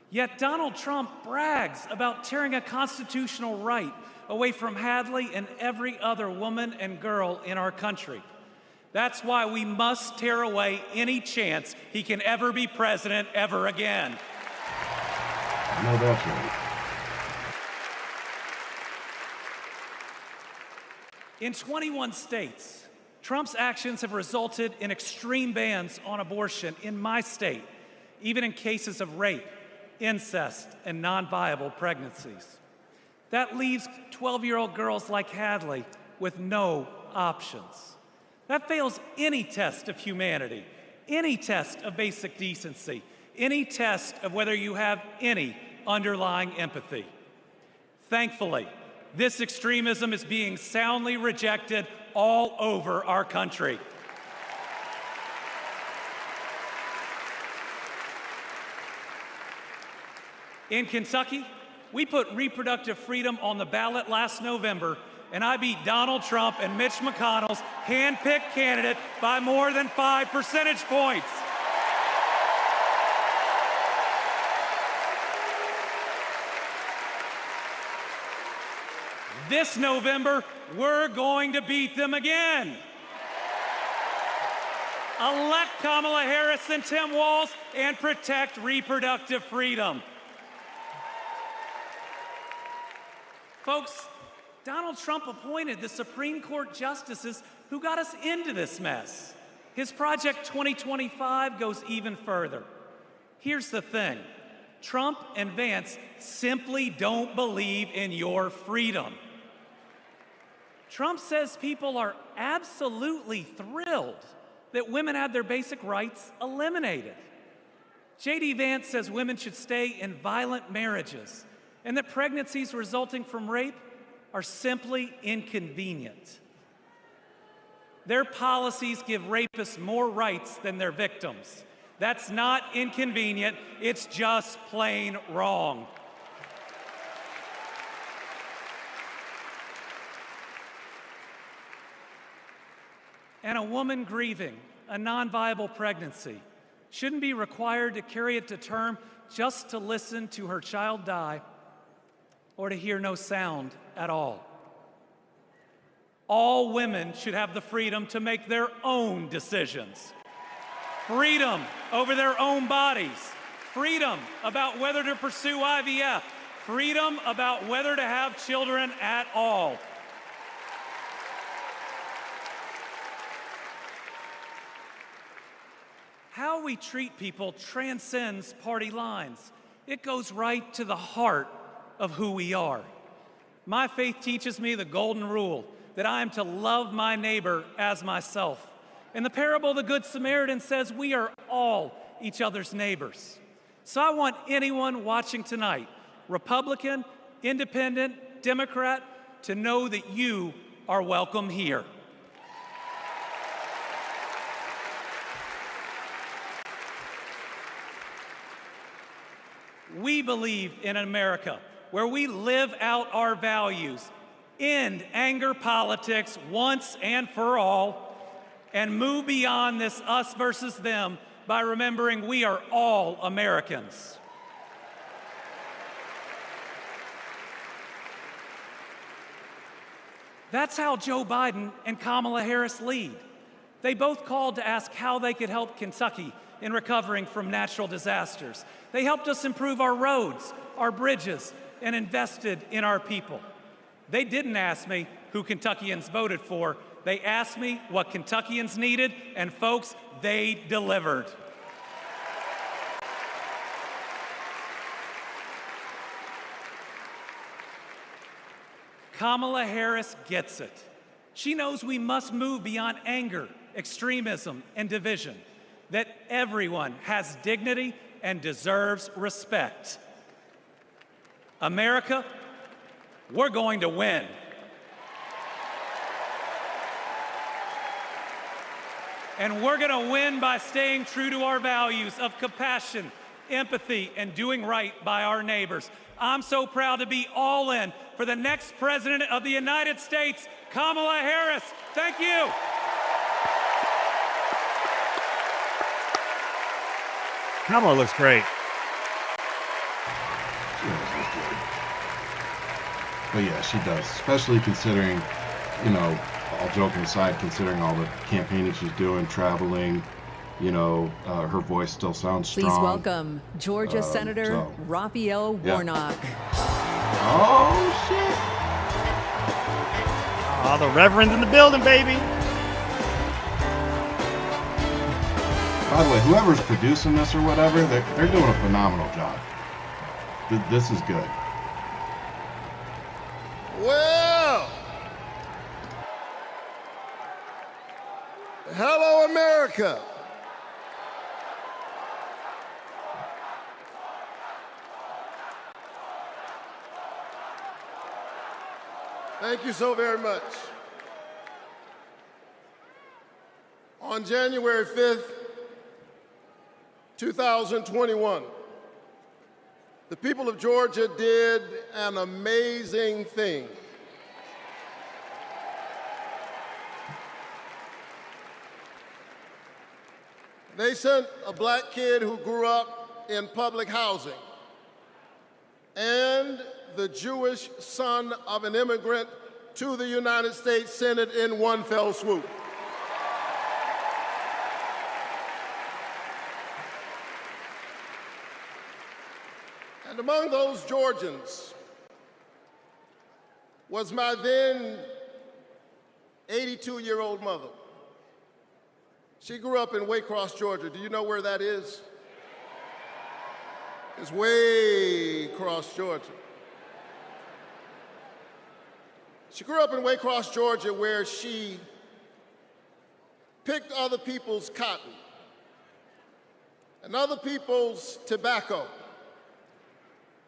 Yet Donald Trump brags about tearing a constitutional right away from Hadley and every other woman and girl in our country. That's why we must tear away any chance he can ever be president ever again. No, that's right. In 21 states, Trump's actions have resulted in extreme bans on abortion in my state, even in cases of rape, incest, and non-viable pregnancies. That leaves 12-year-old girls like Hadley with no options. That fails any test of humanity, any test of basic decency, any test of whether you have any underlying empathy. Thankfully, this extremism is being soundly rejected all over our country. In Kentucky, we put reproductive freedom on the ballot last November, and I beat Donald Trump and Mitch McConnell's hand-picked candidate by more than 5 percentage points. This November, we're going to beat them again. elect Kamala Harris and Tim Walz, and protect reproductive freedom. Folks, Donald Trump appointed the Supreme Court justices who got us into this mess. His Project 2025 goes even further. Here's the thing. Trump and Vance simply don't believe in your freedom. Trump says people are absolutely thrilled that women have their basic rights eliminated. J.D. Vance says women should stay in violent marriages and that pregnancies resulting from rape are simply inconvenient. Their policies give rapists more rights than their victims. That's not inconvenient, it's just plain wrong. And a woman grieving a non-viable pregnancy shouldn't be required to carry it to term just to listen to her child die or to hear no sound at all. All women should have the freedom to make their own decisions. Freedom over their own bodies. Freedom about whether to pursue IVF. Freedom about whether to have children at all. How we treat people transcends party lines. It goes right to the heart of who we are. My faith teaches me the golden rule that I am to love my neighbor as myself. In the parable of the Good Samaritan says we are all each other's neighbors. So I want anyone watching tonight, Republican, Independent, Democrat, to know that you are welcome here. We believe in America where we live out our values, end anger politics once and for all, and move beyond this us versus them by remembering we are all Americans. That's how Joe Biden and Kamala Harris lead. They both called to ask how they could help Kentucky in recovering from natural disasters. They helped us improve our roads, our bridges, and invested in our people. They didn't ask me who Kentuckians voted for. They asked me what Kentuckians needed, and folks, they delivered. Kamala Harris gets it. She knows we must move beyond anger, extremism, and division, that everyone has dignity and deserves respect. America, we're going to win. And we're going to win by staying true to our values of compassion, empathy, and doing right by our neighbors. I'm so proud to be all in for the next President of the United States, Kamala Harris. Thank you. Kamala looks great. But yeah, she does, especially considering, you know, all joking aside, considering all the campaigning she's doing, traveling, you know, her voice still sounds strong. Please welcome Georgia Senator Raphael Warnock. Oh, shit. Oh, the Reverend's in the building, baby. By the way, whoever's producing this or whatever, they're doing a phenomenal job. This is good. Well, hello, America. Thank you so very much. On January 5th, 2021, the people of Georgia did an amazing thing. They sent a black kid who grew up in public housing and the Jewish son of an immigrant to the United States Senate in one fell swoop. And among those Georgians was my then 82-year-old mother. She grew up in Waycross, Georgia. Do you know where that is? It's way across Georgia. She grew up in Waycross, Georgia, where she picked other people's cotton and other people's tobacco.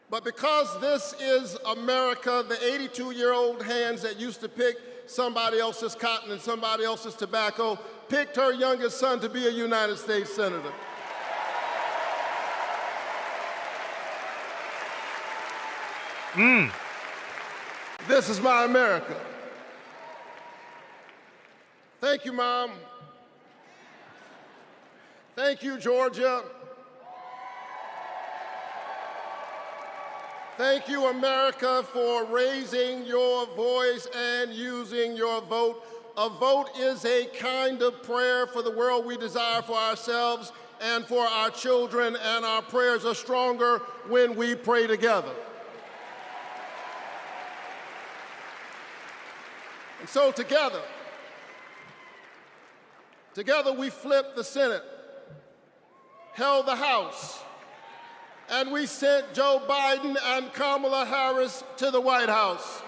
But because this is America, the 82-year-old hands that used to pick somebody else's cotton and somebody else's tobacco picked her youngest son to be a United States Senator. This is my America. Thank you, Mom. Thank you, Georgia. Thank you, America, for raising your voice and using your vote. A vote is a kind of prayer for the world we desire for ourselves and for our children, and our prayers are stronger when we pray together. And so together we flipped the Senate, held the House, and we sent Joe Biden and Kamala Harris to the White House.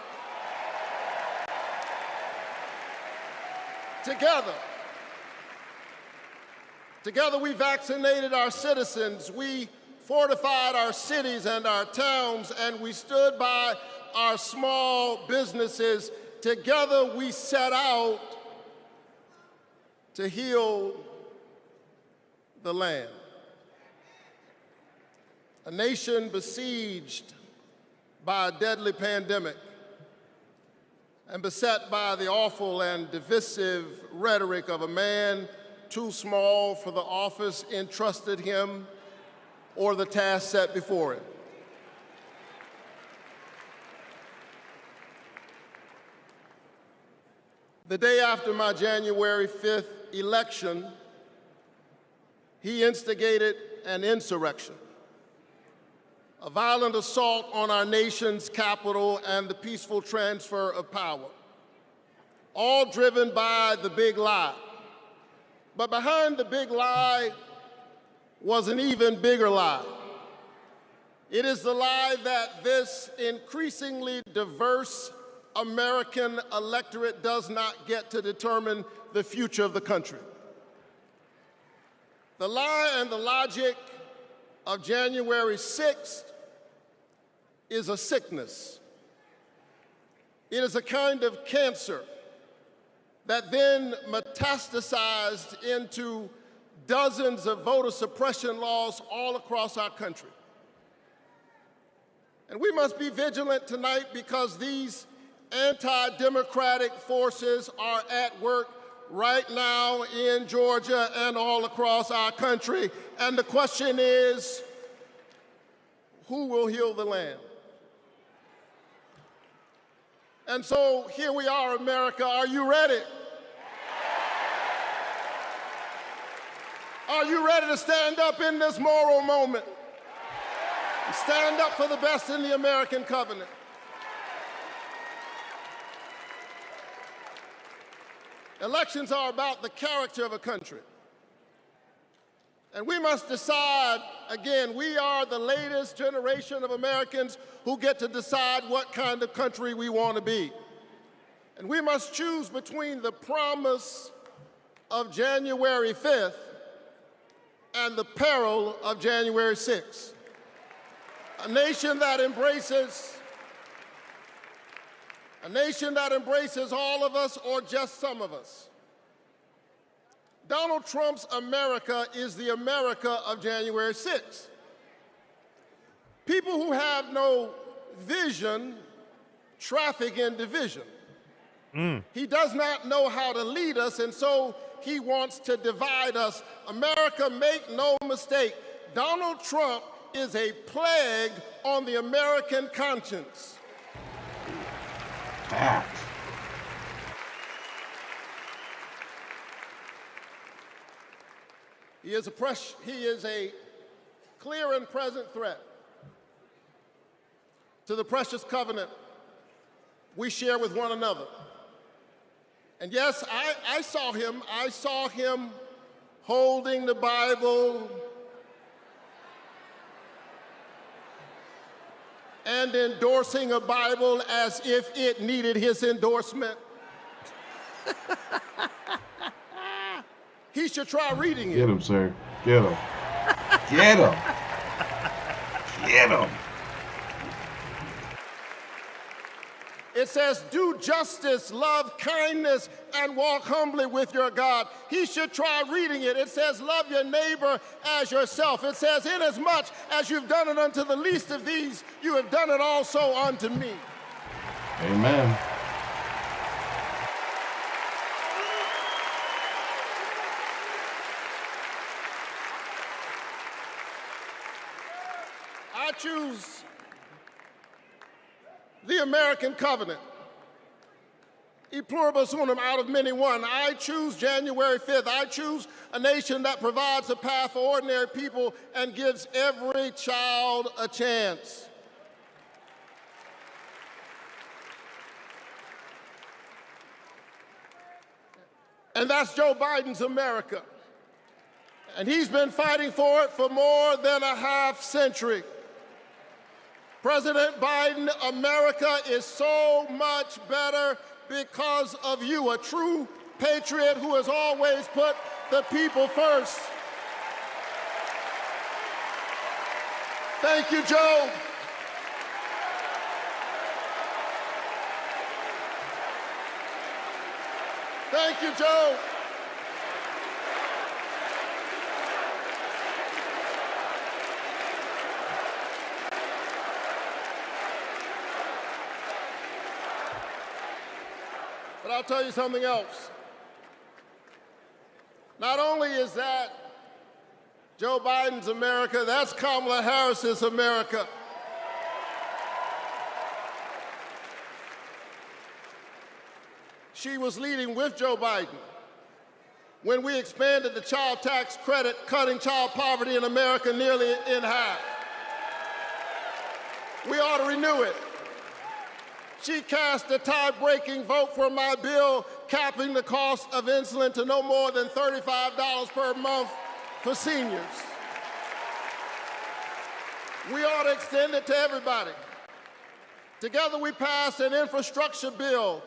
Together we vaccinated our citizens, we fortified our cities and our towns, and we stood by our small businesses. Together we set out to heal the land. A nation besieged by a deadly pandemic and beset by the awful and divisive rhetoric of a man too small for the office entrusted him or the task set before him. The day after my January 5th election, he instigated an insurrection, a violent assault on our nation's capital and the peaceful transfer of power, all driven by the big lie. But behind the big lie was an even bigger lie. It is the lie that this increasingly diverse American electorate does not get to determine the future of the country. The lie and the logic of January 6th is a sickness. It is a kind of cancer that then metastasized into dozens of voter suppression laws all across our country. And we must be vigilant tonight because these anti-democratic forces are at work right now in Georgia and all across our country. And the question is, who will heal the land? And so here we are, America. Are you ready? Are you ready to stand up in this moral moment? Stand up for the best in the American covenant. Elections are about the character of a country. And we must decide, again, we are the latest generation of Americans who get to decide what kind of country we want to be. And we must choose between the promise of January 5th and the peril of January 6th. A nation that embraces all of us or just some of us. Donald Trump's America is the America of January 6th. People who have no vision traffic in division. He does not know how to lead us, and so he wants to divide us. America, make no mistake, Donald Trump is a plague on the American conscience. Fact. He is a clear and present threat to the precious covenant we share with one another. And yes, I saw him holding the Bible and endorsing a Bible as if it needed his endorsement. He should try reading it. Get him, sir. Get him. Get him. Get him. It says, do justice, love kindness, and walk humbly with your God. He should try reading it. It says, love your neighbor as yourself. It says, inasmuch as you've done it unto the least of these, you have done it also unto me. Amen. I choose the American covenant. E pluribus unum, out of many one. I choose January 5th. I choose a nation that provides a path for ordinary people and gives every child a chance. And that's Joe Biden's America. And he's been fighting for it for more than a half century. President Biden, America is so much better because of you, a true patriot who has always put the people first. Thank you, Joe. Thank you, Joe. But I'll tell you something else. Not only is that Joe Biden's America, that's Kamala Harris's America. She was leading with Joe Biden when we expanded the child tax credit, cutting child poverty in America nearly in half. We ought to renew it. She cast a tie-breaking vote for my bill capping the cost of insulin to no more than $35 per month for seniors. We ought to extend it to everybody. Together we passed an infrastructure bill,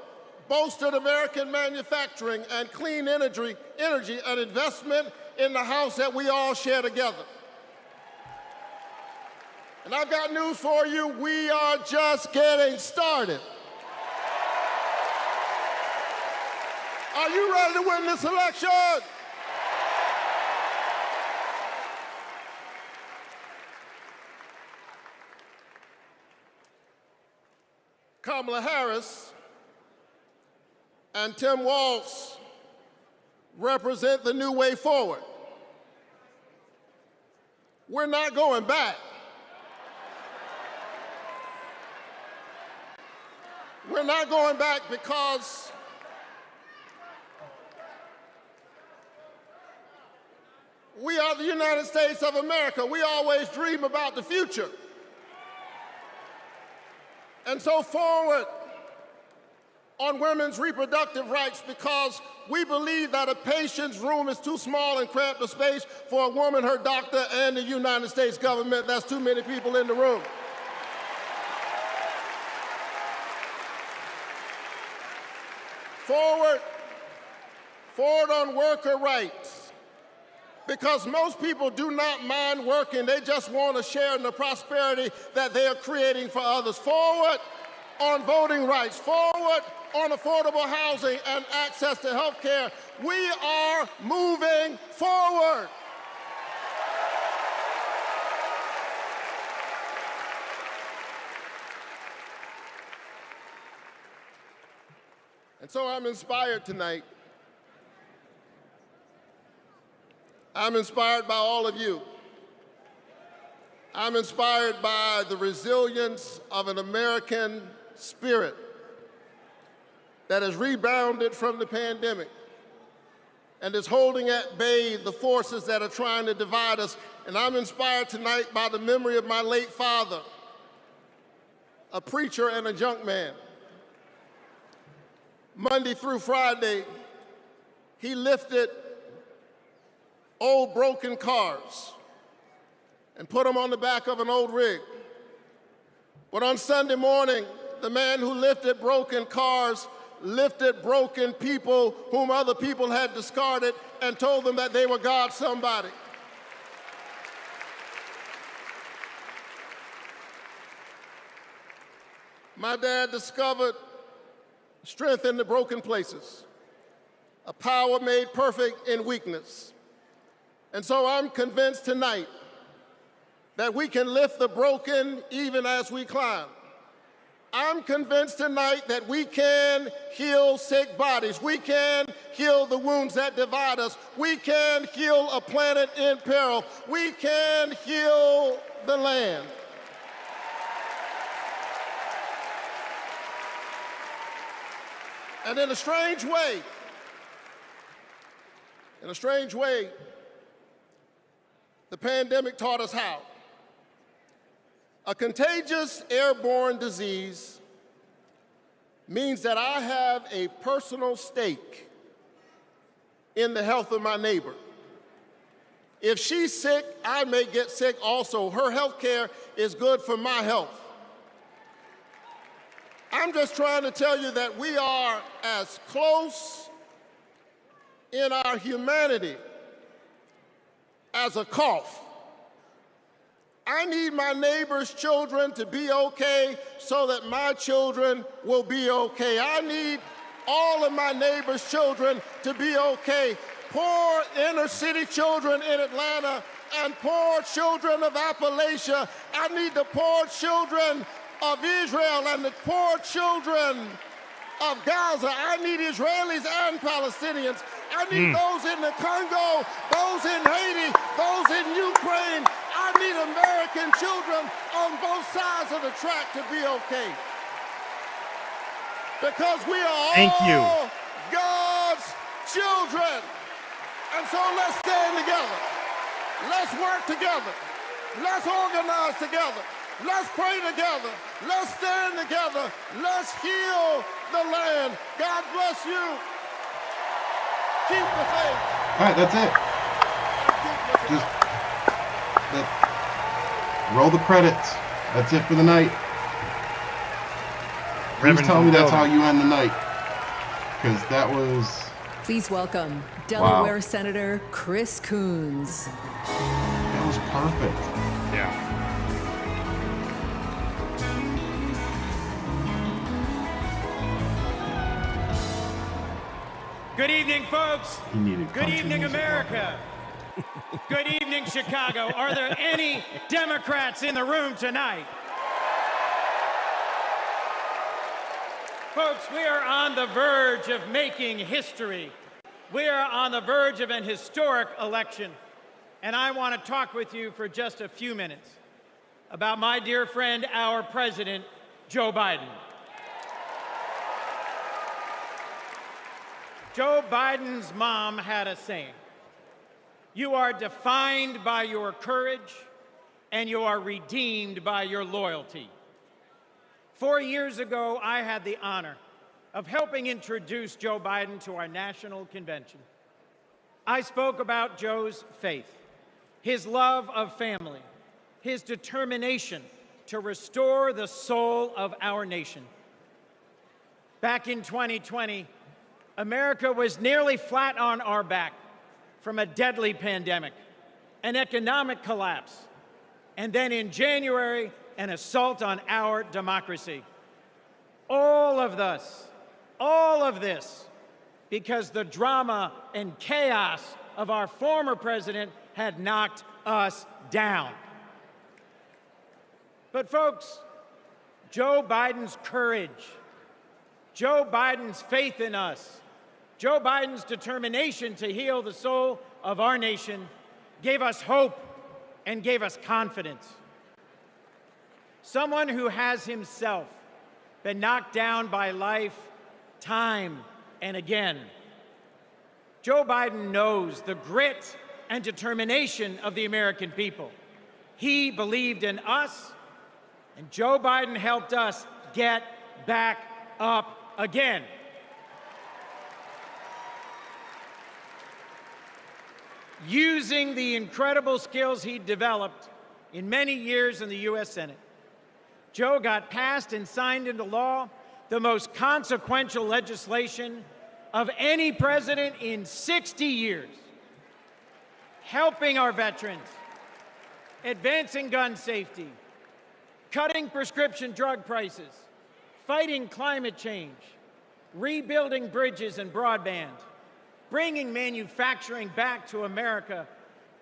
bolstered American manufacturing and clean energy, an investment in the house that we all share together. And I've got news for you, we are just getting started. Are you ready to win this election? Kamala Harris and Tim Walz represent the new way forward. We're not going back. We're not going back because we are the United States of America. We always dream about the future. And so forward on women's reproductive rights, because we believe that a patient's room is too small and cramped a space for a woman, her doctor, and the United States government. That's too many people in the room. Forward on worker rights, because most people do not mind working. They just want to share in the prosperity that they are creating for others. Forward on voting rights, forward on affordable housing and access to health care. We are moving forward. And so I'm inspired tonight. I'm inspired by all of you. I'm inspired by the resilience of an American spirit that has rebounded from the pandemic and is holding at bay the forces that are trying to divide us. And I'm inspired tonight by the memory of my late father, a preacher, and a junk man. Monday through Friday, he lifted old broken cars and put them on the back of an old rig. But on Sunday morning, the man who lifted broken cars lifted broken people whom other people had discarded and told them that they were God's somebody. My dad discovered strength in the broken places, a power made perfect in weakness. And so I'm convinced tonight that we can lift the broken even as we climb. I'm convinced tonight that we can heal sick bodies. We can heal the wounds that divide us. We can heal a planet in peril. We can heal the land. And in a strange way, the pandemic taught us how. A contagious airborne disease means that I have a personal stake in the health of my neighbor. If she's sick, I may get sick also. Her health care is good for my health. I'm just trying to tell you that we are as close in our humanity as a cough. I need my neighbor's children to be okay so that my children will be okay. I need all of my neighbor's children to be okay. Poor inner city children in Atlanta and poor children of Appalachia. I need the poor children of Israel and the poor children of Gaza. I need Israelis and Palestinians. I need those in the Congo, those in Haiti, those in Ukraine. I need American children on both sides of the track to be okay. Because we are all God's children. And so let's stand together. Let's work together. Let's organize together. Let's pray together. Let's stand together. Let's heal the land. God bless you. Keep the faith. All right, that's it. Just roll the credits. That's it for the night. Please tell me that's how you end the night, because that was. Please welcome Delaware Senator Chris Coons. That was perfect. Yeah. Good evening, folks. Good evening, music. America. Good evening, Chicago. Are there any Democrats in the room tonight? Folks, we are on the verge of making history. We are on the verge of an historic election. And I want to talk with you for just a few minutes about my dear friend, our president, Joe Biden. Joe Biden's mom had a saying: "You are defined by your courage, and you are redeemed by your loyalty." 4 years ago, I had the honor of helping introduce Joe Biden to our national convention. I spoke about Joe's faith, his love of family, his determination to restore the soul of our nation. Back in 2020, America was nearly flat on our back from a deadly pandemic, an economic collapse, and then in January, an assault on our democracy. All of this, because the drama and chaos of our former president had knocked us down. But folks, Joe Biden's courage, Joe Biden's faith in us, Joe Biden's determination to heal the soul of our nation gave us hope and gave us confidence. Someone who has himself been knocked down by life time and again. Joe Biden knows the grit and determination of the American people. He believed in us, And Joe Biden helped us get back up again. Using the incredible skills he developed in many years in the U.S. Senate, Joe got passed and signed into law the most consequential legislation of any president in 60 years, helping our veterans, advancing gun safety, cutting prescription drug prices, fighting climate change, rebuilding bridges and broadband, bringing manufacturing back to America.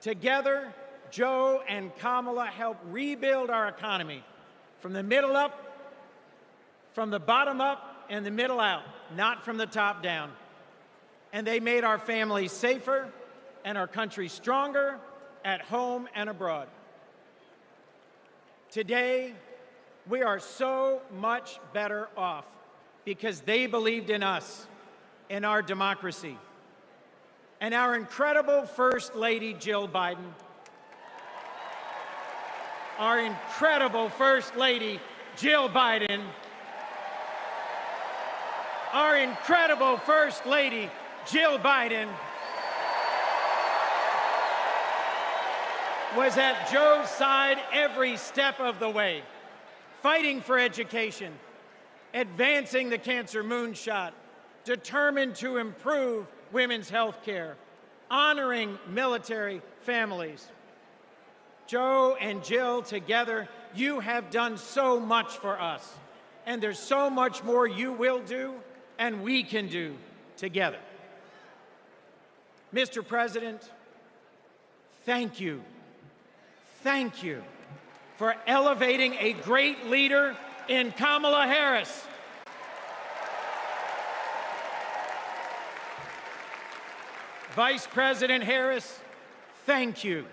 Together, Joe and Kamala helped rebuild our economy from the middle up, from the bottom up, and the middle out, not from the top down. And they made our families safer and our country stronger at home and abroad. Today, we are so much better off because they believed in us, in our democracy. And our incredible First Lady, Jill Biden, our incredible First Lady, Jill Biden, our incredible First Lady, Jill Biden, was at Joe's side every step of the way, fighting for education, advancing the cancer moonshot, determined to improve women's health care, honoring military families. Joe and Jill, together, you have done so much for us, and there's so much more you will do and we can do together. Mr. President, thank you. Thank you for elevating a great leader in Kamala Harris. Vice President Harris, thank you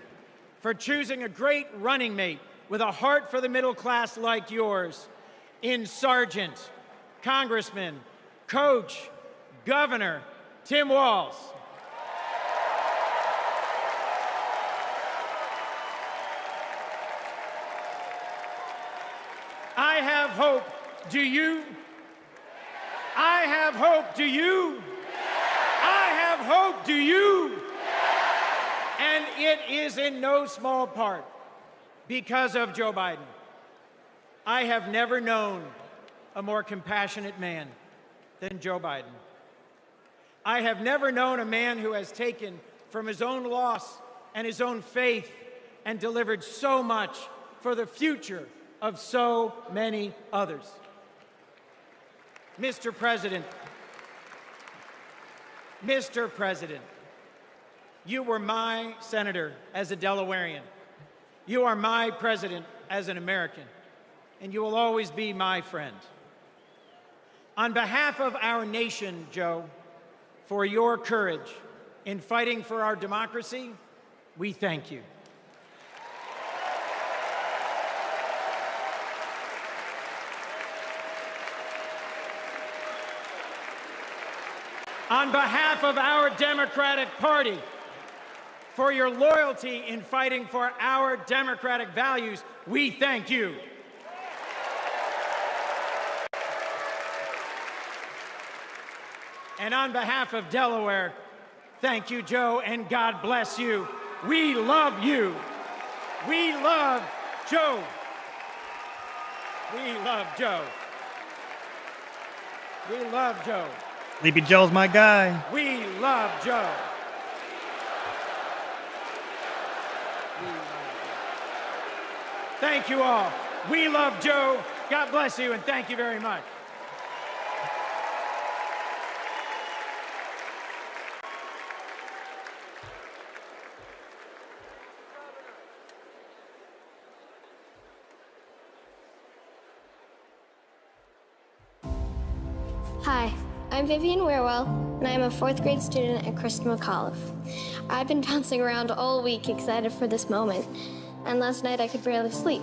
for choosing a great running mate with a heart for the middle class like yours in Sergeant, Congressman, Coach, Governor Tim Walz. I have hope. Do you? I have hope. Do you? I have hope. Do you? And it is in no small part because of Joe Biden. I have never known a more compassionate man than Joe Biden. I have never known a man who has taken from his own loss and his own faith and delivered so much for the future of so many others. Mr. President, you were my senator as a Delawarean. You are my president as an American, and you will always be my friend. On behalf of our nation, Joe, for your courage in fighting for our democracy, we thank you. On behalf of our Democratic Party, for your loyalty in fighting for our democratic values, we thank you. And on behalf of Delaware, thank you, Joe, and God bless you. We love you. We love Joe. We love Joe. We love Joe. Sleepy Joe's my guy. We love Joe. Thank you all. We love Joe. God bless you, and thank you very much. Hi, I'm Vivian Weirwell, and I'm a 4th grade student at Kristen McAuliffe. I've been bouncing around all week excited for this moment, and last night I could barely sleep.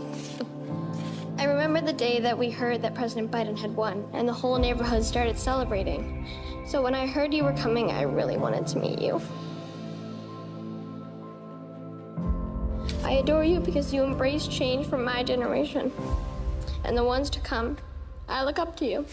I remember the day that we heard that President Biden had won, and the whole neighborhood started celebrating. So when I heard you were coming, I really wanted to meet you. I adore you because you embrace change from my generation. and the ones to come. I look up to you.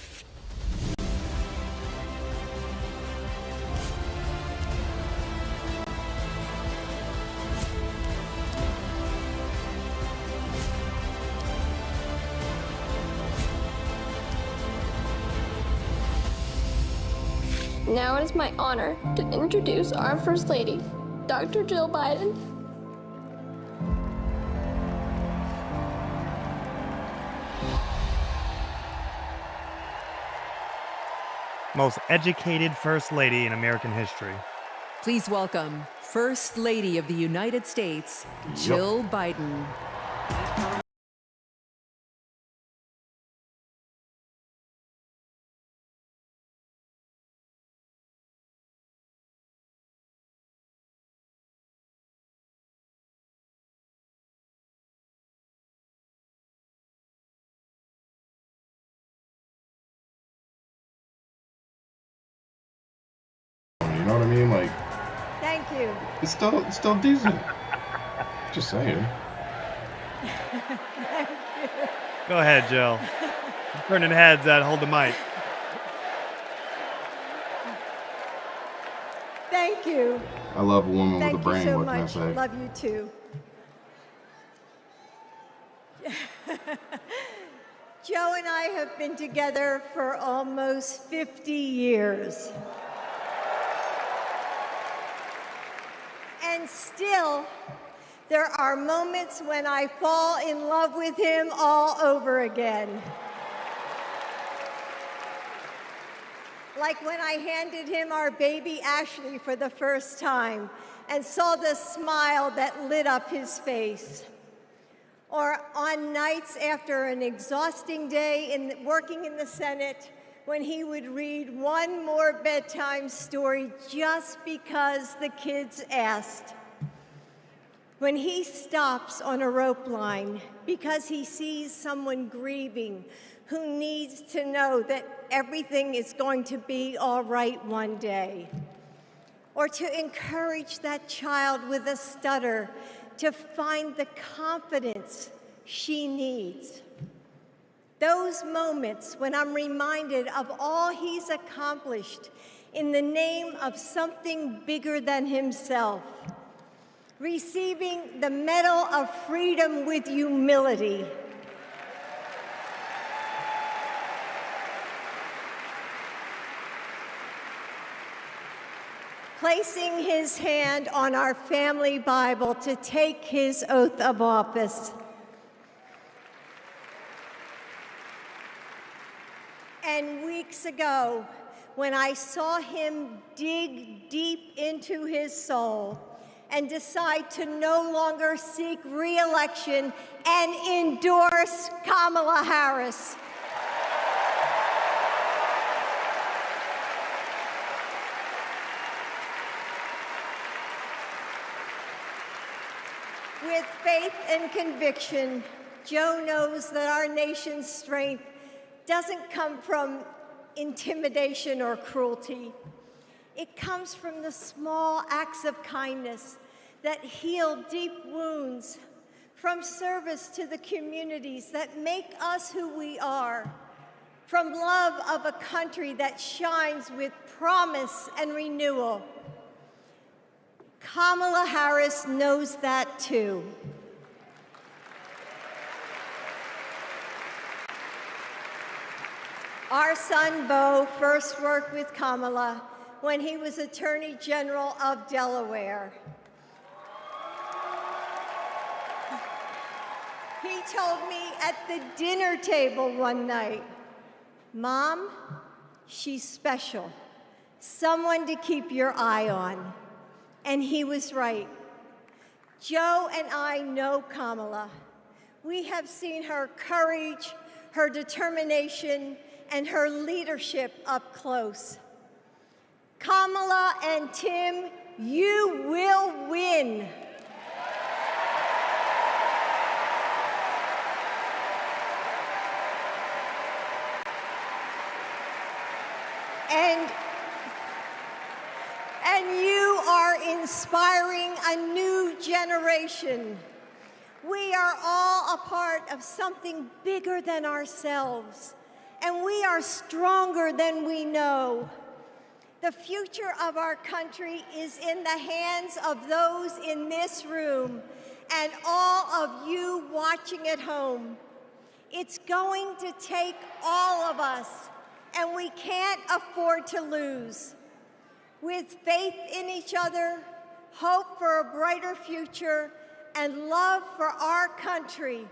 Now it is my honor to introduce our First Lady, Dr. Jill Biden. Most educated First Lady in American history. Please welcome First Lady of the United States, Jill Biden. You know what I mean? Like, Thank you. it's still decent. Just saying. Thank you. Go ahead, Jill. I'm turning heads that hold the mic. Thank you. I love a woman with a Thank brain. you so What can I much. say? Love you too. Joe and I have been together for almost 50 years. And still, there are moments when I fall in love with him all over again. Like when I handed him our baby Ashley for the first time and saw the smile that lit up his face. Or on nights after an exhausting day working in the Senate, when he would read one more bedtime story just because the kids asked. When he stops on a rope line because he sees someone grieving who needs to know that everything is going to be all right one day. Or to encourage that child with a stutter to find the confidence she needs. Those moments when I'm reminded of all he's accomplished in the name of something bigger than himself. Receiving the Medal of Freedom with humility. Placing his hand on our family Bible to take his oath of office. And weeks ago, when I saw him dig deep into his soul and decide to no longer seek re-election and endorse Kamala Harris. With faith and conviction, Joe knows that our nation's strength doesn't come from intimidation or cruelty. It comes from the small acts of kindness that heal deep wounds, from service to the communities that make us who we are, from love of a country that shines with promise and renewal. Kamala Harris knows that too. Our son, Beau, first worked with Kamala when he was Attorney General of Delaware. He told me at the dinner table one night, "Mom, she's special, someone to keep your eye on." And he was right. Joe and I know Kamala. We have seen her courage, her determination, and her leadership up close. Kamala and Tim, you will win. And you are inspiring a new generation We are all a part of something bigger than ourselves, and we are stronger than we know. The future of our country is in the hands of those in this room and all of you watching at home. It's going to take all of us, and we can't afford to lose. With faith in each other, hope for a brighter future, and love for our country,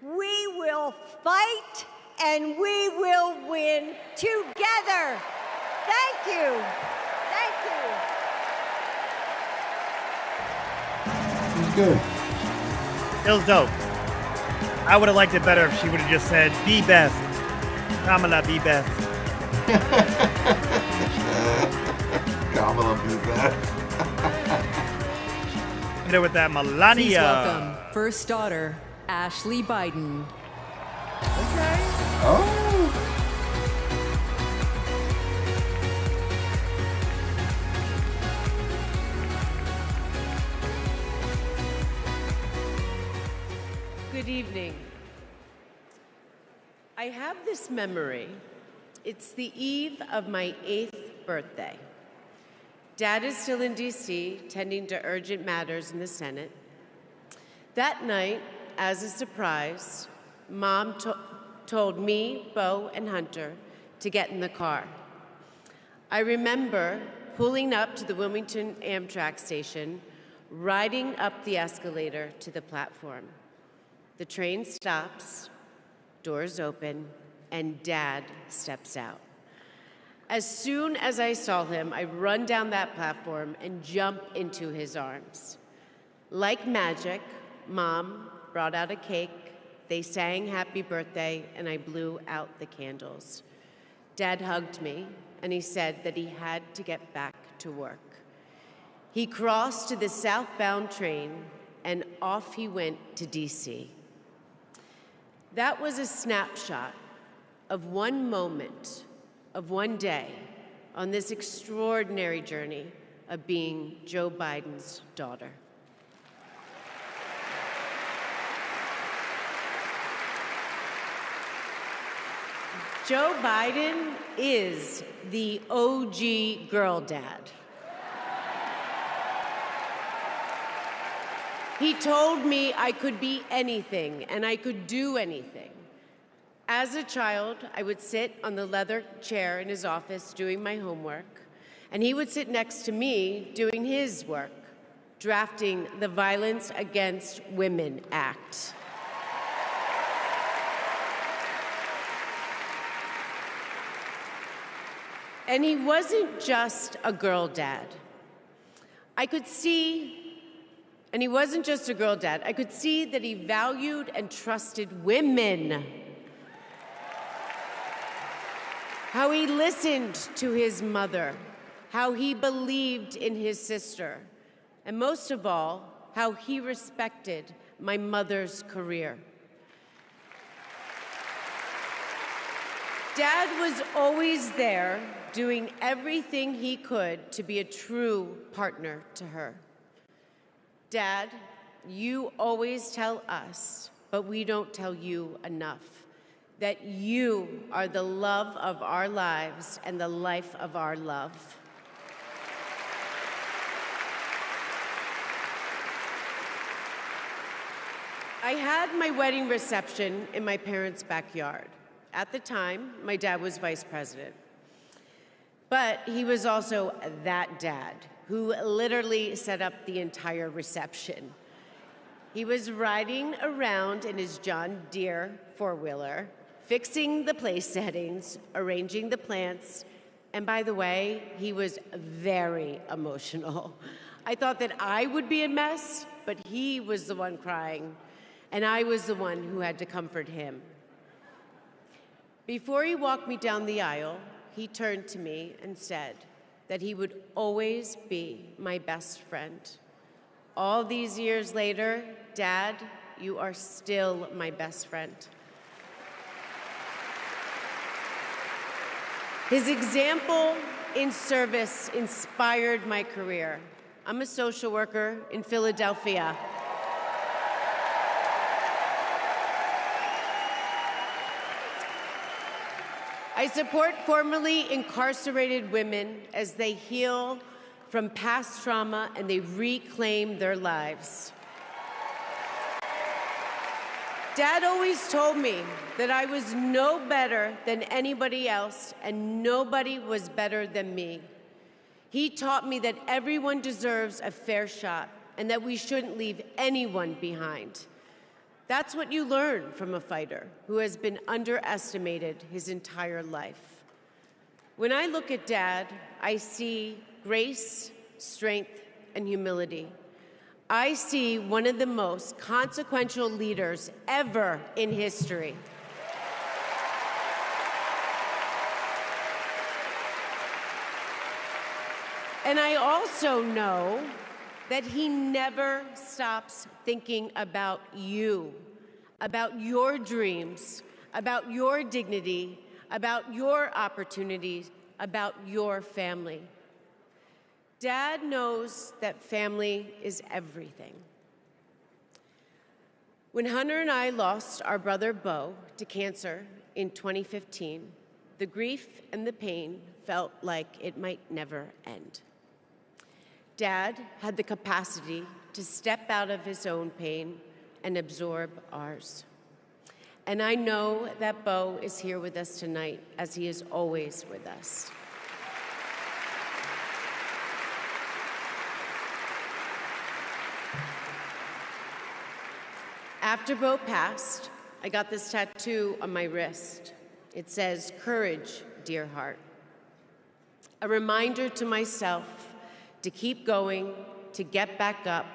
we will fight and we will win together. Thank you. Thank you. It was good. It was dope. I would have liked it better if she would have just said, be best. Kamala, be best. Kamala, be best. Hit her with that Melania. Please welcome first daughter, Ashley Biden. Okay. Oh. Good evening. I have this memory. It's the eve of my 8th birthday. Dad is still in D.C., tending to urgent matters in the Senate. That night, as a surprise, Mom told me, Bo, and Hunter to get in the car. I remember pulling up to the Wilmington Amtrak station, riding up the escalator to the platform. The train stops, doors open, and Dad steps out. As soon as I saw him, I run down that platform and jump into his arms. Like magic, Mom brought out a cake, they sang happy birthday, and I blew out the candles. Dad hugged me, and he said that he had to get back to work. He crossed to the southbound train, and off he went to D.C. That was a snapshot of one moment, of one day, on this extraordinary journey of being Joe Biden's daughter. Joe Biden is the OG girl dad. He told me I could be anything and I could do anything. As a child, I would sit on the leather chair in his office doing my homework, and he would sit next to me doing his work, drafting the Violence Against Women Act. And he wasn't just a girl dad. And he wasn't just a girl dad. I could see that he valued and trusted women. How he listened to his mother, how he believed in his sister, and most of all, how he respected my mother's career. Dad was always there, doing everything he could to be a true partner to her. Dad, you always tell us, but we don't tell you enough, that you are the love of our lives and the life of our love. I had my wedding reception in my parents' backyard. At the time, my dad was vice president. But he was also that dad who literally set up the entire reception. He was riding around in his John Deere four-wheeler, fixing the place settings, arranging the plants, and by the way, he was very emotional. I thought that I would be a mess, but he was the one crying, and I was the one who had to comfort him. Before he walked me down the aisle, he turned to me and said that he would always be my best friend. All these years later, Dad, you are still my best friend. His example in service inspired my career. I'm a social worker in Philadelphia. I support formerly incarcerated women as they heal from past trauma and they reclaim their lives. Dad always told me that I was no better than anybody else and nobody was better than me. He taught me that everyone deserves a fair shot and that we shouldn't leave anyone behind. That's what you learn from a fighter who has been underestimated his entire life. When I look at Dad, I see grace, strength, and humility. I see one of the most consequential leaders ever in history. And I also know that he never stops thinking about you, about your dreams, about your dignity, about your opportunities, about your family. Dad knows that family is everything. When Hunter and I lost our brother Beau to cancer in 2015, the grief and the pain felt like it might never end. Dad had the capacity to step out of his own pain and absorb ours. And I know that Beau is here with us tonight, as he is always with us. After Beau passed, I got this tattoo on my wrist. It says, "Courage, dear heart." A reminder to myself to keep going, to get back up,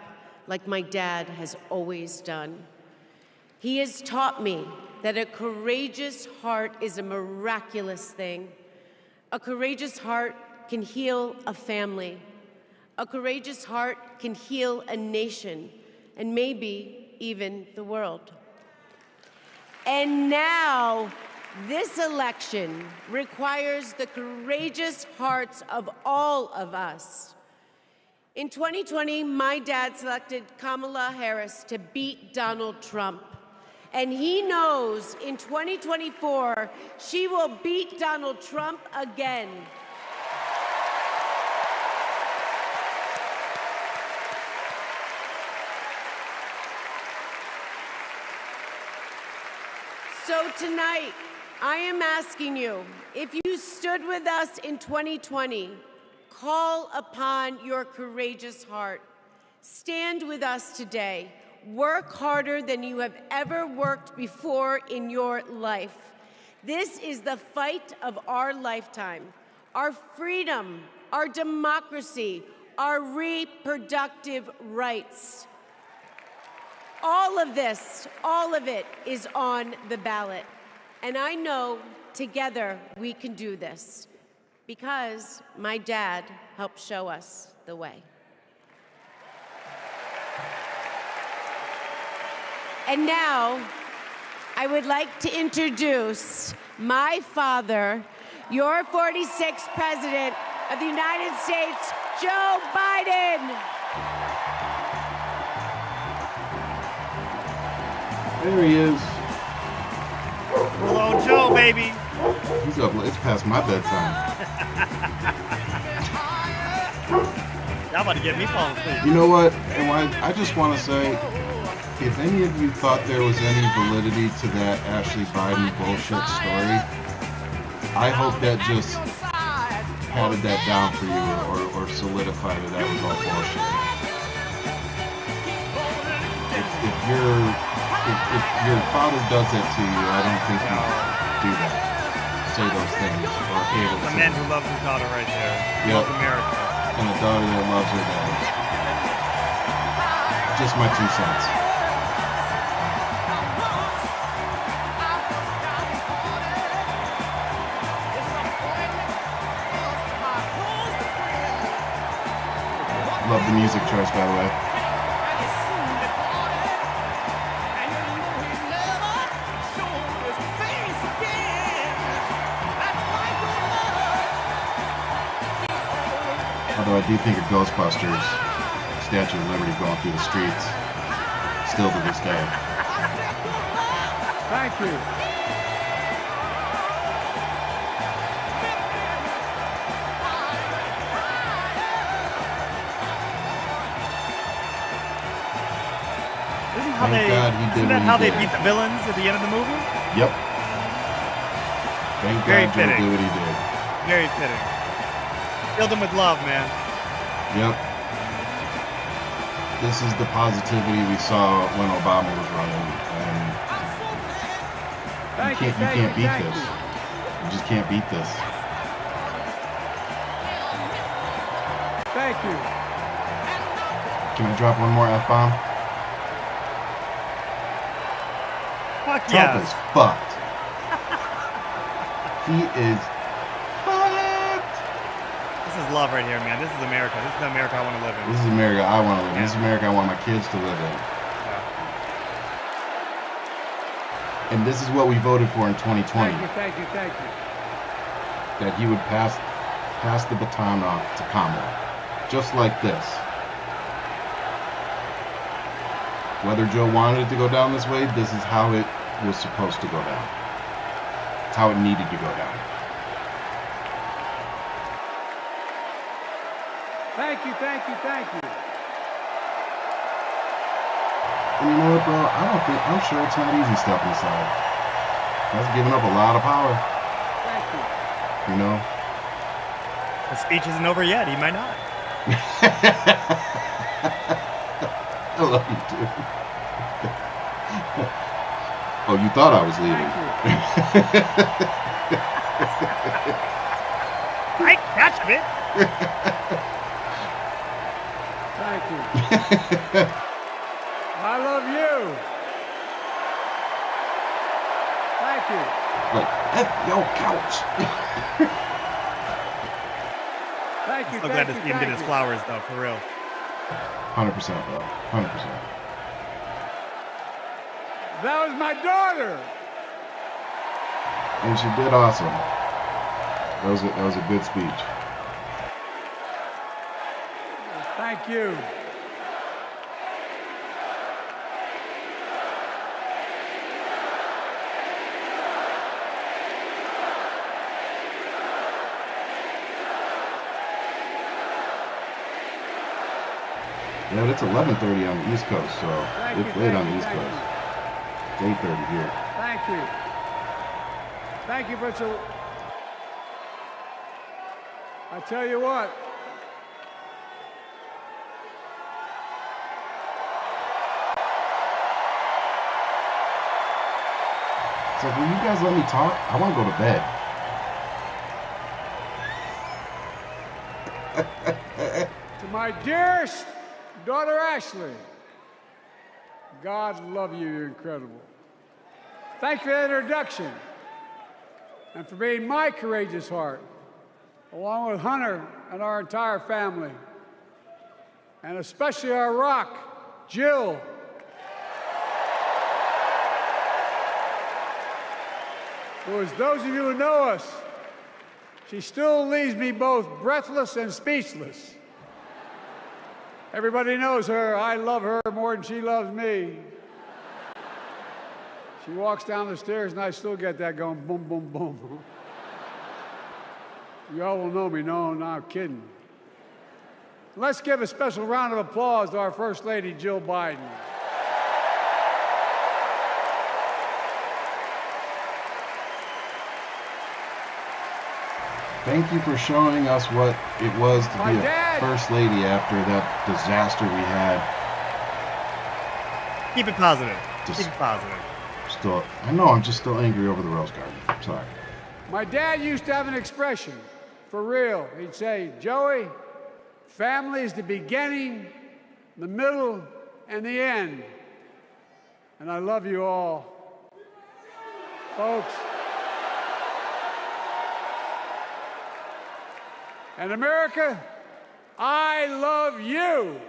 like my dad has always done. He has taught me that a courageous heart is a miraculous thing. A courageous heart can heal a family. A courageous heart can heal a nation, and maybe even the world. And now, this election requires the courageous hearts of all of us. In 2020, my dad selected Kamala Harris to beat Donald Trump. And he knows in 2024, she will beat Donald Trump again. So tonight, I am asking you, if you stood with us in 2020, call upon your courageous heart. Stand with us today. Work harder than you have ever worked before in your life. This is the fight of our lifetime. Our freedom, our democracy, our reproductive rights. All of this, all of it is on the ballot. And I know together we can do this because my dad helped show us the way. And now, I would like to introduce my father, your 46th President of the United States, Joe Biden. There he is. Hello, Joe, baby. He's up. It's past my bedtime. Y'all about to get me falling asleep. You know what? And I just want to say, if any of you thought there was any validity to that Ashley Biden bullshit story, I hope that just patted that down for you or solidified that was all bullshit. If your father does that to you, I don't think you do that. Say those things or able to. The man who loves his daughter right there. Yep. Love America. And a daughter that loves her dad. Just my 2 cents. Love the music choice, by the way. Although I do think of Ghostbusters, Statue of Liberty going through the streets, still to this day. Thank you. Thank God he did Isn't that what how he they did. beat the villains at the end of the movie? Yep. Thank Very God Joe fitting. did what he did. Very fitting. Killed him with love, man. Yep. This is the positivity we saw when Obama was running, and you can't beat this. You just can't beat this. Thank you. Can I drop one more F-bomb? Fuck Trump yeah. is fucked. He is fucked. This is love right here, man. This is America. This is the America I want to live in. This is America I want to live in. This is America I want my kids to live in. And this is what we voted for in 2020. Thank you. That he would pass the baton off to Kamala. Just like this. Whether Joe wanted it to go down this way, this is how it was supposed to go down. It's how it needed to go down. Thank you. And you know what, bro? I'm sure it's not easy stepping aside. That's giving up a lot of power. Thank you. You know? The speech isn't over yet. He might not. I love you, too. Oh, you thought I was leaving. I catch it. Thank you. I love you. Thank you. Like, F your couch. Thank you. I'm so glad to see him get his flowers, though, for real. 100%, bro. 100%. That was my daughter. And she did awesome. That was a good speech. Thank you. Yeah, but it's 11:30 on the East Coast, so it's late on the East Coast. It's 8:30 here. Thank you. Thank you for so. I tell you what. It's like, will you guys let me talk? I want to go to bed. To my dearest daughter Ashley, God love you, you're incredible. Thank you for the introduction and for being my courageous heart, along with Hunter and our entire family, and especially our rock, Jill. Who, as those of you who know us, she still leaves me both breathless and speechless. Everybody knows her. I love her more than she loves me. She walks down the stairs and I still get that going boom, boom, boom. Y'all will know me. No, I'm kidding. Let's give a special round of applause to our First Lady, Jill Biden. Thank you for showing us what it was to be a First Lady after that disaster we had. Keep it positive. Keep it positive. I know, I'm just still angry over the Rose Garden. I'm sorry. My dad used to have an expression, for real. He'd say, Joey, family is the beginning, the middle, and the end. And I love you all. Folks. And America, I love you.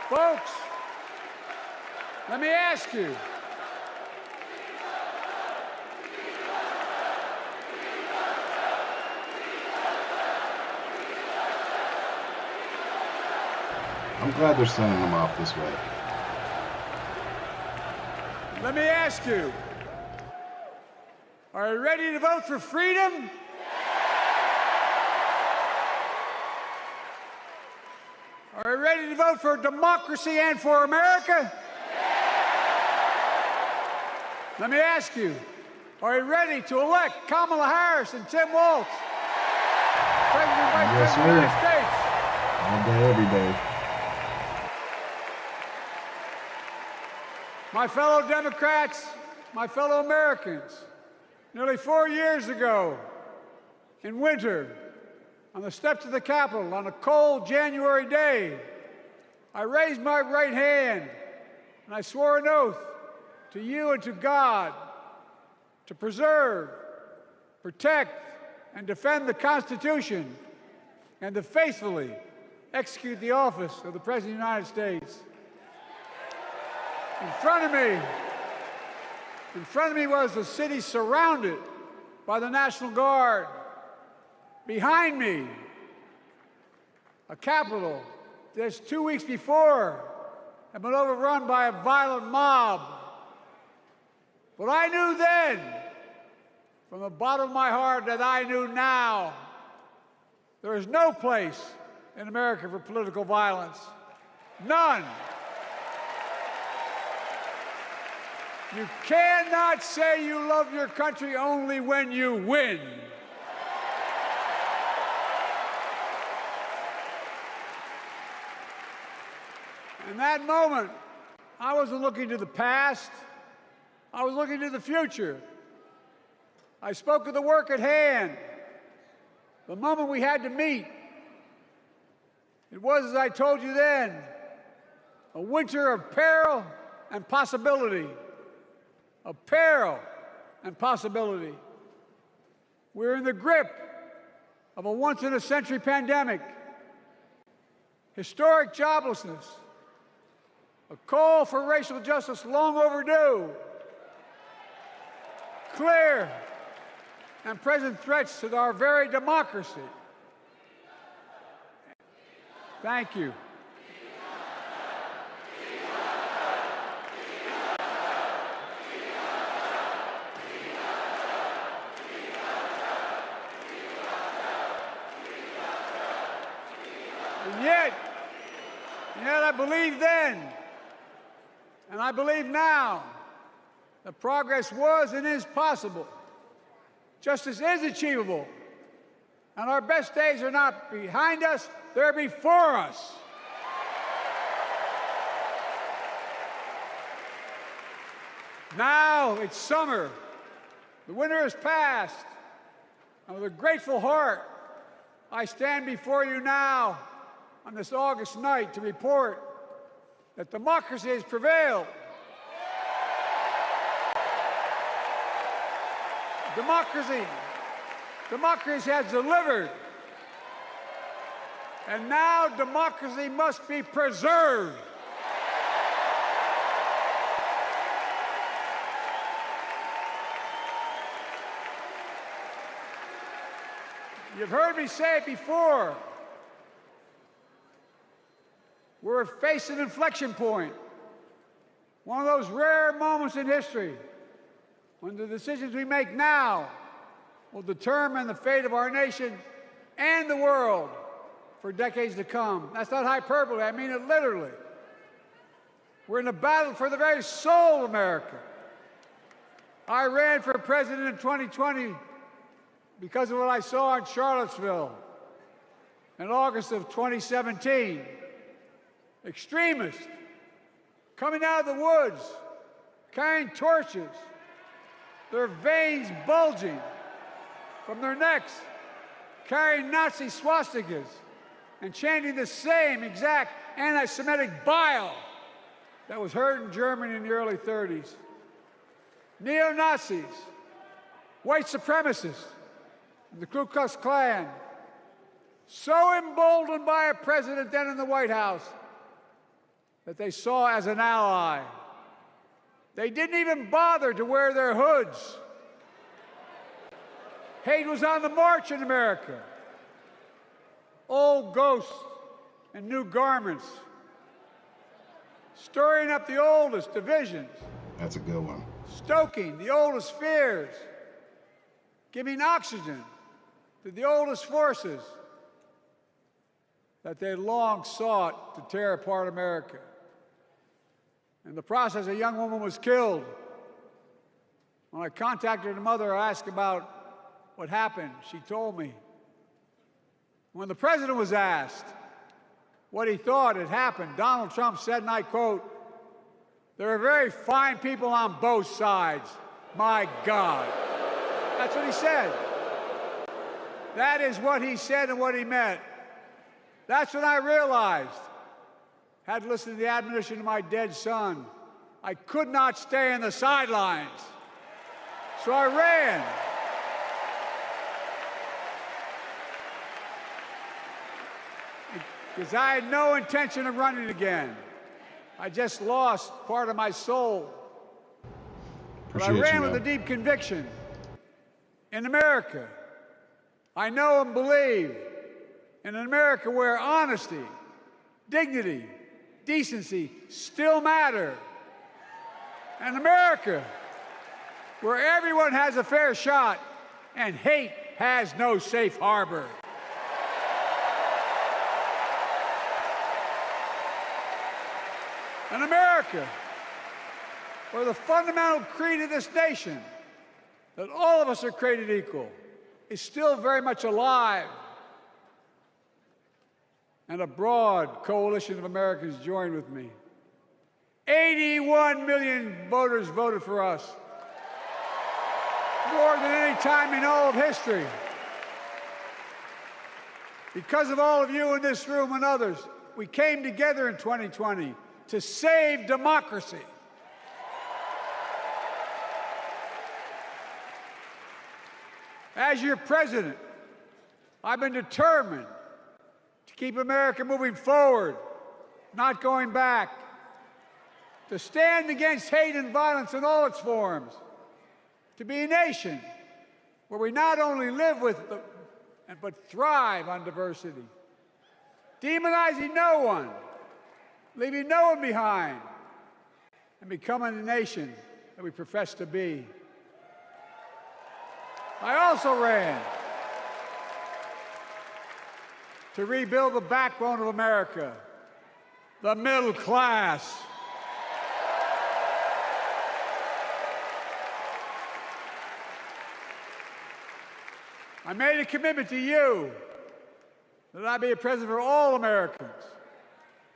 Folks, let me ask you. I'm glad they're sending them off this way. Let me ask you. Are you ready to vote for freedom? Are you ready to vote for democracy and for America? Let me ask you, are you ready to elect Kamala Harris and Tim Walz, President and Vice President of the United States? All day, every day. My fellow Democrats, my fellow Americans, nearly 4 years ago, in winter, on the steps of the Capitol, on a cold January day, I raised my right hand and I swore an oath to you and to God to preserve, protect, and defend the Constitution and to faithfully execute the office of the President of the United States. In front of me was the city surrounded by the National Guard. Behind me, a Capitol just 2 weeks before had been overrun by a violent mob. But I knew then, from the bottom of my heart, that I knew now, there is no place in America for political violence. None. You cannot say you love your country only when you win. In that moment, I wasn't looking to the past. I was looking to the future. I spoke of the work at hand, the moment we had to meet. It was, as I told you then, a winter of peril and possibility. Of peril and possibility. We're in the grip of a once-in-a-century pandemic, historic joblessness, a call for racial justice long overdue, clear and present threats to our very democracy. Thank you. And yet I believed then, and I believe now, that progress was and is possible. Justice is achievable. And our best days are not behind us, they're before us. Now it's summer. The winter is past. And with a grateful heart, I stand before you now on this August night to report that democracy has prevailed. Democracy has delivered. And now democracy must be preserved. You've heard me say it before. We're facing an inflection point. One of those rare moments in history when the decisions we make now will determine the fate of our nation and the world for decades to come. That's not hyperbole, I mean it literally. We're in a battle for the very soul of America. I ran for president in 2020 because of what I saw in Charlottesville in August of 2017. Extremists coming out of the woods, carrying torches, their veins bulging from their necks, carrying Nazi swastikas, and chanting the same exact anti-Semitic bile that was heard in Germany in the early 30s. Neo-Nazis, white supremacists, and the Ku Klux Klan, so emboldened by a president then in the White House that they saw as an ally. They didn't even bother to wear their hoods. Hate was on the march in America. Old ghosts and new garments, stirring up the oldest divisions. That's a good one. Stoking the oldest fears, giving oxygen to the oldest forces that they long sought to tear apart America. In the process, a young woman was killed. When I contacted her mother, I asked about what happened. She told me. When the president was asked what he thought had happened, Donald Trump said, and I quote, "There are very fine people on both sides. My God." That's what he said. That is what he said and what he meant. That's when I realized, had to listen to the admonition of my dead son, I could not stay in the sidelines. So I ran. Because I had no intention of running again. I just lost part of my soul. But I ran with a deep conviction. In America, I know and believe in an America where honesty, dignity, decency still matter. An America where everyone has a fair shot and hate has no safe harbor. An America where the fundamental creed of this nation, that all of us are created equal, is still very much alive. And a broad coalition of Americans joined with me. 81 million voters voted for us, more than any time in all of history. Because of all of you in this room and others, we came together in 2020 to save democracy. As your president, I've been determined to keep America moving forward, not going back, to stand against hate and violence in all its forms, to be a nation where we not only live with but thrive on diversity, demonizing no one, leaving no one behind, and becoming the nation that we profess to be. I also ran to rebuild the backbone of America, the middle class. I made a commitment to you that I be a president for all Americans,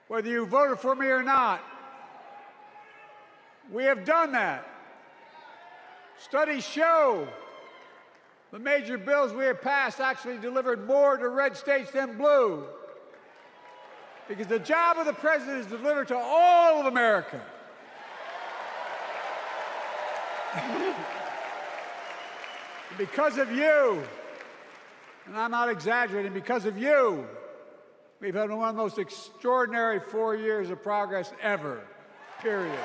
whether you voted for me or not. We have done that. Studies show the major bills we have passed actually delivered more to red states than blue. Because the job of the president is to deliver to all of America. And because of you, and I'm not exaggerating, because of you, we've had one of the most extraordinary 4 years of progress ever, period.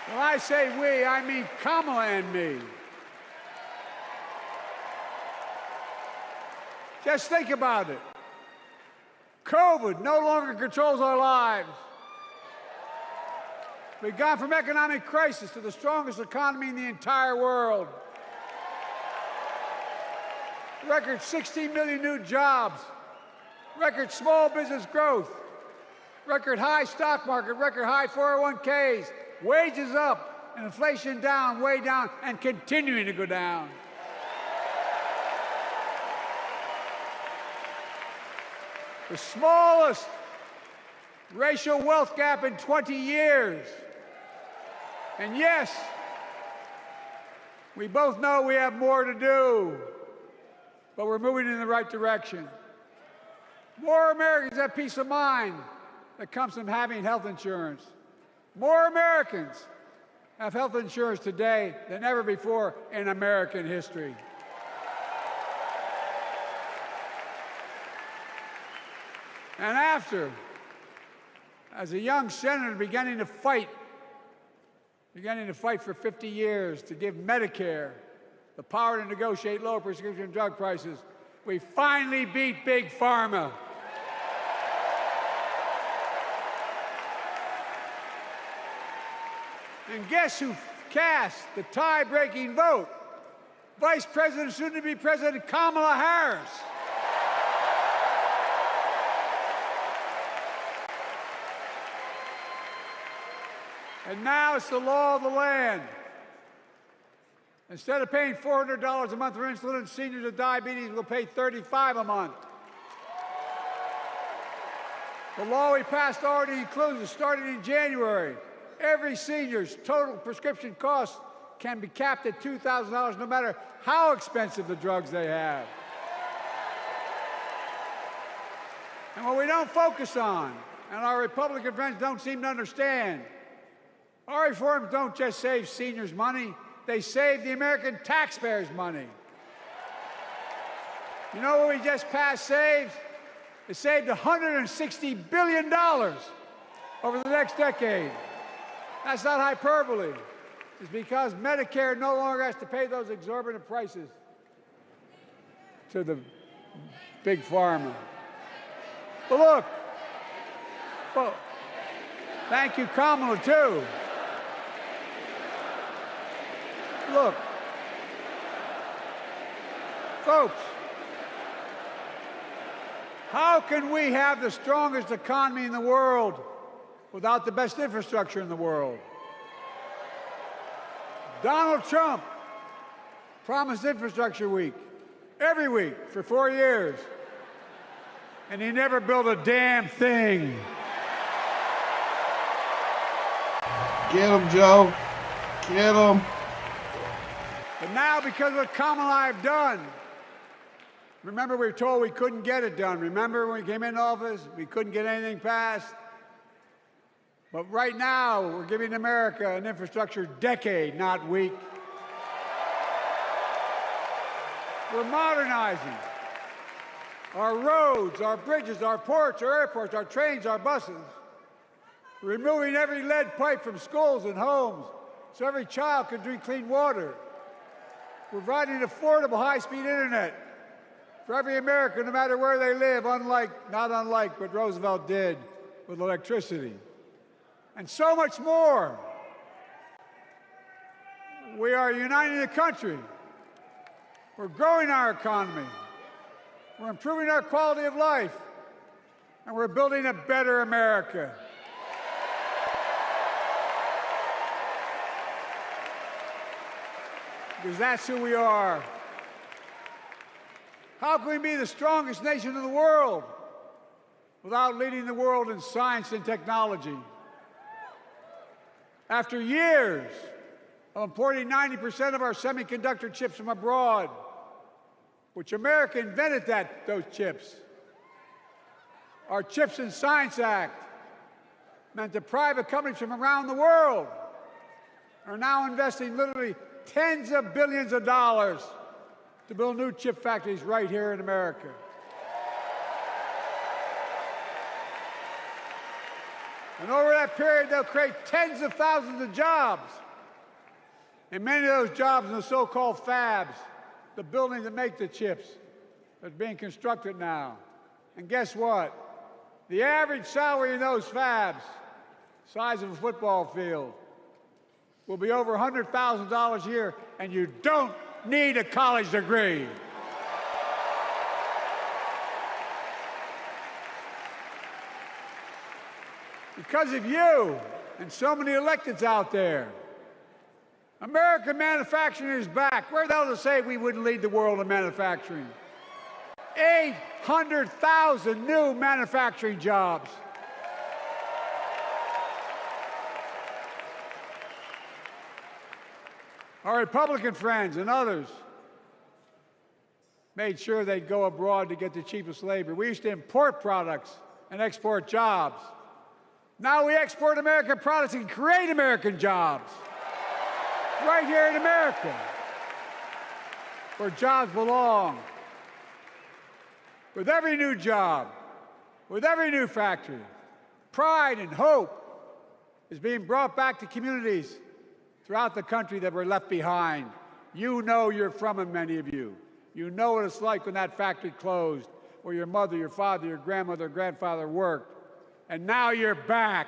When I say we, I mean Kamala and me. Just think about it. COVID no longer controls our lives. We've gone from economic crisis to the strongest economy in the entire world. Record 16 million new jobs. Record small business growth. Record high stock market. Record high 401ks. Wages up, and inflation down, way down, and continuing to go down. The smallest racial wealth gap in 20 years. And yes, we both know we have more to do, but we're moving in the right direction. More Americans have peace of mind that comes from having health insurance. More Americans have health insurance today than ever before in American history. And after, as a young senator beginning to fight for 50 years to give Medicare the power to negotiate low prescription drug prices, we finally beat Big Pharma. And guess who cast the tie-breaking vote Vice President, soon to be President Kamala Harris. And now it's the law of the land. Instead of paying $400 a month for insulin, seniors with diabetes will pay $35 a month. The law we passed already includes, starting in January, every senior's total prescription cost can be capped at $2,000 no matter how expensive the drugs they have. And what we don't focus on, and our Republican friends don't seem to understand, our reforms don't just save seniors money, they save the American taxpayers money. You know what we just passed saved? It saved $160 billion over the next decade. That's not hyperbole. It's because Medicare no longer has to pay those exorbitant prices to the big pharma. But look, well, thank you, Kamala, too. Look, folks, how can we have the strongest economy in the world without the best infrastructure in the world? Donald Trump promised Infrastructure Week every week for 4 years, and he never built a damn thing. Get him, Joe. Get him. But now, because of what Kamala and I have done, remember we were told we couldn't get it done. Remember when we came into office, we couldn't get anything passed? But right now, we're giving America an infrastructure decade, not week. We're modernizing our roads, our bridges, our ports, our airports, our trains, our buses. We're removing every lead pipe from schools and homes so every child can drink clean water. We're providing affordable high-speed internet for every American, no matter where they live, not unlike what Roosevelt did with electricity. And so much more. We are uniting the country. We're growing our economy. We're improving our quality of life. And we're building a better America. Because that's who we are. How can we be the strongest nation in the world without leading the world in science and technology? After years of importing 90% of our semiconductor chips from abroad, which America invented those chips, our Chips and Science Act meant that private companies from around the world are now investing literally tens of billions of dollars to build new chip factories right here in America. And over that period, they'll create tens of thousands of jobs. And many of those jobs in the so-called fabs, the buildings that make the chips, that's being constructed now. And guess what? The average salary in those fabs, size of a football field, will be over $100,000 a year, and you don't need a college degree. Because of you and so many electeds out there, American manufacturing is back. Where the hell to say we wouldn't lead the world in manufacturing? 800,000 new manufacturing jobs. Our Republican friends and others made sure they'd go abroad to get the cheapest labor. We used to import products and export jobs. Now we export American products and create American jobs right here in America, where jobs belong. With every new job, with every new factory, pride and hope is being brought back to communities throughout the country that were left behind. You know you're from them, many of you. You know what it's like when that factory closed, where your mother, your father, your grandmother, grandfather worked. And now you're back,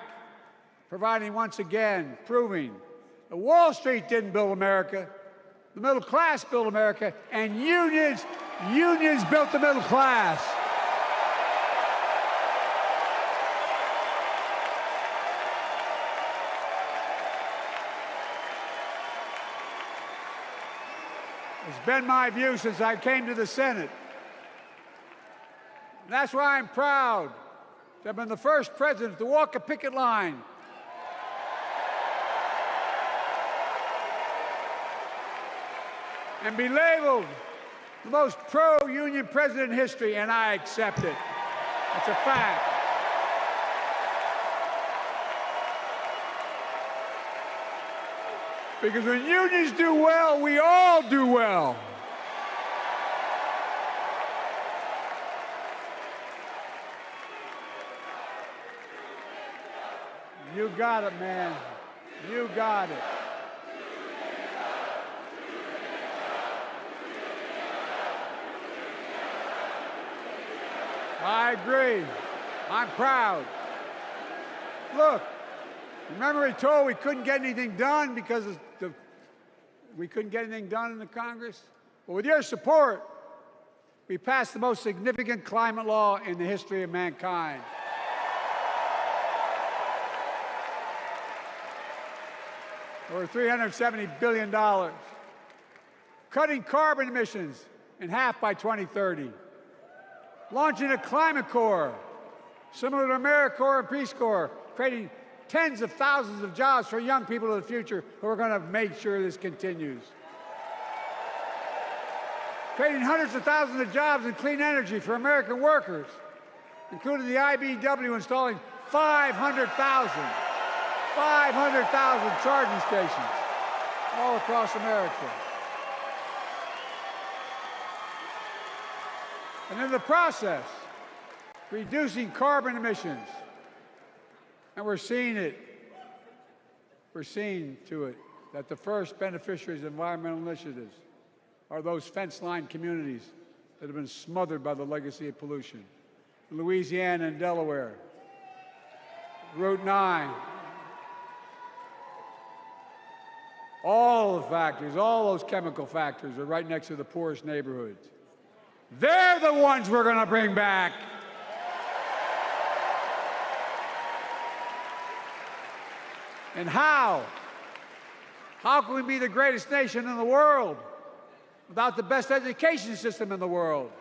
providing once again, proving that Wall Street didn't build America. The middle class built America, and unions built the middle class. It's been my view since I came to the Senate. And that's why I'm proud to have been the first president to walk a picket line. And be labeled the most pro-union president in history, and I accept it. That's a fact. Because when unions do well, we all do well. You got it, man. You got it. I agree. I'm proud. Look, remember we told we couldn't get anything done because we couldn't get anything done in the Congress? Well, with your support, we passed the most significant climate law in the history of mankind. Over $370 billion. Cutting carbon emissions in half by 2030. Launching a climate corps, similar to AmeriCorps and Peace Corps, creating tens of thousands of jobs for young people of the future who are going to make sure this continues. Creating hundreds of thousands of jobs in clean energy for American workers, including the IBEW installing 500,000 charging stations all across America. And in the process, reducing carbon emissions. And we're seeing it. We're seeing to it that the first beneficiaries of environmental initiatives are those fence-line communities that have been smothered by the legacy of pollution. Louisiana and Delaware, Route 9, all the factories, all those chemical factories are right next to the poorest neighborhoods. They're the ones we're going to bring back. And how? How can we be the greatest nation in the world without the best education system in the world?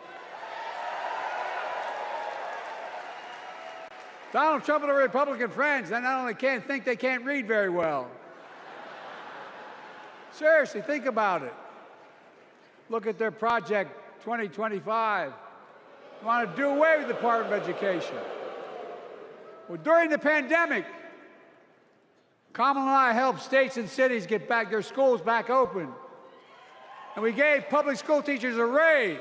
Donald Trump and the Republican friends, they not only can't think, they can't read very well. Seriously, think about it. Look at their Project 2025. They want to do away with the Department of Education. Well, during the pandemic, Kamala and I helped states and cities get back their schools back open. And we gave public school teachers a raise.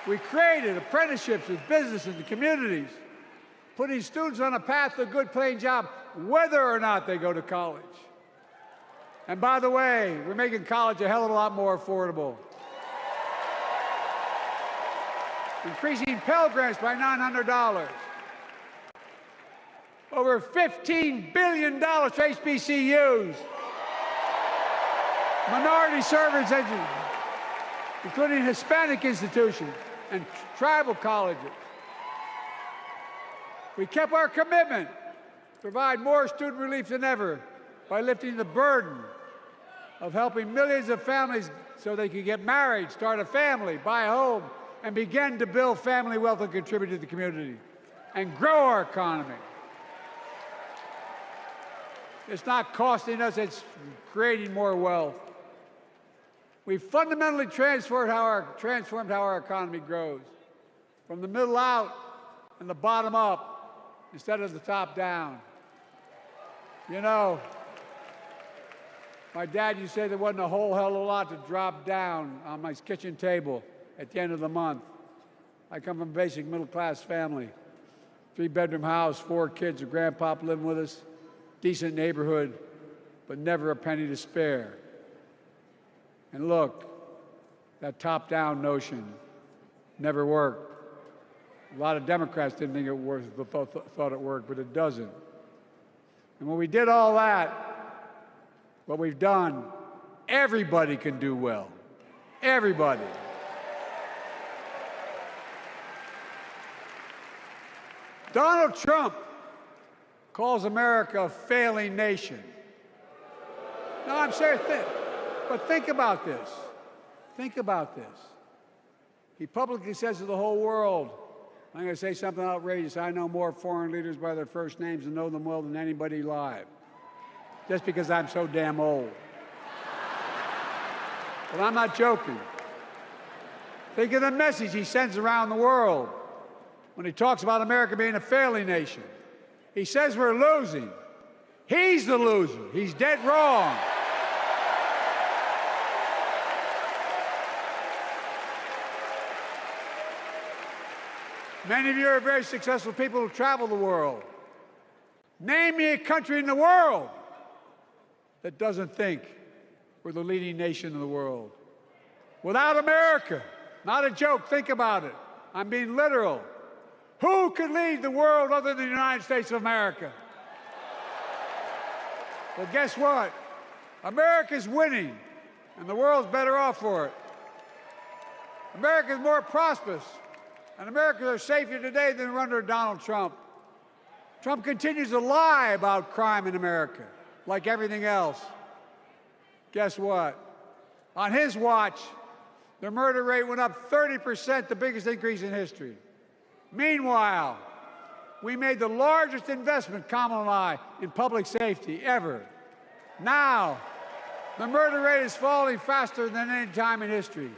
We created apprenticeships with businesses and communities, putting students on a path to a good paying job, whether or not they go to college. And by the way, we're making college a hell of a lot more affordable. Increasing Pell Grants by $900. Over $15 billion for HBCUs. Minority service education, including Hispanic institutions and tribal colleges. We kept our commitment to provide more student relief than ever by lifting the burden of helping millions of families so they could get married, start a family, buy a home, and begin to build family wealth and contribute to the community and grow our economy. It's not costing us, it's creating more wealth. We fundamentally transformed how our economy grows, from the middle out and the bottom up, instead of the top down. You know, my dad used to say there wasn't a whole hell of a lot to drop down on my kitchen table at the end of the month. I come from a basic middle-class family. 3-bedroom house, 4 kids, a grandpop living with us, decent neighborhood, but never a penny to spare. And look, that top-down notion never worked. A lot of Democrats didn't think it thought it worked, but it doesn't. And when we did all that, what we've done, everybody can do well. Everybody. Donald Trump calls America a failing nation. No, I'm serious. But think about this. Think about this. He publicly says to the whole world, I'm going to say something outrageous. I know more foreign leaders by their first names and know them well than anybody alive. Just because I'm so damn old. But I'm not joking. Think of the message he sends around the world when he talks about America being a failing nation. He says we're losing. He's the loser. He's dead wrong. Many of you are very successful people who travel the world. Name me a country in the world that doesn't think we're the leading nation in the world. Without America, not a joke, think about it. I'm being literal. Who could lead the world other than the United States of America? Well, guess what? America's winning, and the world's better off for it. America's more prosperous, and Americans are safer today than under Donald Trump. Trump continues to lie about crime in America, like everything else. Guess what? On his watch, the murder rate went up 30%, the biggest increase in history. Meanwhile, we made the largest investment, Kamala and I, in public safety ever. Now, the murder rate is falling faster than any time in history.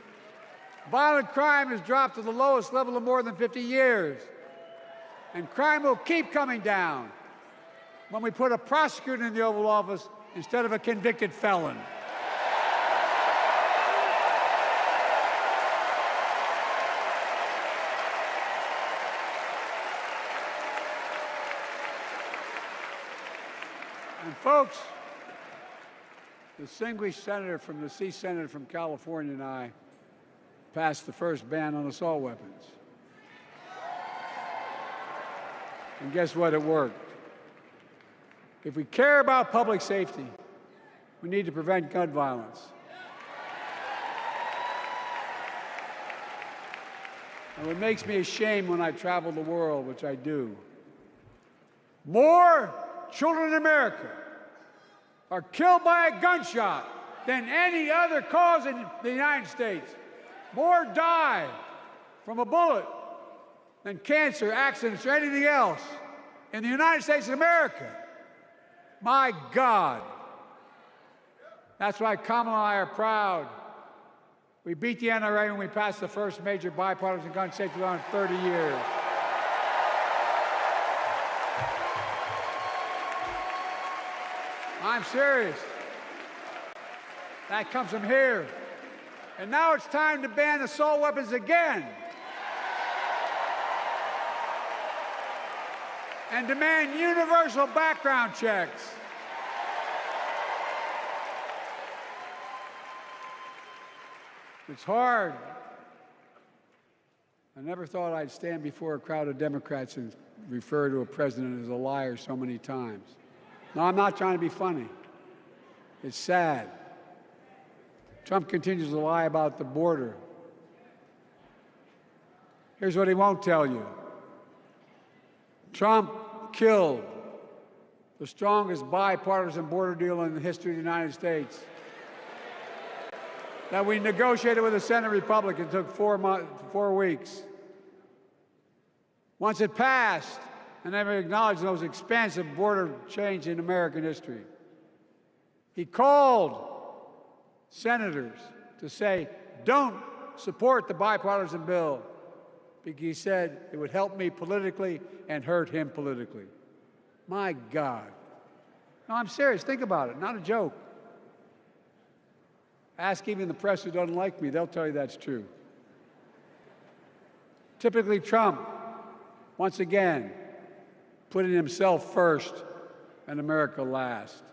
Violent crime has dropped to the lowest level in more than 50 years. And crime will keep coming down when we put a prosecutor in the Oval Office instead of a convicted felon. And folks, the distinguished senator from the C Senate from California and I passed the first ban on assault weapons. And guess what? It worked. If we care about public safety, we need to prevent gun violence. And what makes me ashamed when I travel the world, which I do, more children in America are killed by a gunshot than any other cause in the United States. More die from a bullet than cancer, accidents, or anything else in the United States of America. My God. That's why Kamala and I are proud. We beat the NRA when we passed the first major bipartisan gun safety law in 30 years. I'm serious. That comes from here. And now it's time to ban assault weapons again. And demand universal background checks. It's hard. I never thought I'd stand before a crowd of Democrats and refer to a president as a liar so many times. No, I'm not trying to be funny. It's sad. Trump continues to lie about the border. Here's what he won't tell you. Trump killed the strongest bipartisan border deal in the history of the United States. That we negotiated with the Senate Republicans. It took 4 weeks. Once it passed, and never acknowledged the most expansive border change in American history. He called senators to say, don't support the bipartisan bill, because he said it would help me politically and hurt him politically. My God. No, I'm serious. Think about it. Not a joke. Ask even the press who doesn't like me. They'll tell you that's true. Typically, Trump, once again, putting himself first and America last.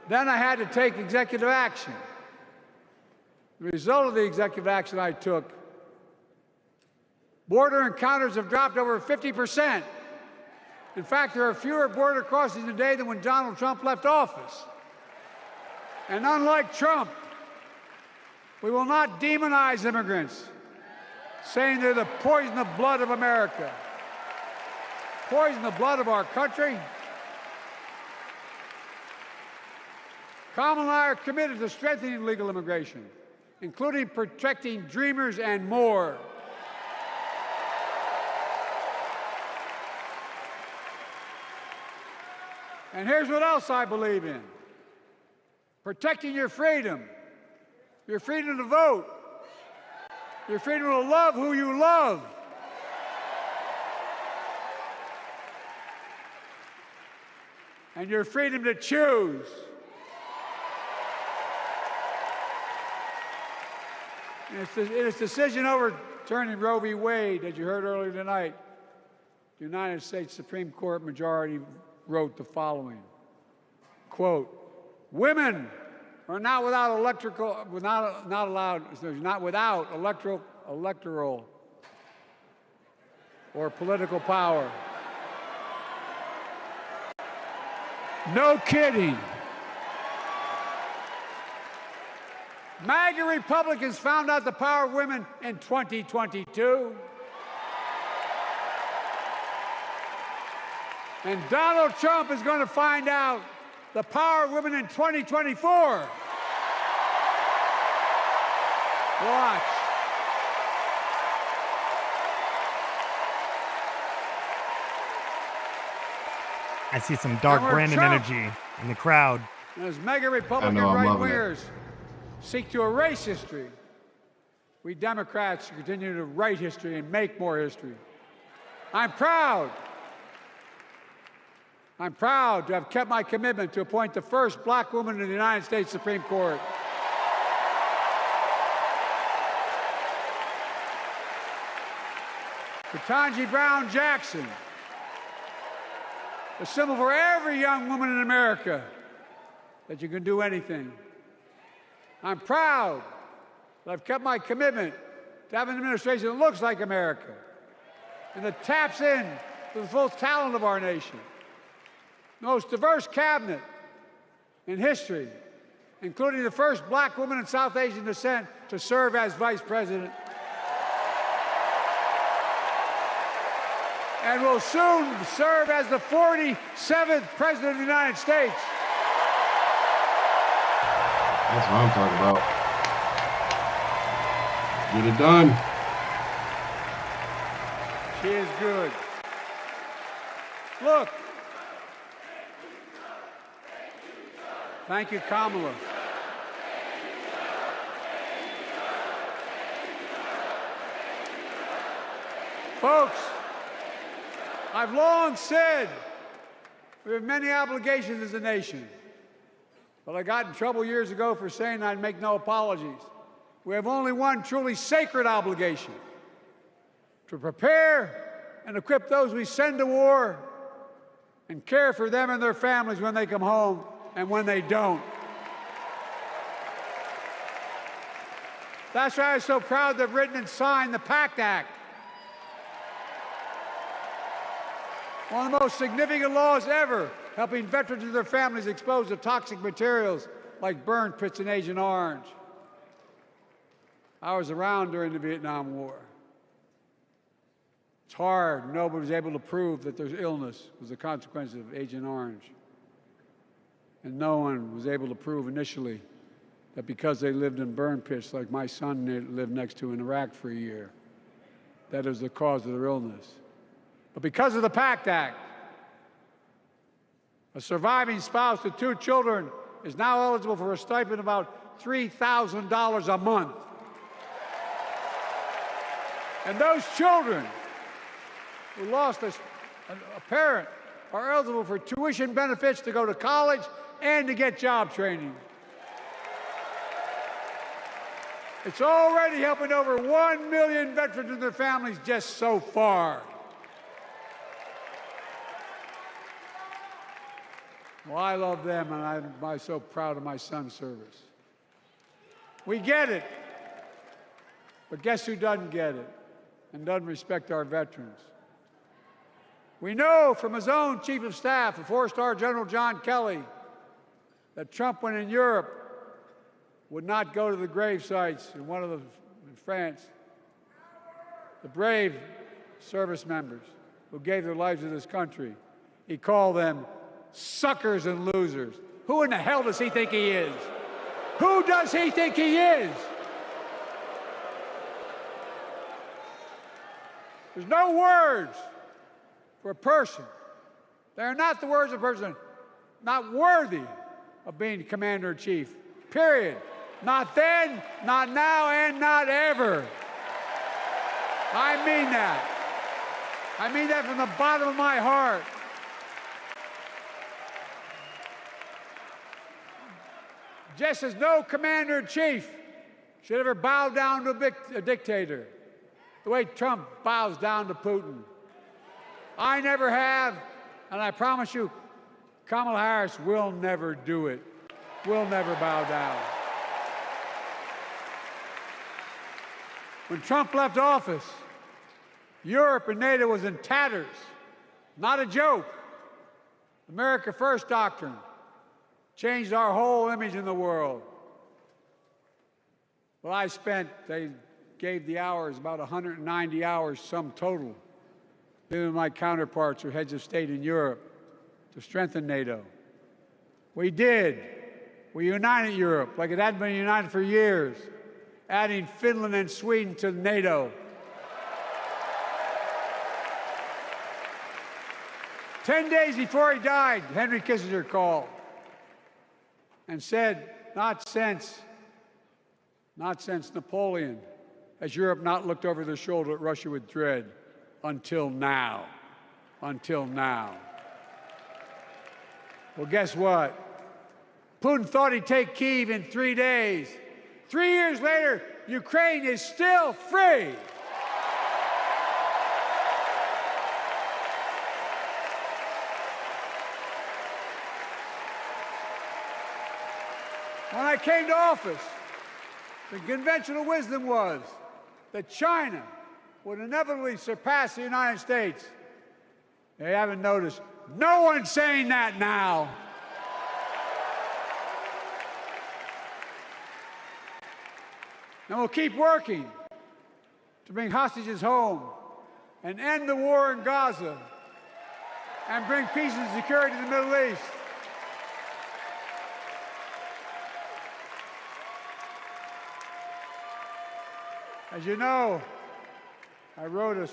Then I had to take executive action. The result of the executive action I took, border encounters have dropped over 50%. In fact, there are fewer border crossings today than when Donald Trump left office. And unlike Trump, we will not demonize immigrants, saying they're the poison of blood of America. Poison the blood of our country. Kamala and I are committed to strengthening legal immigration, including protecting dreamers and more. And here's what else I believe in. Protecting your freedom to vote, your freedom to love who you love. And your freedom to choose. In its decision overturning Roe v. Wade, as you heard earlier tonight, the United States Supreme Court majority wrote the following, quote, "Women are not without electoral or political power." No kidding. MAGA Republicans found out the power of women in 2022. And Donald Trump is going to find out the power of women in 2024. Watch. I see some dark Brandon energy in the crowd. And as MAGA Republican right-wingers seek to erase history, we Democrats continue to write history and make more history. I'm proud to have kept my commitment to appoint the first black woman in the United States Supreme Court. Ketanji Brown Jackson, a symbol for every young woman in America that you can do anything. I'm proud that I've kept my commitment to have an administration that looks like America and that taps in to the full talent of our nation. The most diverse cabinet in history, including the first black woman of South Asian descent to serve as vice president. And will soon serve as the 47th president of the United States. That's what I'm talking about. Get it done. She is good. Look. Thank you, Kamala. Folks, I've long said we have many obligations as a nation, but I got in trouble years ago for saying I'd make no apologies. We have only one truly sacred obligation: to prepare and equip those we send to war and care for them and their families when they come home and when they don't. That's why I'm so proud to have written and signed the PACT Act, one of the most significant laws ever, helping veterans and their families exposed to toxic materials like burn pits in Agent Orange. I was around during the Vietnam War. It's hard. Nobody was able to prove that there's illness was a consequence of Agent Orange. And no one was able to prove initially that because they lived in burn pits like my son lived next to in Iraq for a year, that is the cause of their illness. But because of the PACT Act, a surviving spouse with 2 children is now eligible for a stipend of about $3,000 a month. And those children who lost a parent are eligible for tuition benefits to go to college and to get job training. It's already helping over 1 million veterans and their families just so far. Well, I love them, and I'm so proud of my son's service. We get it. But guess who doesn't get it and doesn't respect our veterans? We know from his own chief of staff, the 4-star General John Kelly, that Trump, when in Europe, would not go to the grave sites in France. The brave service members who gave their lives to this country. He called them suckers and losers. Who in the hell does he think he is? Who does he think he is? There's no words for a person. They are not the words of a person not worthy of being commander-in-chief. Period. Not then, not now, and not ever. I mean that. I mean that from the bottom of my heart. Just as no commander-in-chief should ever bow down to a dictator, the way Trump bows down to Putin. I never have, and I promise you, Kamala Harris will never do it. Will never bow down. When Trump left office, Europe and NATO was in tatters. Not a joke. America First doctrine changed our whole image in the world. Well, they gave the hours, about 190 hours sum total, given my counterparts or heads of state in Europe to strengthen NATO. We did. We united Europe like it hadn't been united for years, adding Finland and Sweden to NATO. 10 days before he died, Henry Kissinger called and said, not since Napoleon has Europe not looked over their shoulder at Russia with dread until now. Until now. Well, guess what? Putin thought he'd take Kyiv in 3 days. 3 years later, Ukraine is still free. When I came to office, the conventional wisdom was that China would inevitably surpass the United States. They haven't noticed. No one's saying that now. And we'll keep working to bring hostages home and end the war in Gaza and bring peace and security to the Middle East. As you know, I wrote a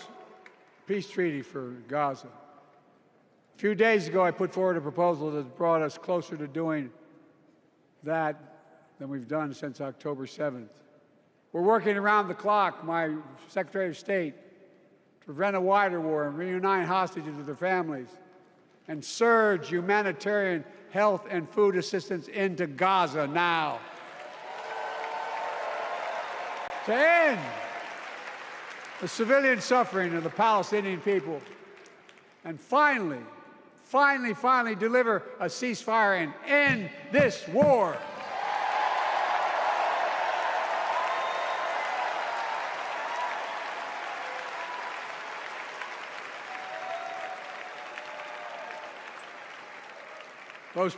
peace treaty for Gaza. A few days ago, I put forward a proposal that brought us closer to doing that than we've done since October 7th. We're working around the clock, my Secretary of State, to prevent a wider war and reunite hostages with their families and surge humanitarian health and food assistance into Gaza now. To end the civilian suffering of the Palestinian people, and finally deliver a ceasefire and end this war. Those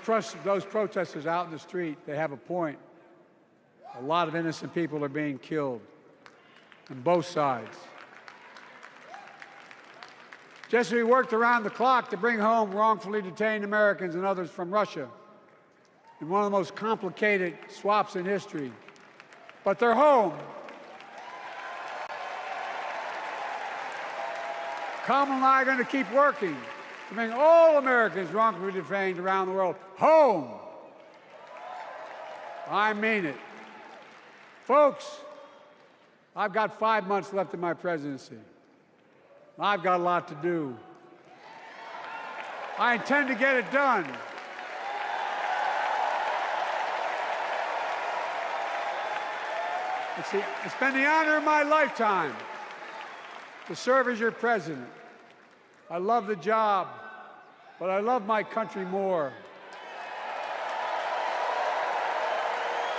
protesters out in the street, they have a point. A lot of innocent people are being killed on both sides. Just as we worked around the clock to bring home wrongfully detained Americans and others from Russia in one of the most complicated swaps in history, but they're home. Kamala and I are going to keep working to bring all Americans wrongfully detained around the world home. I mean it. Folks, I've got 5 months left in my presidency. I've got a lot to do. I intend to get it done. It's been the honor of my lifetime to serve as your president. I love the job, but I love my country more.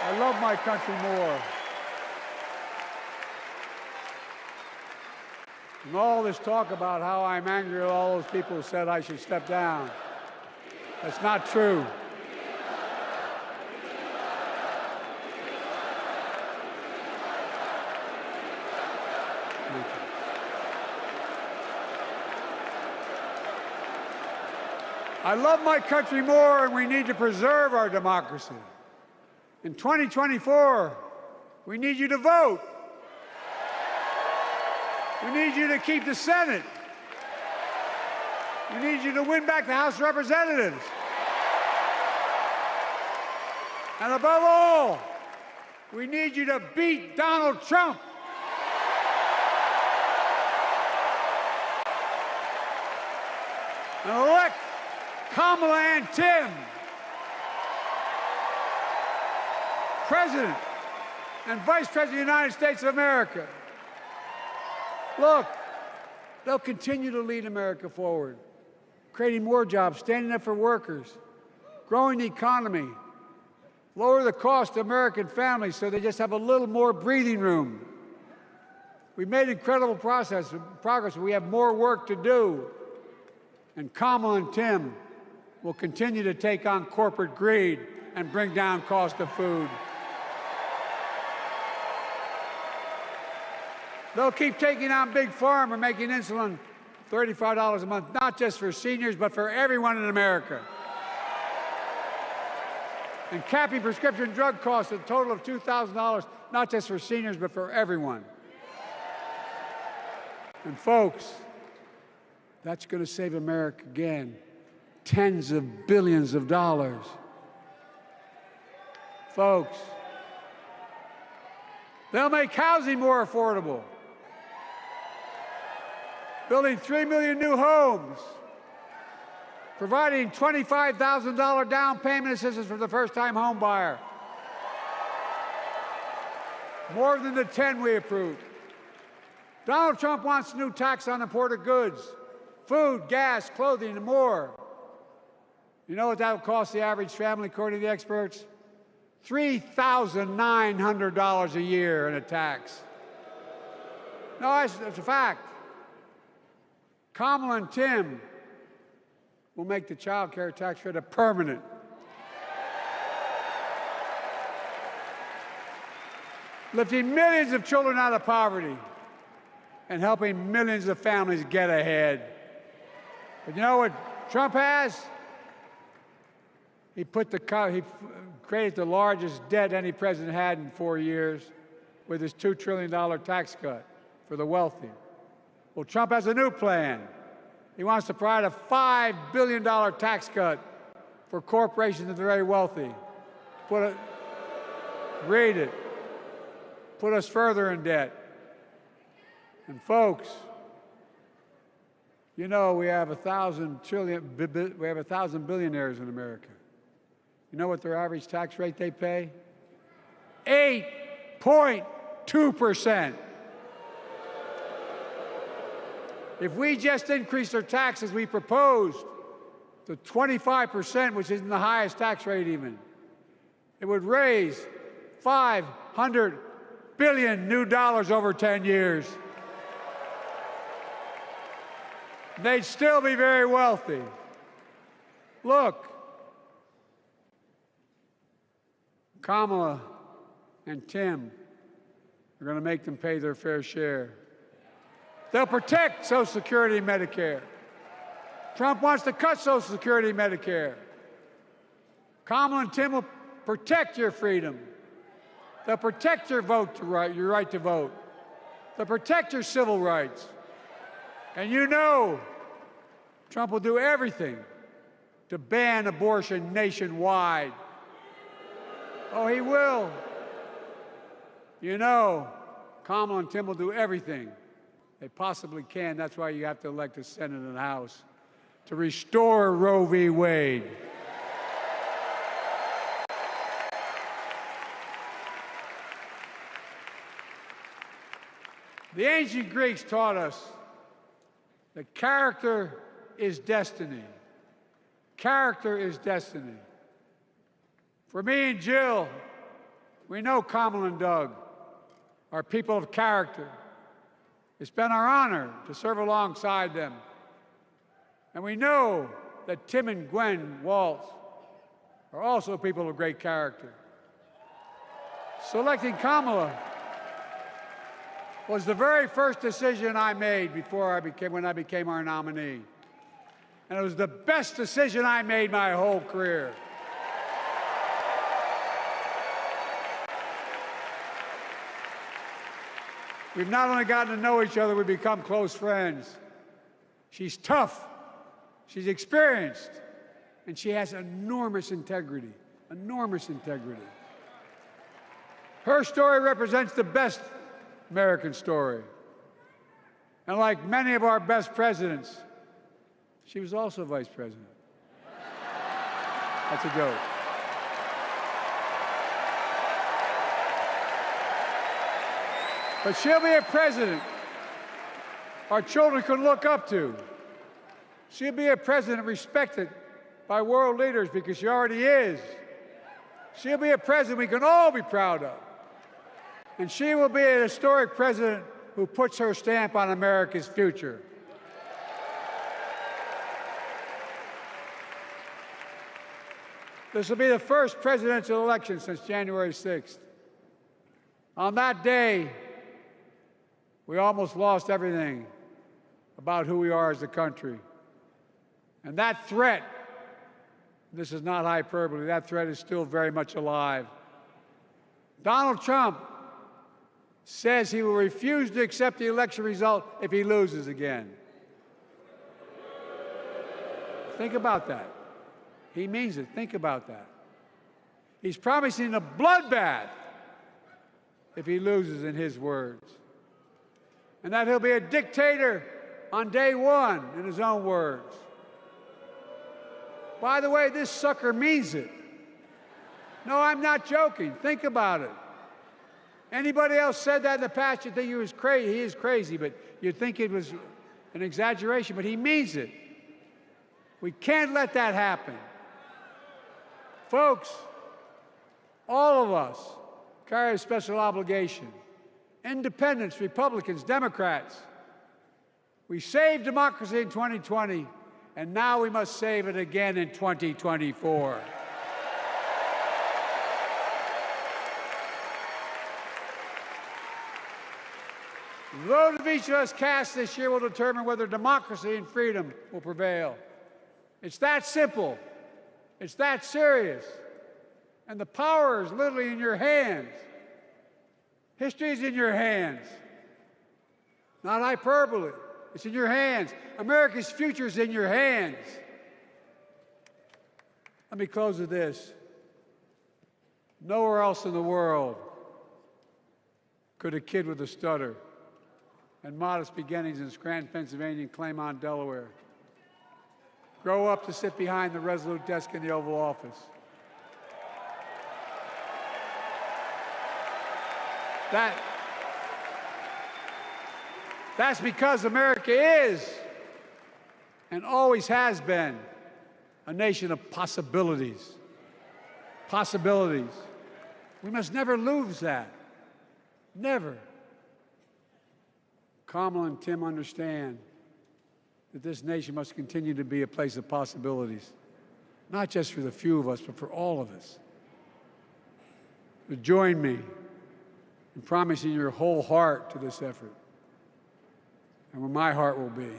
I love my country more. And all this talk about how I'm angry at all those people who said I should step down. That's not true. I love my country more, and we need to preserve our democracy. In 2024, we need you to vote. We need you to keep the Senate. We need you to win back the House of Representatives. And above all, we need you to beat Donald Trump. And elect Kamala and Tim, President and Vice President of the United States of America. Look, they'll continue to lead America forward, creating more jobs, standing up for workers, growing the economy, lower the cost to American families so they just have a little more breathing room. We've made incredible progress, but we have more work to do. And Kamala and Tim will continue to take on corporate greed and bring down cost of food. They'll keep taking on Big Pharma, making insulin $35 a month, not just for seniors, but for everyone in America. And capping prescription drug costs at a total of $2,000, not just for seniors, but for everyone. And folks, that's going to save America again. Tens of billions of dollars. Folks, they'll make housing more affordable. Building 3 million new homes. Providing $25,000 down payment assistance for the first-time home buyer. More than the 10 we approved. Donald Trump wants a new tax on imported goods. Food, gas, clothing, and more. You know what that will cost the average family, according to the experts? $3,900 a year in a tax. No, that's a fact. Kamala and Tim will make the child care tax credit permanent. Lifting millions of children out of poverty and helping millions of families get ahead. But you know what Trump has? He created the largest debt any president had in 4 years with his $2 trillion tax cut for the wealthy. Well, Trump has a new plan. He wants to provide a $5 billion tax cut for corporations and the very wealthy. Read it. Put us further in debt. And folks, you know we have 1,000 billionaires in America. You know what their average tax rate they pay? 8.2%. If we just increased our taxes we proposed to 25%, which isn't the highest tax rate even, it would raise $500 billion new dollars over 10 years. They'd still be very wealthy. Look, Kamala and Tim are going to make them pay their fair share. They'll protect Social Security and Medicare. Trump wants to cut Social Security and Medicare. Kamala and Tim will protect your freedom. They'll protect your your right to vote. They'll protect your civil rights. And you know Trump will do everything to ban abortion nationwide. Oh, he will. You know, Kamala and Tim will do everything they possibly can. That's why you have to elect a Senate and House to restore Roe v. Wade. The ancient Greeks taught us that character is destiny. Character is destiny. For me and Jill, we know Kamala and Doug are people of character. It's been our honor to serve alongside them. And we know that Tim and Gwen Waltz are also people of great character. Selecting Kamala was the very first decision I made when I became our nominee. And it was the best decision I made my whole career. We've not only gotten to know each other, we've become close friends. She's tough, she's experienced, and she has enormous integrity, enormous integrity. Her story represents the best American story. And like many of our best presidents, she was also vice president. That's a joke. But she'll be a president our children can look up to. She'll be a president respected by world leaders because she already is. She'll be a president we can all be proud of. And she will be an historic president who puts her stamp on America's future. This will be the first presidential election since January 6th. On that day, we almost lost everything about who we are as a country. And that threat, this is not hyperbole, that threat is still very much alive. Donald Trump says he will refuse to accept the election result if he loses again. Think about that. He means it. Think about that. He's promising a bloodbath if he loses, in his words. And that he'll be a dictator on day one, in his own words. By the way, this sucker means it. No, I'm not joking. Think about it. Anybody else said that in the past, you'd think he was crazy. He is crazy, but you'd think it was an exaggeration, but he means it. We can't let that happen. Folks, all of us carry a special obligation. Independents, Republicans, Democrats. We saved democracy in 2020, and now we must save it again in 2024. The vote of each of us cast this year will determine whether democracy and freedom will prevail. It's that simple. It's that serious. And the power is literally in your hands. History is in your hands. Not hyperbole. It's in your hands. America's future is in your hands. Let me close with this. Nowhere else in the world could a kid with a stutter and modest beginnings in Scranton, Pennsylvania, and Claymont, Delaware, grow up to sit behind the resolute desk in the Oval Office. That's because America is and always has been a nation of possibilities. Possibilities. We must never lose that. Never. Kamala and Tim understand that this nation must continue to be a place of possibilities, not just for the few of us, but for all of us. So join me in promising your whole heart to this effort, and where my heart will be.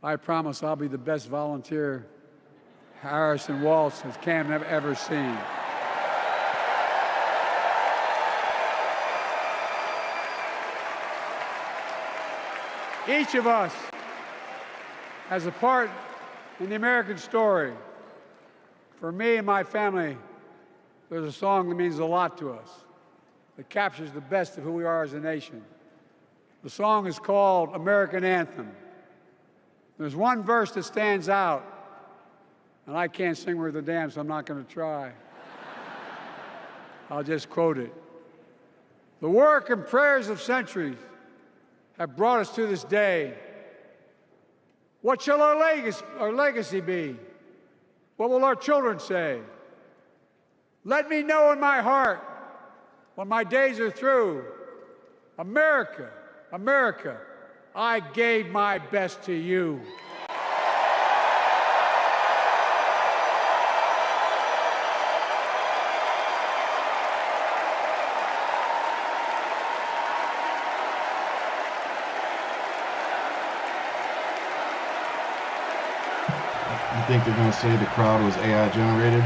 I promise I'll be the best volunteer Harris and Waltz has Cam ever seen. Each of us has a part in the American story. For me and my family, there's a song that means a lot to us, that captures the best of who we are as a nation. The song is called American Anthem. There's one verse that stands out, and I can't sing worth a damn, so I'm not going to try. I'll just quote it. The work and prayers of centuries have brought us to this day. What shall our legacy be? What will our children say? Let me know in my heart, when my days are through, America, America, I gave my best to you. You think they're going to say the crowd was AI generated?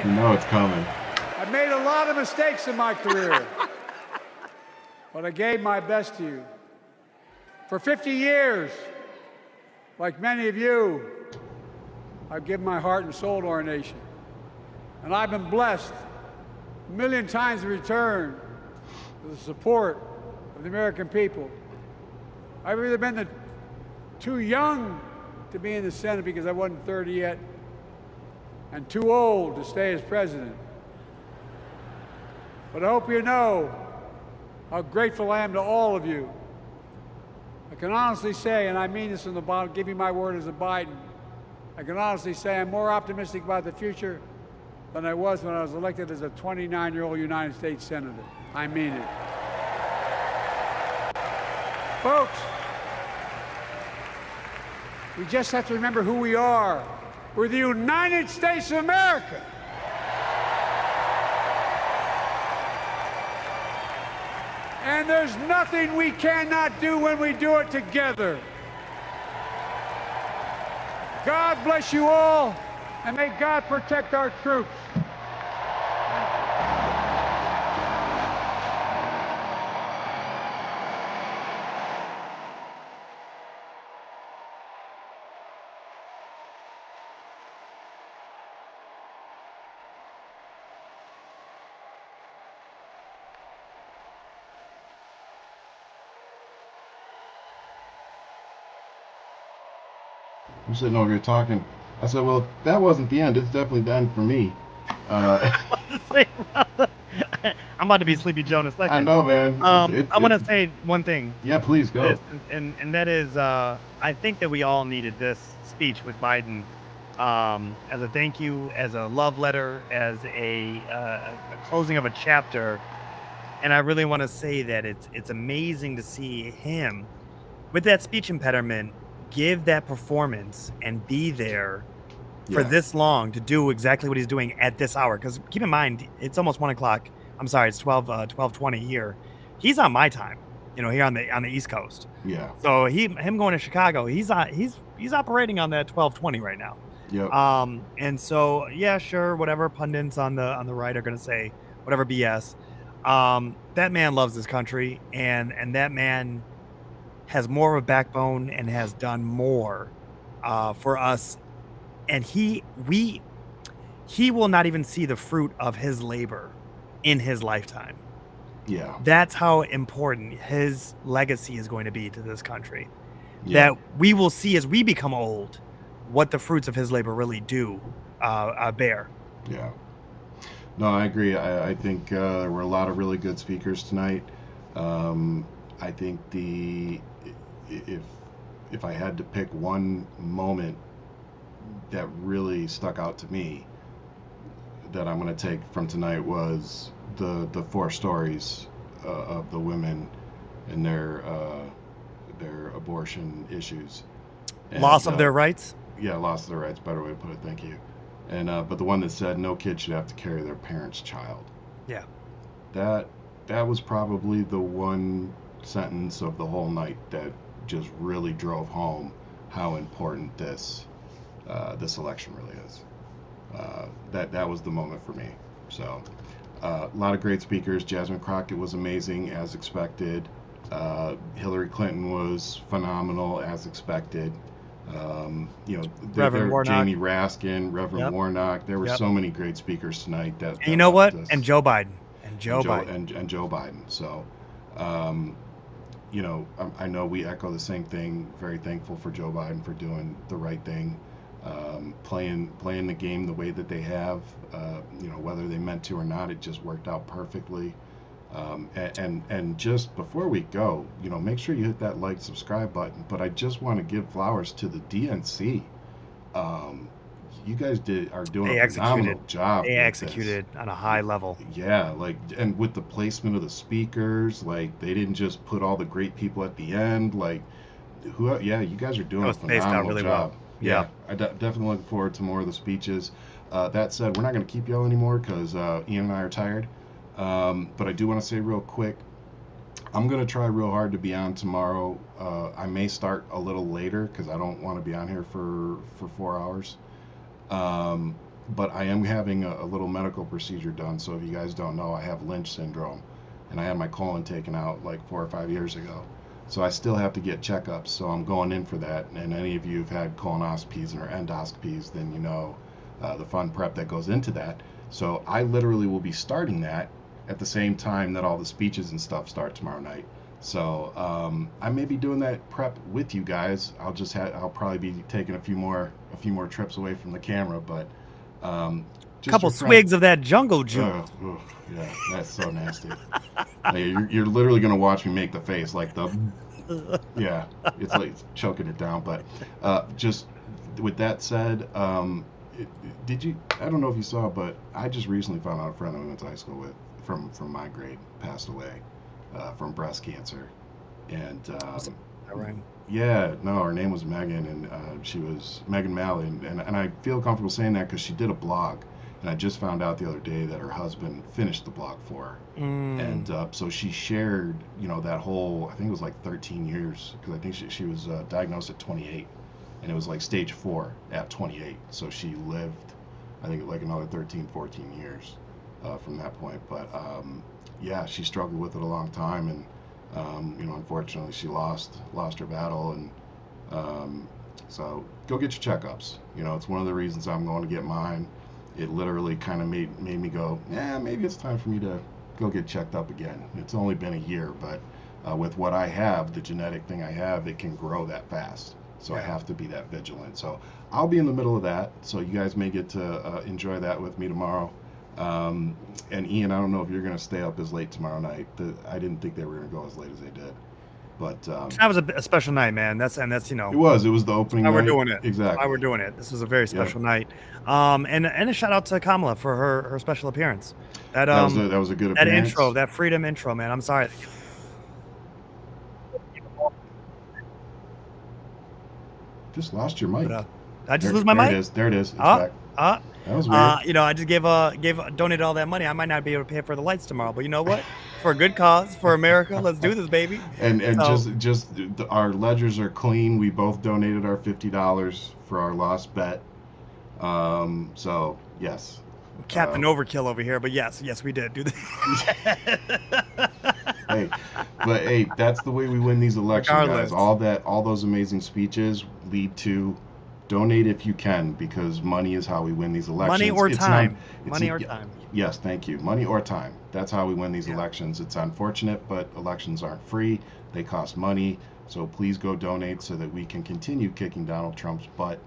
You know it's coming. I made a lot of mistakes in my career, but I gave my best to you. For 50 years, like many of you, I've given my heart and soul to our nation. And I've been blessed a million times in return with the support of the American people. I've either been too young to be in the Senate because I wasn't 30 yet, and too old to stay as president. But I hope you know how grateful I am to all of you. I can honestly say, and I mean this from the bottom, give you my word as a Biden, I can honestly say I'm more optimistic about the future than I was when I was elected as a 29-year-old United States Senator. I mean it. Folks, we just have to remember who we are. We're the United States of America. And there's nothing we cannot do when we do it together. God bless you all, and may God protect our troops. I'm sitting over here talking. I said, well, that wasn't the end. It's definitely the end for me. I'm about to be Sleepy Joe in a second. I know, man. I want to say one thing. Yeah, please go. And that is, I think that we all needed this speech with Biden as a thank you, as a love letter, as a closing of a chapter. And I really want to say that it's amazing to see him with that speech impediment give that performance and be there for this long to do exactly what he's doing at this hour. Because keep in mind, it's almost 1 o'clock. I'm sorry, it's 12:20 here. He's on my time, here on the East Coast. Yeah. So him going to Chicago, he's operating on that 12:20 right now. Yeah. And so yeah, sure, whatever pundits on the right are gonna say, whatever BS. That man loves this country, and that man has more of a backbone and has done more for us. And he will not even see the fruit of his labor in his lifetime. Yeah. That's how important his legacy is going to be to this country. Yeah. That we will see as we become old what the fruits of his labor really do bear. Yeah. No, I agree. I think there were a lot of really good speakers tonight. I think if I had to pick one moment that really stuck out to me that I'm going to take from tonight was the 4 stories of the women and their abortion issues. And, loss of their rights? Yeah, loss of their rights, better way to put it, thank you. And but the one that said no kid should have to carry their parent's child. Yeah. That was probably the one sentence of the whole night that just really drove home how important this election really is. That was the moment for me. So a lot of great speakers. Jasmine Crockett was amazing as expected. Hillary Clinton was phenomenal as expected. Reverend Warnock. Jamie Raskin, Reverend Warnock. There were so many great speakers tonight. And you know what? And Joe Biden. And Joe Biden. So, I know we echo the same thing. Very thankful for Joe Biden for doing the right thing, playing the game the way that they have. Whether they meant to or not, it just worked out perfectly. And just before we go, make sure you hit that like, subscribe button. But I just want to give flowers to the DNC. you guys are doing They a phenomenal executed. job. They with executed on a high level. Yeah, like, and with the placement of the speakers, like they didn't just put all the great people at the end. Like, yeah, you guys are doing It a was spaced out phenomenal really job. well. Yeah, I definitely look forward to more of the speeches. That said, we're not going to keep y'all anymore because Ian and I are tired. But I do want to say real quick, I'm going to try real hard to be on tomorrow. I may start a little later because I don't want to be on here for 4 hours. But I am having a little medical procedure done. So if you guys don't know, I have Lynch syndrome, and I had my colon taken out like 4 or 5 years ago. So I still have to get checkups. So I'm going in for that. And any of you who've had colonoscopies or endoscopies, then you know the fun prep that goes into that. So I literally will be starting that at the same time that all the speeches and stuff start tomorrow night. So I may be doing that prep with you guys. I'll probably be taking a few more trips away from the camera, but a couple swigs of that jungle juice. Yeah, that's so nasty. You're literally gonna watch me make the face like the yeah, it's like choking it down. But just with that said, did you? I don't know if you saw, but I just recently found out a friend that we went to high school with from my grade passed away from breast cancer, and right. yeah, no, her name was Megan, and she was Megan Malley, and I feel comfortable saying that because she did a blog, and I just found out the other day that her husband finished the blog for her, and so she shared, that whole, I think it was like 13 years, because I think she was diagnosed at 28, and it was like stage 4 at 28, so she lived, I think, like another 13, 14 years from that point, but yeah, she struggled with it a long time, and unfortunately she lost her battle, and so go get your checkups. It's one of the reasons I'm going to get mine. It literally kind of made me go, yeah, maybe it's time for me to go get checked up again. It's only been a year, but with what I have, the genetic thing I have, it can grow that fast. So I have to be that vigilant. So I'll be in the middle of that. So you guys may get to enjoy that with me tomorrow. And Ian, I don't know if you're going to stay up as late tomorrow night. I didn't think they were going to go as late as they did. But that was a special night, man. That's It was the opening night. We're doing it. Exactly. Why we're doing it. This was a very special night. And a shout out to Kamala for her special appearance. That was a good appearance. That intro, that freedom intro, man. I'm sorry. Just lost your mic. I just lose my mic? There it is. It's back. That was weird. I just donated all that money. I might not be able to pay for the lights tomorrow, but you know what? For a good cause, for America, let's do this, baby. And our ledgers are clean. We both donated our $50 for our lost bet. So yes. Captain Overkill over here, but yes, we did do that. Hey, that's the way we win these elections, guys. All those amazing speeches lead to donate if you can, because money is how we win these elections. Money or time. Money or time. Yes, thank you. Money or time. That's how we win these elections. It's unfortunate, but elections aren't free. They cost money. So please go donate so that we can continue kicking Donald Trump's butt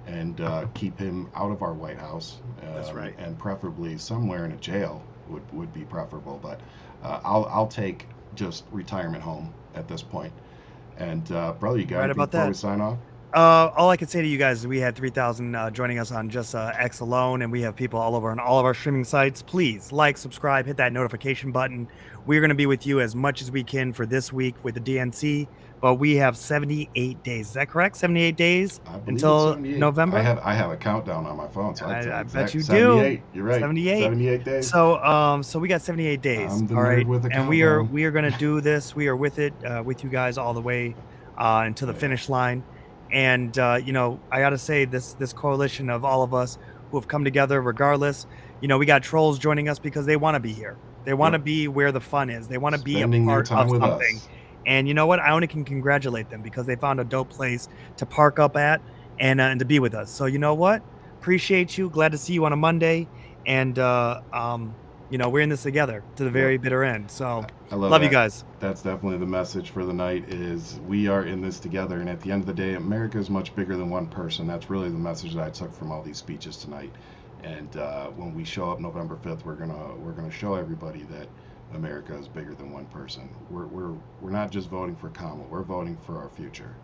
and keep him out of our White House. That's right. And preferably somewhere in a jail would be preferable. But I'll take just retirement home at this point. And brother, you got anything before we sign off? All I can say to you guys is we had 3,000 joining us on just X alone, and we have people all over on all of our streaming sites. Please like, subscribe, hit that notification button. We're going to be with you as much as we can for this week with the DNC, but we have 78 days. Is that correct? 78 days until November? I have a countdown on my phone. So I bet you 78. do. You're right. 78 days. So we got 78 days. I'm the all nerd right, with the and countdown. we are going to do this. We are with it with you guys all the way until the finish line. And I gotta say, this coalition of all of us who have come together, regardless, we got trolls joining us because they want to be here. They want to be where the fun is. They want to be a part of something. And you know what? I only can congratulate them because they found a dope place to park up at and to be with us. So you know what? Appreciate you. Glad to see you on a Monday. And we're in this together to the very bitter end. So I love you guys. That's definitely the message for the night, is we are in this together. And at the end of the day, America is much bigger than one person. That's really the message that I took from all these speeches tonight. And when we show up November 5th, we're gonna show everybody that America is bigger than one person. We're not just voting for Kamala. We're voting for our future.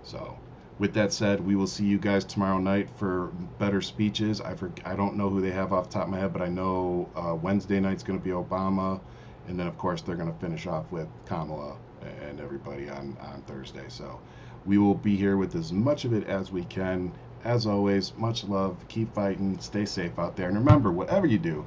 So With that said, we will see you guys tomorrow night for better speeches. I don't know who they have off the top of my head, but I know Wednesday night's going to be Obama, and then of course they're going to finish off with Kamala and everybody on Thursday. So we will be here with as much of it as we can. As always, much love, keep fighting, stay safe out there, and remember, whatever you do,